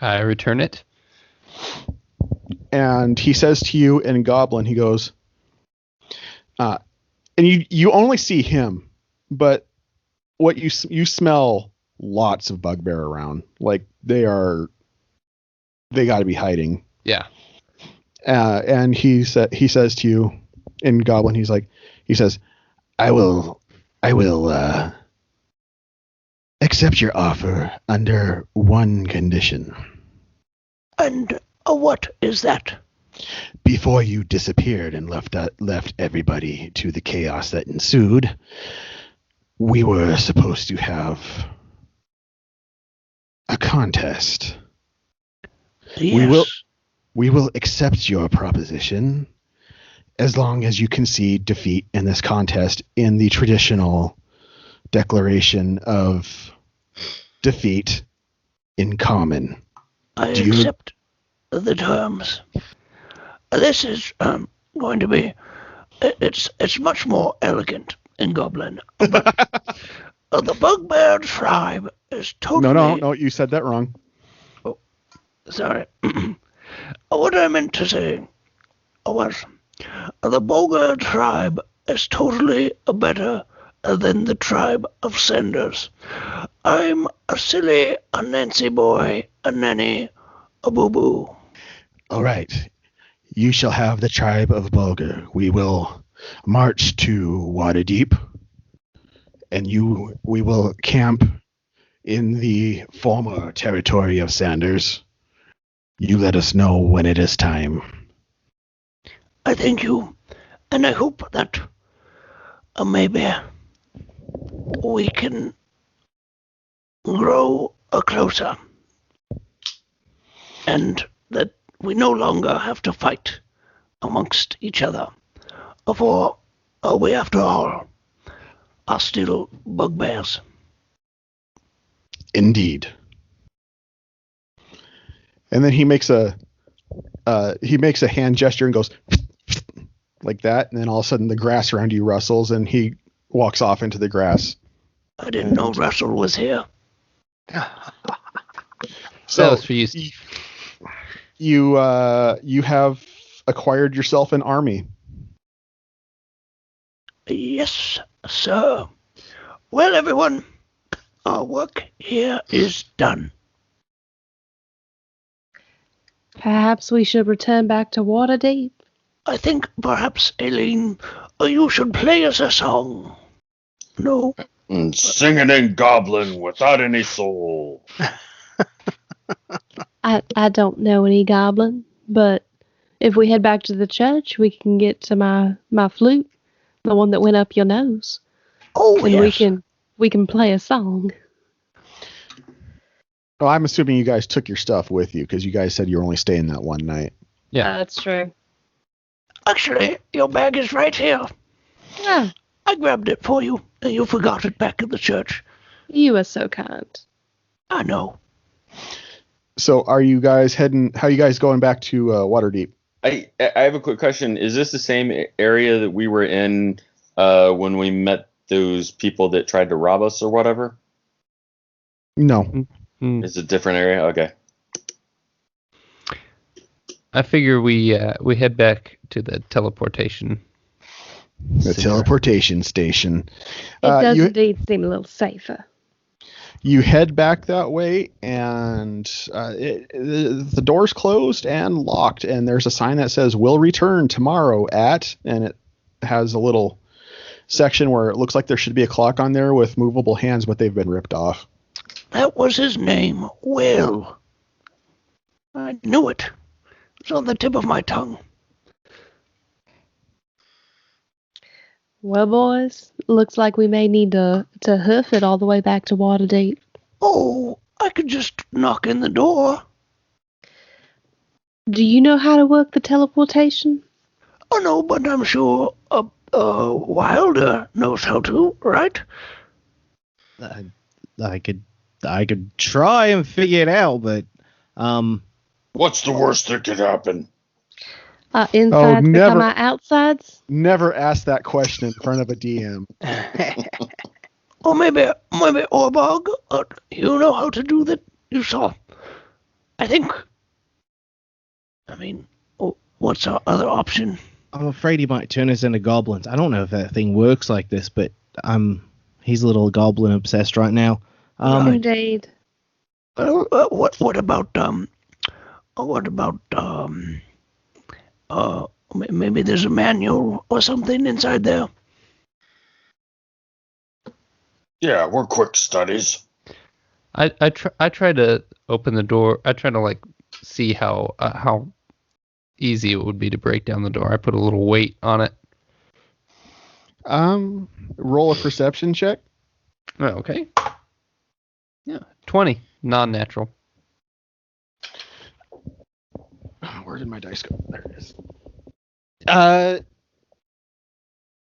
I return it. And he says to you in Goblin, he goes, and you only see him, but what you smell lots of bugbear around. Like they got to be hiding. Yeah. And he says to you in Goblin, he says, I will accept your offer under one condition. And what is that? Before you disappeared and left everybody to the chaos that ensued, we were supposed to have a contest. Yes. We will accept your proposition as long as you concede defeat in this contest in the traditional declaration of defeat in common. I accept the terms. This is going to be... It's much more elegant in Goblin. But, the Bugbear tribe is totally... No, you said that wrong. Oh, sorry. What I meant to say was the Bugbear tribe is totally better than the tribe of Senders. I'm a silly, a Nancy boy, a nanny, a boo-boo. All right. You shall have the tribe of Bulgar. We will march to Waterdeep, and we will camp in the former territory of Sanders. You let us know when it is time. I thank you, and I hope that maybe we can grow closer, and that we no longer have to fight amongst each other, for we, after all, are still bugbears. Indeed. And then he makes a hand gesture and goes like that, and then all of a sudden the grass around you rustles, and he walks off into the grass. I didn't know Russell was here. So That was for you. you have acquired yourself an army. Yes, sir. Well, everyone, our work here is done. Perhaps we should return back to Waterdeep. I think perhaps, Aileen, you should play us a song. No? And sing it in Goblin without any soul. I don't know any goblin, but if we head back to the church, we can get to my flute, the one that went up your nose, Oh, and yes. we can play a song. Well, I'm assuming you guys took your stuff with you because you guys said you were only staying that one night. Yeah. That's true. Actually, your bag is right here. Ah, I grabbed it for you, and you forgot it back at the church. you are so kind. I know. So are you guys heading? How are you guys going back to Waterdeep? I have a quick question. Is this the same area that we were in when we met those people that tried to rob us or whatever? No. It's a different area? Okay. I figure we head back to the teleportation. The teleportation station. It does you, indeed seem a little safer. you head back that way, and the door's closed and locked, and there's a sign that says "Will return tomorrow at," and it has a little section where it looks like there should be a clock on there with movable hands, but they've been ripped off. That was his name, Will. I knew it. It was on the tip of my tongue. Well, boys, looks like we may need to hoof it all the way back to Waterdeep. Oh, I could just knock in the door. Do you know how to work the teleportation? Oh, no, but I'm sure Wilder knows how to, right? I could try and figure it out, but What's the worst that could happen? Insides never. become our outsides? Never ask that question in front of a DM. Or maybe Orbog, you know how to do that. You saw. I think. I mean, what's our other option? I'm afraid he might turn us into goblins. I don't know if that thing works like this, but he's a little goblin obsessed right now. Indeed. What about maybe there's a manual or something inside there. Yeah, we're quick studies. I try to open the door. I try to see how easy it would be to break down the door. I put a little weight on it. Roll a perception check. Oh, okay. Yeah, 20, non-natural. Where did my dice go? There it is.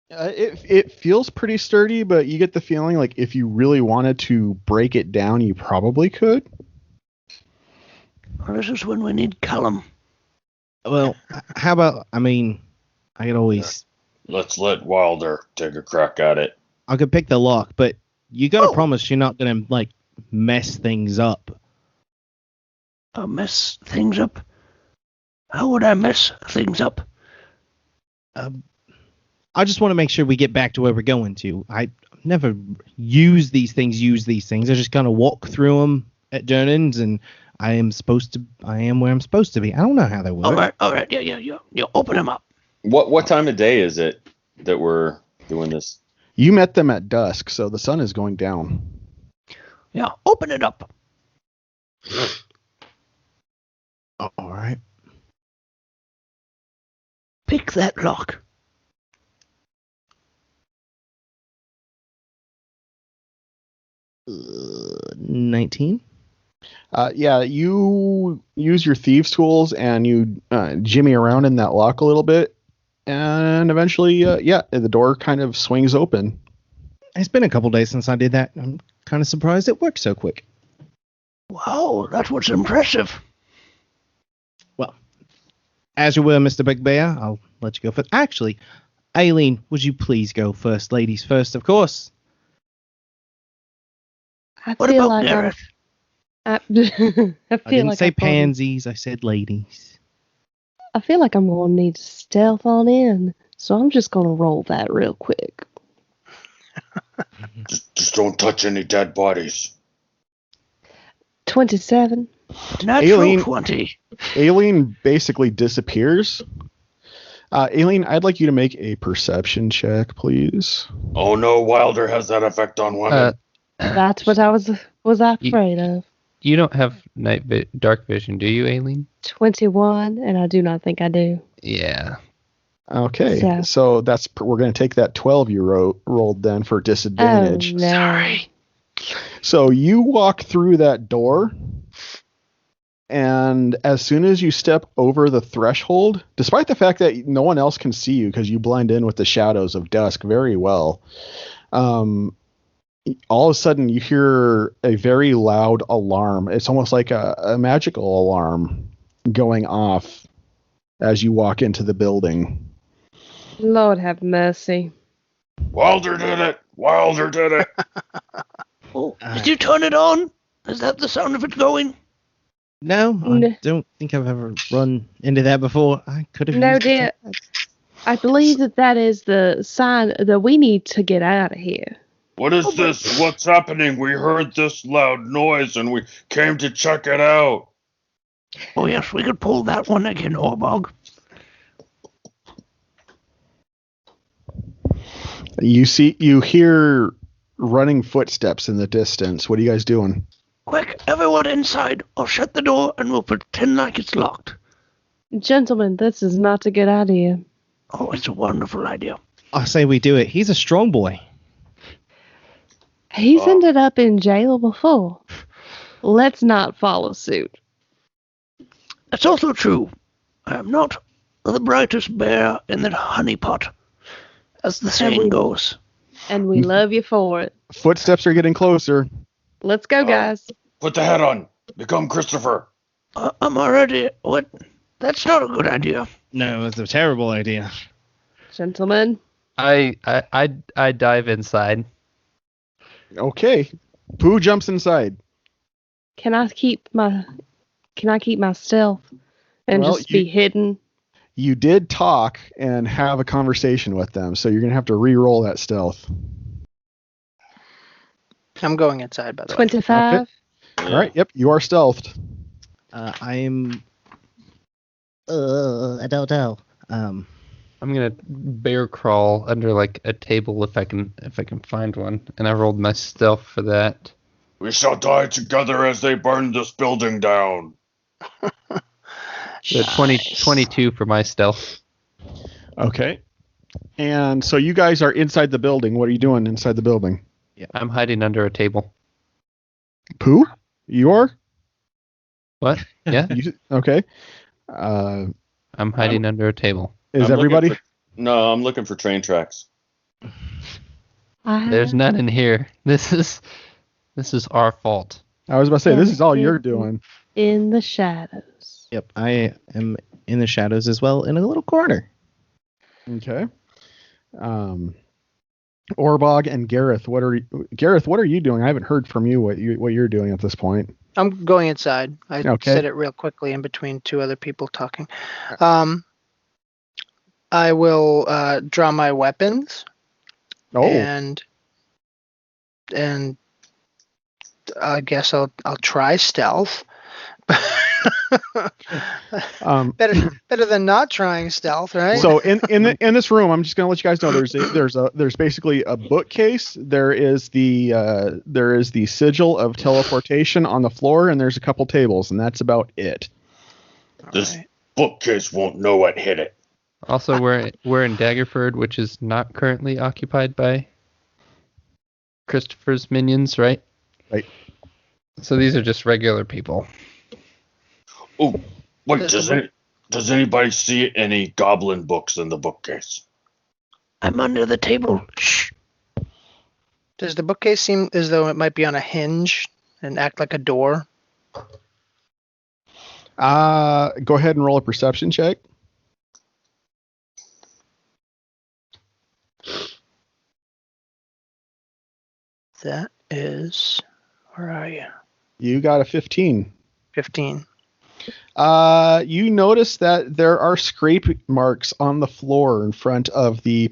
It feels pretty sturdy, but you get the feeling like if you really wanted to break it down, you probably could. Or this is when we need Callum. Well, how about, I could always, Let's let Wilder take a crack at it. I could pick the lock, but you gotta promise you're not gonna, mess things up. Mess things up? How would I mess things up? I just want to make sure we get back to where we're going to. I never use these things. I just kind of walk through them at turn-ins, and I am where I'm supposed to be. I don't know how they work. All right. Yeah. Open them up. What time of day is it that we're doing this? You met them at dusk, so the sun is going down. Yeah, open it up. All right. Pick that lock. 19. Yeah, you use your thieves' tools and you jimmy around in that lock a little bit, and eventually, the door kind of swings open. It's been a couple days since I did that. I'm kind of surprised it worked so quick. Wow, that's what's impressive. Well, as you were, Mr. Big Bear, I'll let you go first. Actually, Aileen, would you please go first? Ladies first, of course. What feel about like Gareth? I feel I didn't like say I'm gonna- pansies, I said ladies. I feel like I'm going to need to stealth on in, so I'm just going to roll that real quick. Just don't touch any dead bodies. 27. Natural Aileen. 20. Aileen basically disappears. Aileen, I'd like you to make a perception check, please. Oh no, Wilder has that effect on women. That's what I was afraid of. You don't have dark vision, do you, Aileen? 21, and I do not think I do. Yeah. Okay, so we're going to take that 12 you rolled then for disadvantage. Oh, no. Sorry. So you walk through that door, And as soon as you step over the threshold, despite the fact that no one else can see you because you blend in with the shadows of dusk very well, all of a sudden you hear a very loud alarm. It's almost like a magical alarm going off as you walk into the building. Lord have mercy. Wilder did it. Wilder did it. Oh, did you turn it on? Is that the sound of it going? No, No. I don't think I've ever run into that before. I could have. No, used it. dear. I believe that is the sign that we need to get out of here. What is this? What's happening? We heard this loud noise and we came to check it out. Oh yes, we could pull that one again, Orbog. You hear running footsteps in the distance. What are you guys doing? Quick, everyone inside. I'll shut the door and we'll pretend like it's locked. Gentlemen, this is not a good idea. Oh, it's a wonderful idea. I say we do it. He's a strong boy. He's ended up in jail before. Let's not follow suit. That's also true. I am not the brightest bear in that honey pot, as the saying goes. And we love you for it. Footsteps are getting closer. Let's go, guys. Put the hat on. Become Christopher. I'm already... What? That's not a good idea. No, it's a terrible idea. Gentlemen. I dive inside. Okay. Pooh jumps inside. Can I keep my stealth and Well, just be hidden? You did talk and have a conversation with them, so you're going to have to re-roll that stealth. I'm going inside, by the way. 25. All right. Yep. You are stealthed. I'm. I don't know. I'm gonna bear crawl under like a table if I can find one, and I rolled my stealth for that. We shall die together as they burn this building down. The 22 for my stealth. Okay. And so you guys are inside the building. What are you doing inside the building? I'm hiding under a table. Pooh? You are? What? Yeah, Okay. I'm hiding under a table. Is I'm looking everybody? No, I'm looking for train tracks. There's none in here. This is our fault. I was about to say, this is all you're doing. In the shadows. Yep, I am in the shadows as well, in a little corner. Okay. Orbog and Gareth, what are you doing? I haven't heard from you what you're doing at this point. I'm going inside. I Okay. said it real quickly in between two other people talking. I will draw my weapons Oh, and I guess I'll try stealth. Better than not trying stealth, right? so in this room, I'm just gonna let you guys know there's basically a bookcase. There is the sigil of teleportation on the floor, and there's a couple tables, and that's about it. This bookcase won't know what hit it. Also, we're in Daggerford, which is not currently occupied by Christopher's minions, right? Right. So these are just regular people. Oh, wait, does anybody see any goblin books in the bookcase? I'm under the table. Shh. Does the bookcase seem as though it might be on a hinge and act like a door? Go ahead and roll a perception check. That is, where are you? You got a 15. 15. You notice that there are scrape marks on the floor in front of the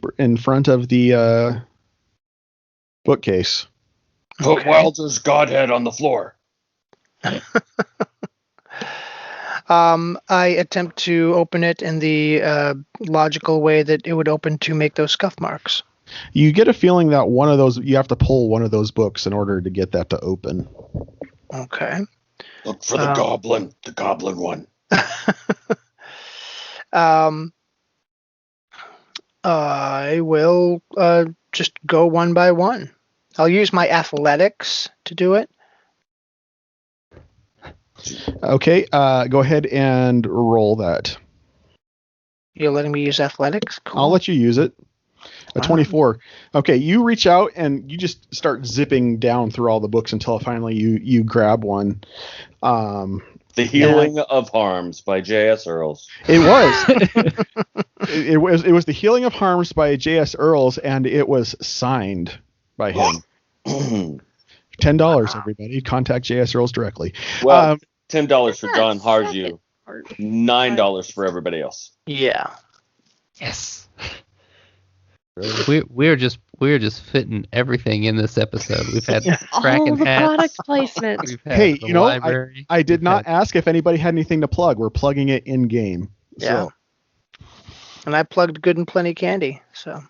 bookcase. Put Wilder's godhead on the floor. I attempt to open it in the logical way that it would open to make those scuff marks. You get a feeling that you have to pull one of those books in order to get that to open. Okay. Look for the goblin one. I will just go one by one. I'll use my athletics to do it. Okay, go ahead and roll that. You're letting me use athletics? Cool. I'll let you use it. A Wow. 24. Okay, you reach out and you just start zipping down through all the books until finally you grab one. The Healing of Harms by J.S. Earls. It was. it was The Healing of Harms by J.S. Earls, and it was signed by him. $10, everybody. Contact J.S. Earls directly. Well, $10 for John Harju. $9 for everybody else. Yeah. Yes. We're just fitting everything in this episode. We've had All Kraken the hats. product placement. We've had Hey, the library. I did We've not had- ask if anybody had anything to plug. We're plugging it in game. Yeah. So, And I plugged Good and Plenty Candy, so.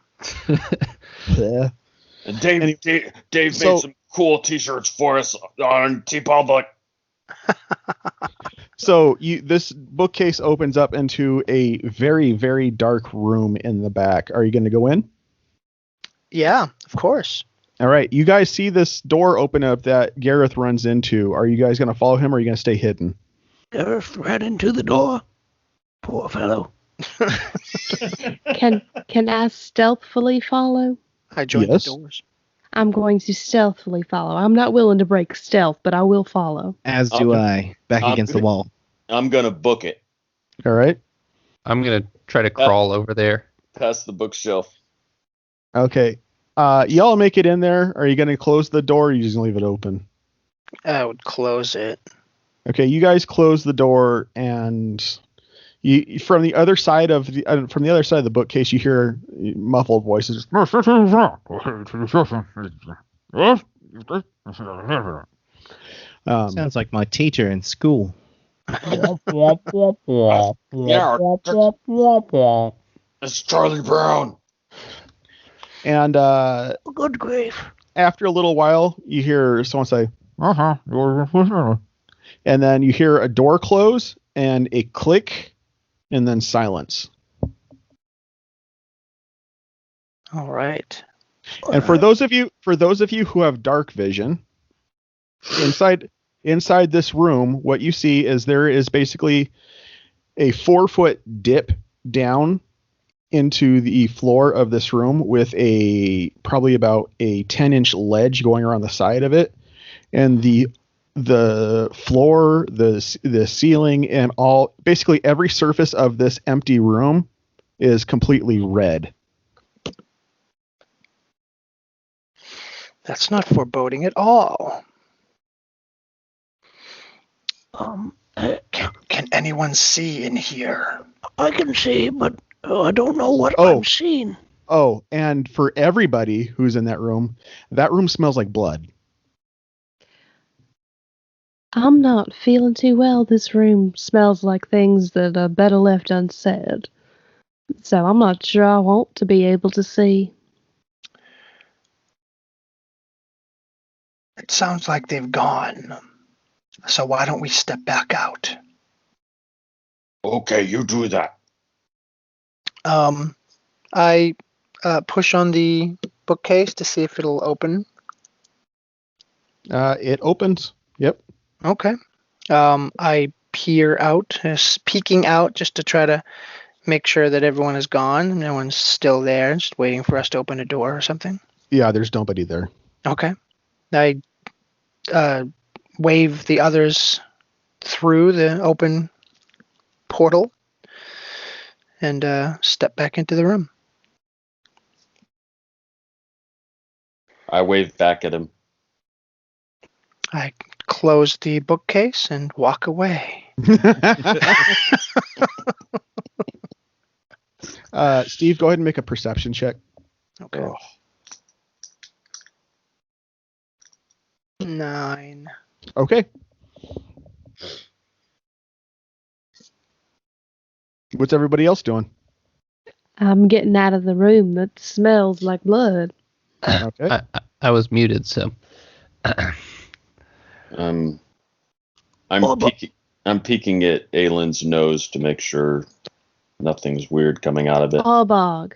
yeah. And Dave Anyway, made some cool T-shirts for us on TeePublic. So this bookcase opens up into a very, very dark room in the back. Are you going to go in? Yeah, of course. All right. You guys see this door open up that Gareth runs into. Are you guys going to follow him or are you going to stay hidden? Gareth ran into the door. Poor fellow. Can I stealthily follow? I joined Yes. the doors. I'm going to stealthily follow. I'm not willing to break stealth, but I will follow. As do Okay. I. Back against the wall. I'm going to book it. All right. I'm gonna try to crawl over there. Past the bookshelf. Okay. Y'all make it in there. Are you going to close the door or are you just going to leave it open? I would close it. Okay. You guys close the door and you from the other side of the bookcase, you hear muffled voices. Sounds like my teacher in school. It's Charlie Brown. And Good grief. after a little while, you hear someone say, and then you hear a door close and a click, and then silence. All right. And for those of you who have dark vision, inside this room, what you see is there is basically a 4-foot dip down into the floor of this room with probably about a 10-inch ledge going around the side of it, and the floor, the ceiling, and basically every surface of this empty room is completely red. That's not foreboding at all. Can anyone see in here? I can see, but I don't know what Oh. I'm seeing. Oh, and for everybody who's in that room smells like blood. I'm not feeling too well. This room smells like things that are better left unsaid. So I'm not sure I want to be able to see. It sounds like they've gone. So why don't we step back out? Okay, you do that. I push on the bookcase to see if it'll open. It opens. Yep. Okay. I peer out, peeking out just to try to make sure that everyone is gone. No one's still there, just waiting for us to open a door or something. Yeah, there's nobody there. Okay. I wave the others through the open portal and step back into the room. I wave back at him. I close the bookcase and walk away. Steve, go ahead and make a perception check. Okay. 9. Okay. What's everybody else doing? I'm getting out of the room that smells like blood. Okay. I was muted, so I'm Oh, but- peeking at Aylin's nose to make sure nothing's weird coming out of it. Bog,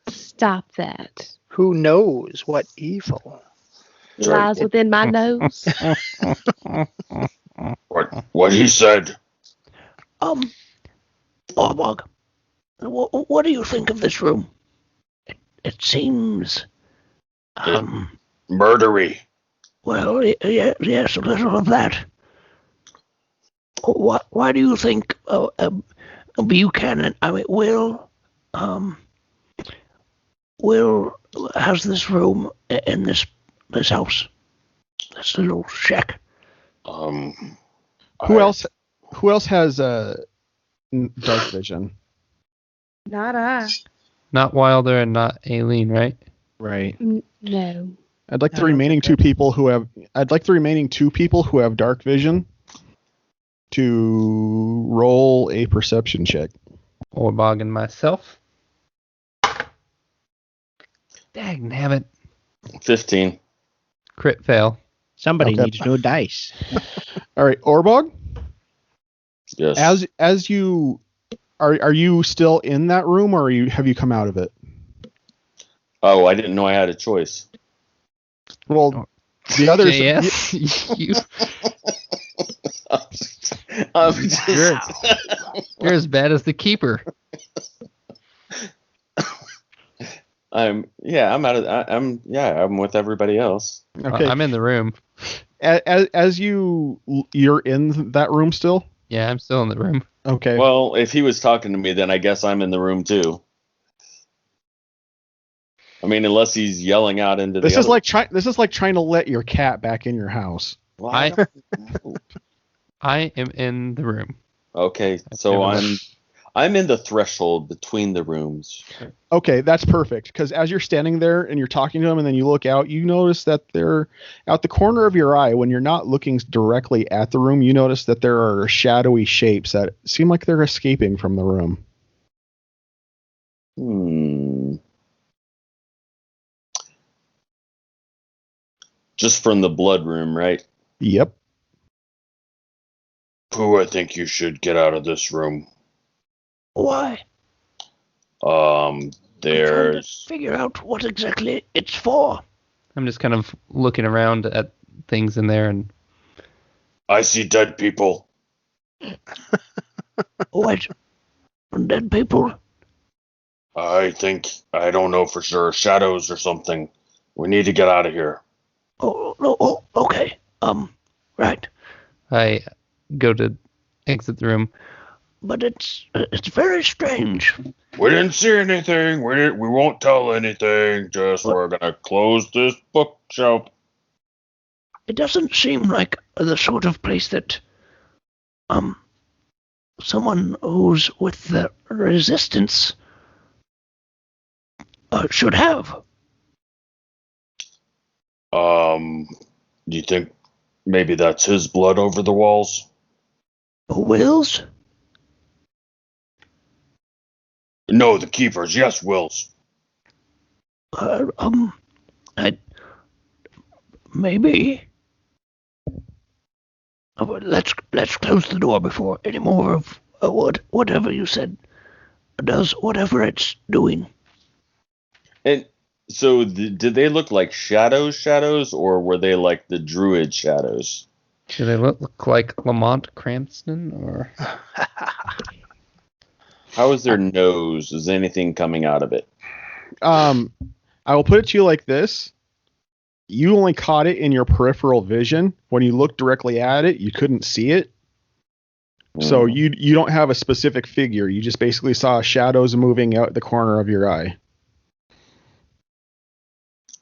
stop that. Who knows what evil? Sorry. Lies within my nose. What What he said. Orbog, what do you think of this room? It seems, Murdery. well, yes, a little of that. Why do you think Buchanan, Will has this room in this house, this little shack? Who else has dark vision? Not I. Not Wilder and not Aileen, right? Right. No. I'd like I the don't remaining think two people who have. I'd like the remaining two people who have dark vision to roll a perception check. Orbog and myself. Dagnabbit. 15. Crit fail. Somebody Okay. needs no dice. All right, Orbog. Yes. As you are you still in that room, or have you come out of it? Oh, I didn't know I had a choice. Well, the others. JS, you, I'm just, you're as bad as the keeper. I'm with everybody else. Okay. I'm in the room. As you're in that room still. Yeah, I'm still in the room. Okay. Well, if he was talking to me, then I guess I'm in the room too. I mean, unless he's yelling out into this the is other... this is like trying to let your cat back in your house. Well, I am in the room. okay, so I'm in the threshold between the rooms. Okay, that's perfect. Because as you're standing there and you're talking to them, and then you look out, you notice that they're out the corner of your eye. When you're not looking directly at the room, you notice that there are shadowy shapes that seem like they're escaping from the room. Just from the blood room, right? Yep. Pooh, I think you should get out of this room. Why? There's... I'm trying to figure out what exactly it's for. I'm just kind of looking around at things in there, and I see dead people. What? Dead people? I don't know for sure. Shadows or something. We need to get out of here. Oh, okay. Right. I go to exit the room. But it's very strange. We didn't see anything. We won't tell anything. Just we're gonna close this bookshelf. It doesn't seem like the sort of place that someone who's with the resistance should have. Do you think maybe that's his blood over the walls? Will's? No, the keepers. Yes, Will's. Maybe. Let's close the door before any more of whatever you said does whatever it's doing. And so, did they look like shadows, or were they like the druid shadows? Do they look like Lamont Cranston, or? How is their nose? Is anything coming out of it? I will put it to you like this. You only caught it in your peripheral vision. When you looked directly at it, you couldn't see it. So you don't have a specific figure. You just basically saw shadows moving out the corner of your eye.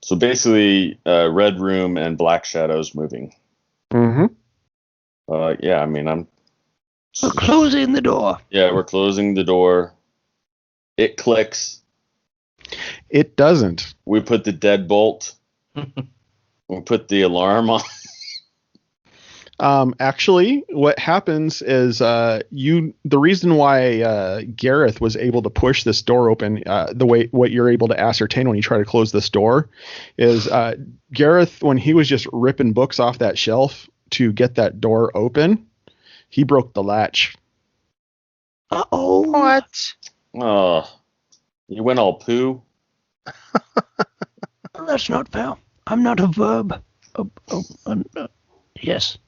So basically, red room and black shadows moving. Mm-hmm. Yeah, I mean, We're closing the door. Yeah, we're closing the door. It clicks. It doesn't. We put the deadbolt. We put the alarm on. Actually, what happens is the reason why Gareth was able to push this door open, what you're able to ascertain when you try to close this door, is Gareth, when he was just ripping books off that shelf to get that door open, he broke the latch. Uh-oh. What? Oh, you went all poo. That's not fair. I'm not a verb. Yes.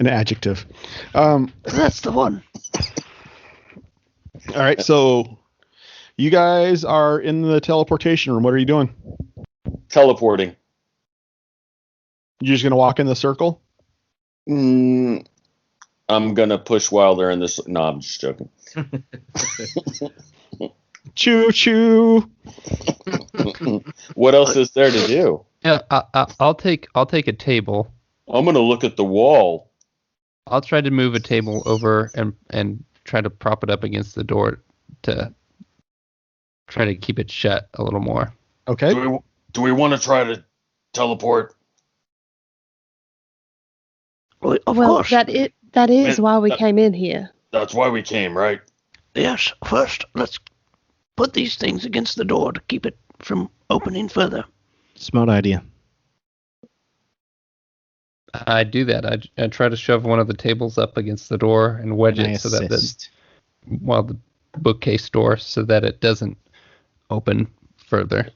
An adjective. All That's the one. right, so you guys are in the teleportation room. What are you doing? Teleporting. You just gonna walk in the circle? I'm gonna push Wilder in this. No, I'm just joking. Choo choo. What else is there to do? Yeah, I'll take a table. I'm gonna look at the wall. I'll try to move a table over and try to prop it up against the door to try to keep it shut a little more. Okay. Do we want to try to teleport? Well, of well, course. that is why we came in here. That's why we came, right? Yes, first, let's put these things against the door to keep it from opening further. Smart idea. I do that. I try to shove one of the tables up against the door and wedge And I it so that assist. the bookcase door so that it doesn't open further.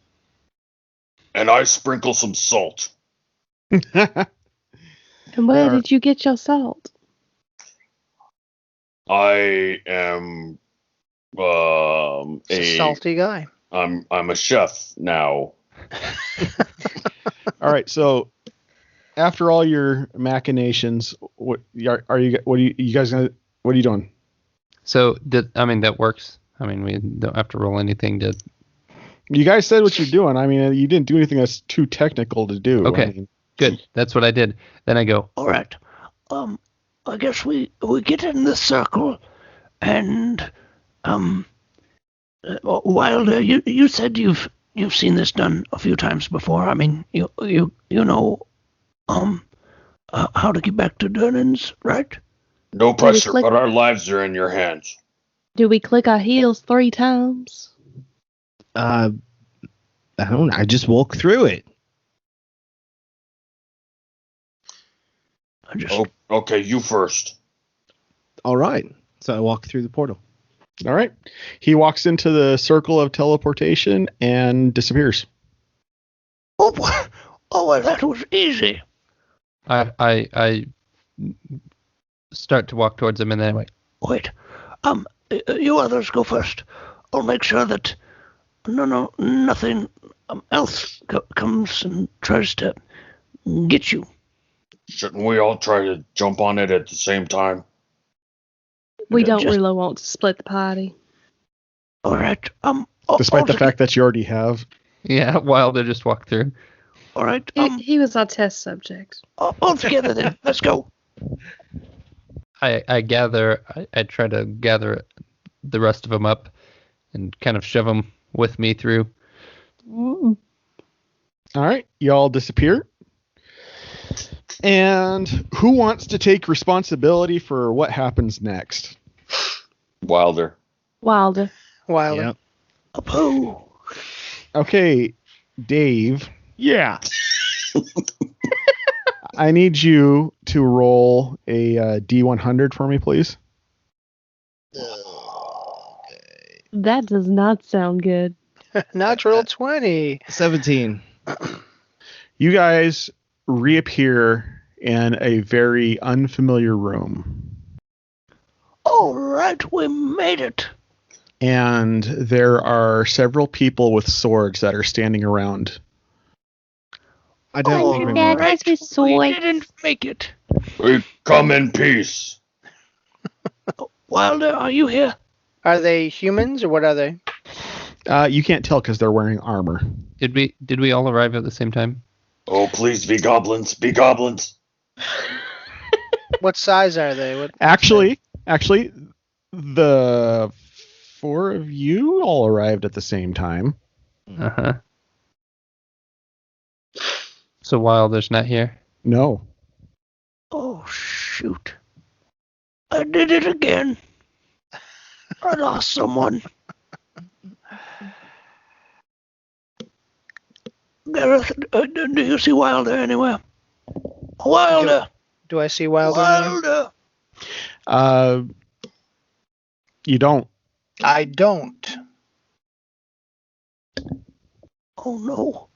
And I sprinkle some salt. And where did you get your salt? I am He's a salty guy. I'm a chef now. All right, so after all your machinations, what are you guys gonna? What are you doing? So that works. I mean, we don't have to roll anything to. You guys said what you're doing. I mean, you didn't do anything that's too technical to do. Okay. I mean, Good. That's what I did. Then I go. All right. I guess we get in the circle, and Wilder, you said you've seen this done a few times before. I mean, you know, how to get back to Durnan's, right? No pressure, click- but our lives are in your hands. Do we click our heels 3 times? I don't know. I just walk through it. I just Oh, okay, you first. All right. So I walk through the portal. all right. He walks into the circle of teleportation and disappears. oh well, that was easy. I start to walk towards him, and then I'm like, Wait, you others go first. I'll make sure that nothing else comes and tries to get you. Shouldn't we all try to jump on it at the same time? We Yeah, don't just- really want to split the party. All right. Despite the fact that you already have. yeah, Wilder just walked through. All right. He was our test subject. All together then. Let's go. I try to gather the rest of them up and kind of shove them with me through. All right. Y'all disappear. And who wants to take responsibility for what happens next? Wilder. Wilder. Wilder. Yep. Pooh. Okay, Dave, Yeah. I need you to roll a D100 for me, please. That does not sound good. Natural 20. 17. You guys reappear in a very unfamiliar room. All right, we made it. And there are several people with swords that are standing around. I don't All remember. Dad has his We sword. didn't make it. We come in peace. Wilder, are you here? Are they humans or what are they? You can't tell because they're wearing armor. Did we all arrive at the same time? Oh, please be goblins. Be goblins. What size are they? What? Actually, the 4 of you all arrived at the same time. Uh-huh. So Wilder's not here? No. Oh, shoot. I did it again. I lost someone. Gareth, do you see Wilder anywhere? Wilder! Do I see Wilder? anywhere? Wilder! You don't. I don't. Oh, no.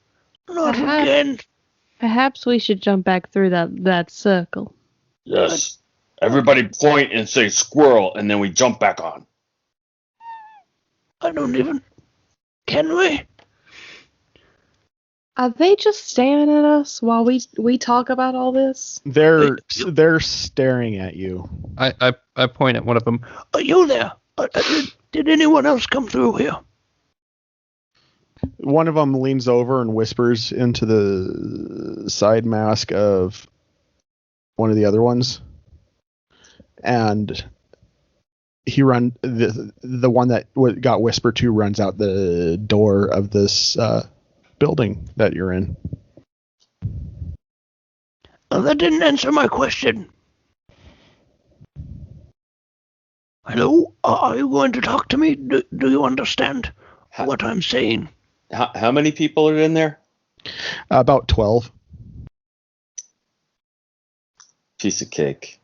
Not Uh-huh. again. Perhaps we should jump back through that circle. Yes. Everybody point and say squirrel, and then we jump back on. I don't even... Can we? Are they just staring at us while we talk about all this? They're staring at you. I point at one of them. Are you there? Did anyone else come through here? One of them leans over and whispers into the side mask of one of the other ones, and he the one that got whispered to runs out the door of this building that you're in. That didn't answer my question. Hello? Are you going to talk to me? Do you understand what I'm saying? How many people are in there? About 12. Piece of cake.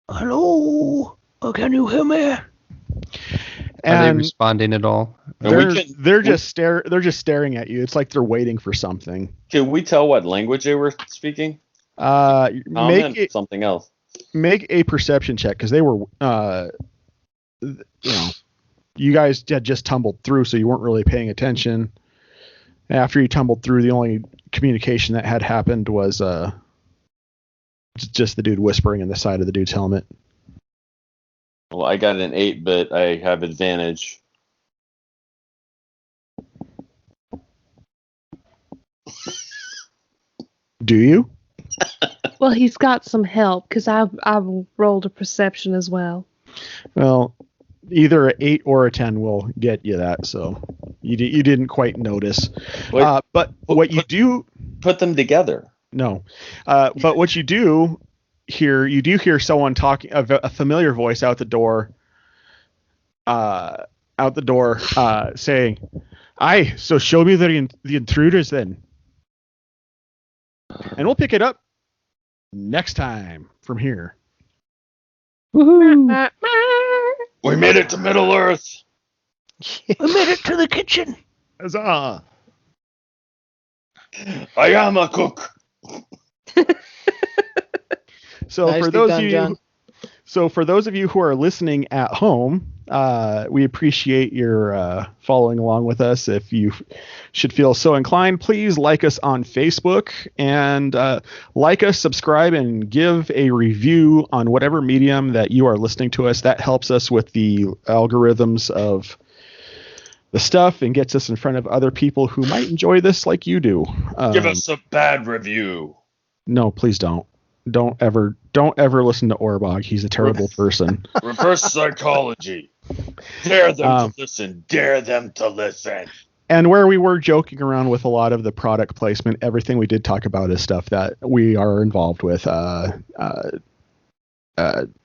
Hello? Can you hear me? Are they responding at all? They're just staring at you. It's like they're waiting for something. Can we tell what language they were speaking? Make something else. Make a perception check, because they were, you guys had just tumbled through, so you weren't really paying attention. After you tumbled through, the only communication that had happened was just the dude whispering in the side of the dude's helmet. Well, I got an 8, but I have advantage. Do you? Well, he's got some help, because I've rolled a perception as well. Well, either an 8 or a 10 will get you that, so you didn't quite notice. But what you do... Put them together. No. But what you do hear someone talking, a familiar voice out the door, saying, "Aye, so show me the intruders then. And we'll pick it up next time from here." Woohoo! We made it to Middle Earth. We made it to the kitchen. Huzzah! I am a cook. So Nicely for those done, of you, John. for those of you who are listening at home, we appreciate your following along with us. If you should feel so inclined, please like us on Facebook and like us, subscribe, and give a review on whatever medium that you are listening to us. That helps us with the algorithms of the stuff and gets us in front of other people who might enjoy this like you do. Give us a bad review. No, please don't. Don't ever listen to Orbog. He's a terrible person. Reverse psychology. Dare them to listen. Dare them to listen. And where we were joking around with a lot of the product placement, everything we did talk about is stuff that we are involved with.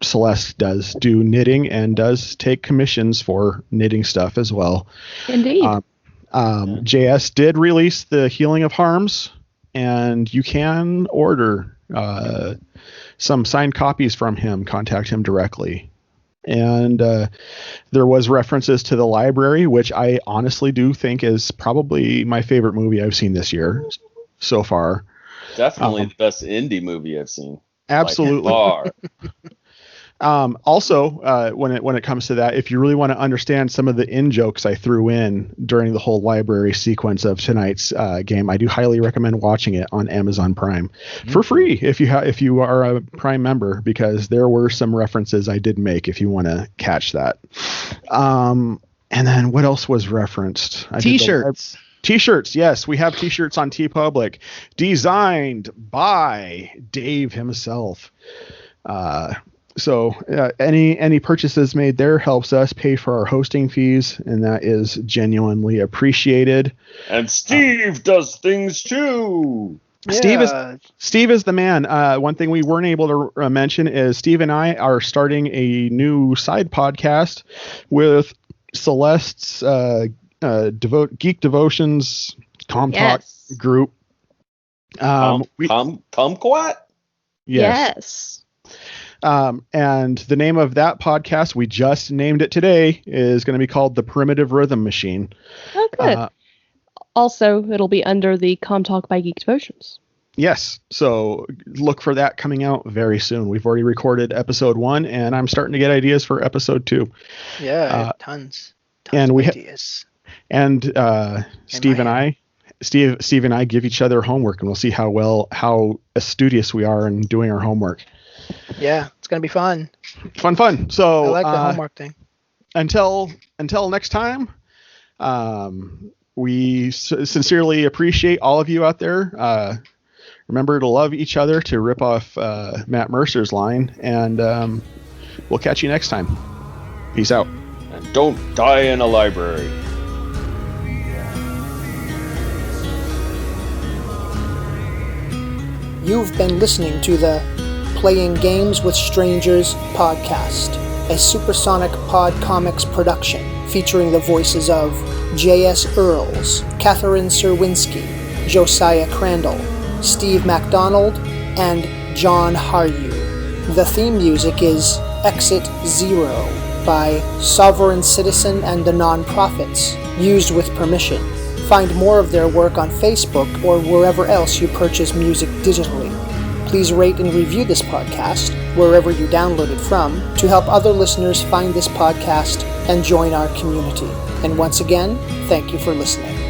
Celeste does do knitting and does take commissions for knitting stuff as well. Indeed. JS did release the Healing of Harms, and you can order some signed copies from him. Contact him directly. And there was references to the library, which I honestly do think is probably my favorite movie I've seen this year so far. Definitely the best indie movie I've seen. Absolutely. By far. Also, when it comes to that, if you really want to understand some of the in-jokes I threw in during the whole library sequence of tonight's game, I do highly recommend watching it on Amazon Prime for free if you are a Prime member, because there were some references I did make if you want to catch that. And then what else was referenced? T-shirts. T-shirts, yes, we have T-shirts on TeePublic, designed by Dave himself. So any purchases made there helps us pay for our hosting fees, and that is genuinely appreciated. And Steve does things too. Steve is the man. One thing we weren't able to mention is Steve and I are starting a new side podcast with Celeste's Geek Devotions Talk group. Kumquat? Yes. And the name of that podcast, we just named it today, is going to be called The Primitive Rhythm Machine. Oh, good. Also, it'll be under the Com Talk by Geek Devotions. Yes. So look for that coming out very soon. We've already recorded episode 1, and I'm starting to get ideas for episode 2. Yeah, tons and of we ideas. And Steve and I give each other homework, and we'll see how studious we are in doing our homework. Yeah, it's gonna be fun. Fun. So I like the homework thing. Until next time, we sincerely appreciate all of you out there. Remember to love each other, to rip off Matt Mercer's line, and we'll catch you next time. Peace out. And don't die in a library. You've been listening to the Playing Games with Strangers podcast, a Supersonic Pod Comics production featuring the voices of J.S. Earls, Catherine Serwinski, Josiah Crandall, Steve MacDonald, and John Harju. The theme music is Exit Zero by Sovereign Citizen and the Nonprofits, used with permission. Find more of their work on Facebook or wherever else you purchase music digitally. Please rate and review this podcast, wherever you download it from, to help other listeners find this podcast and join our community. And once again, thank you for listening.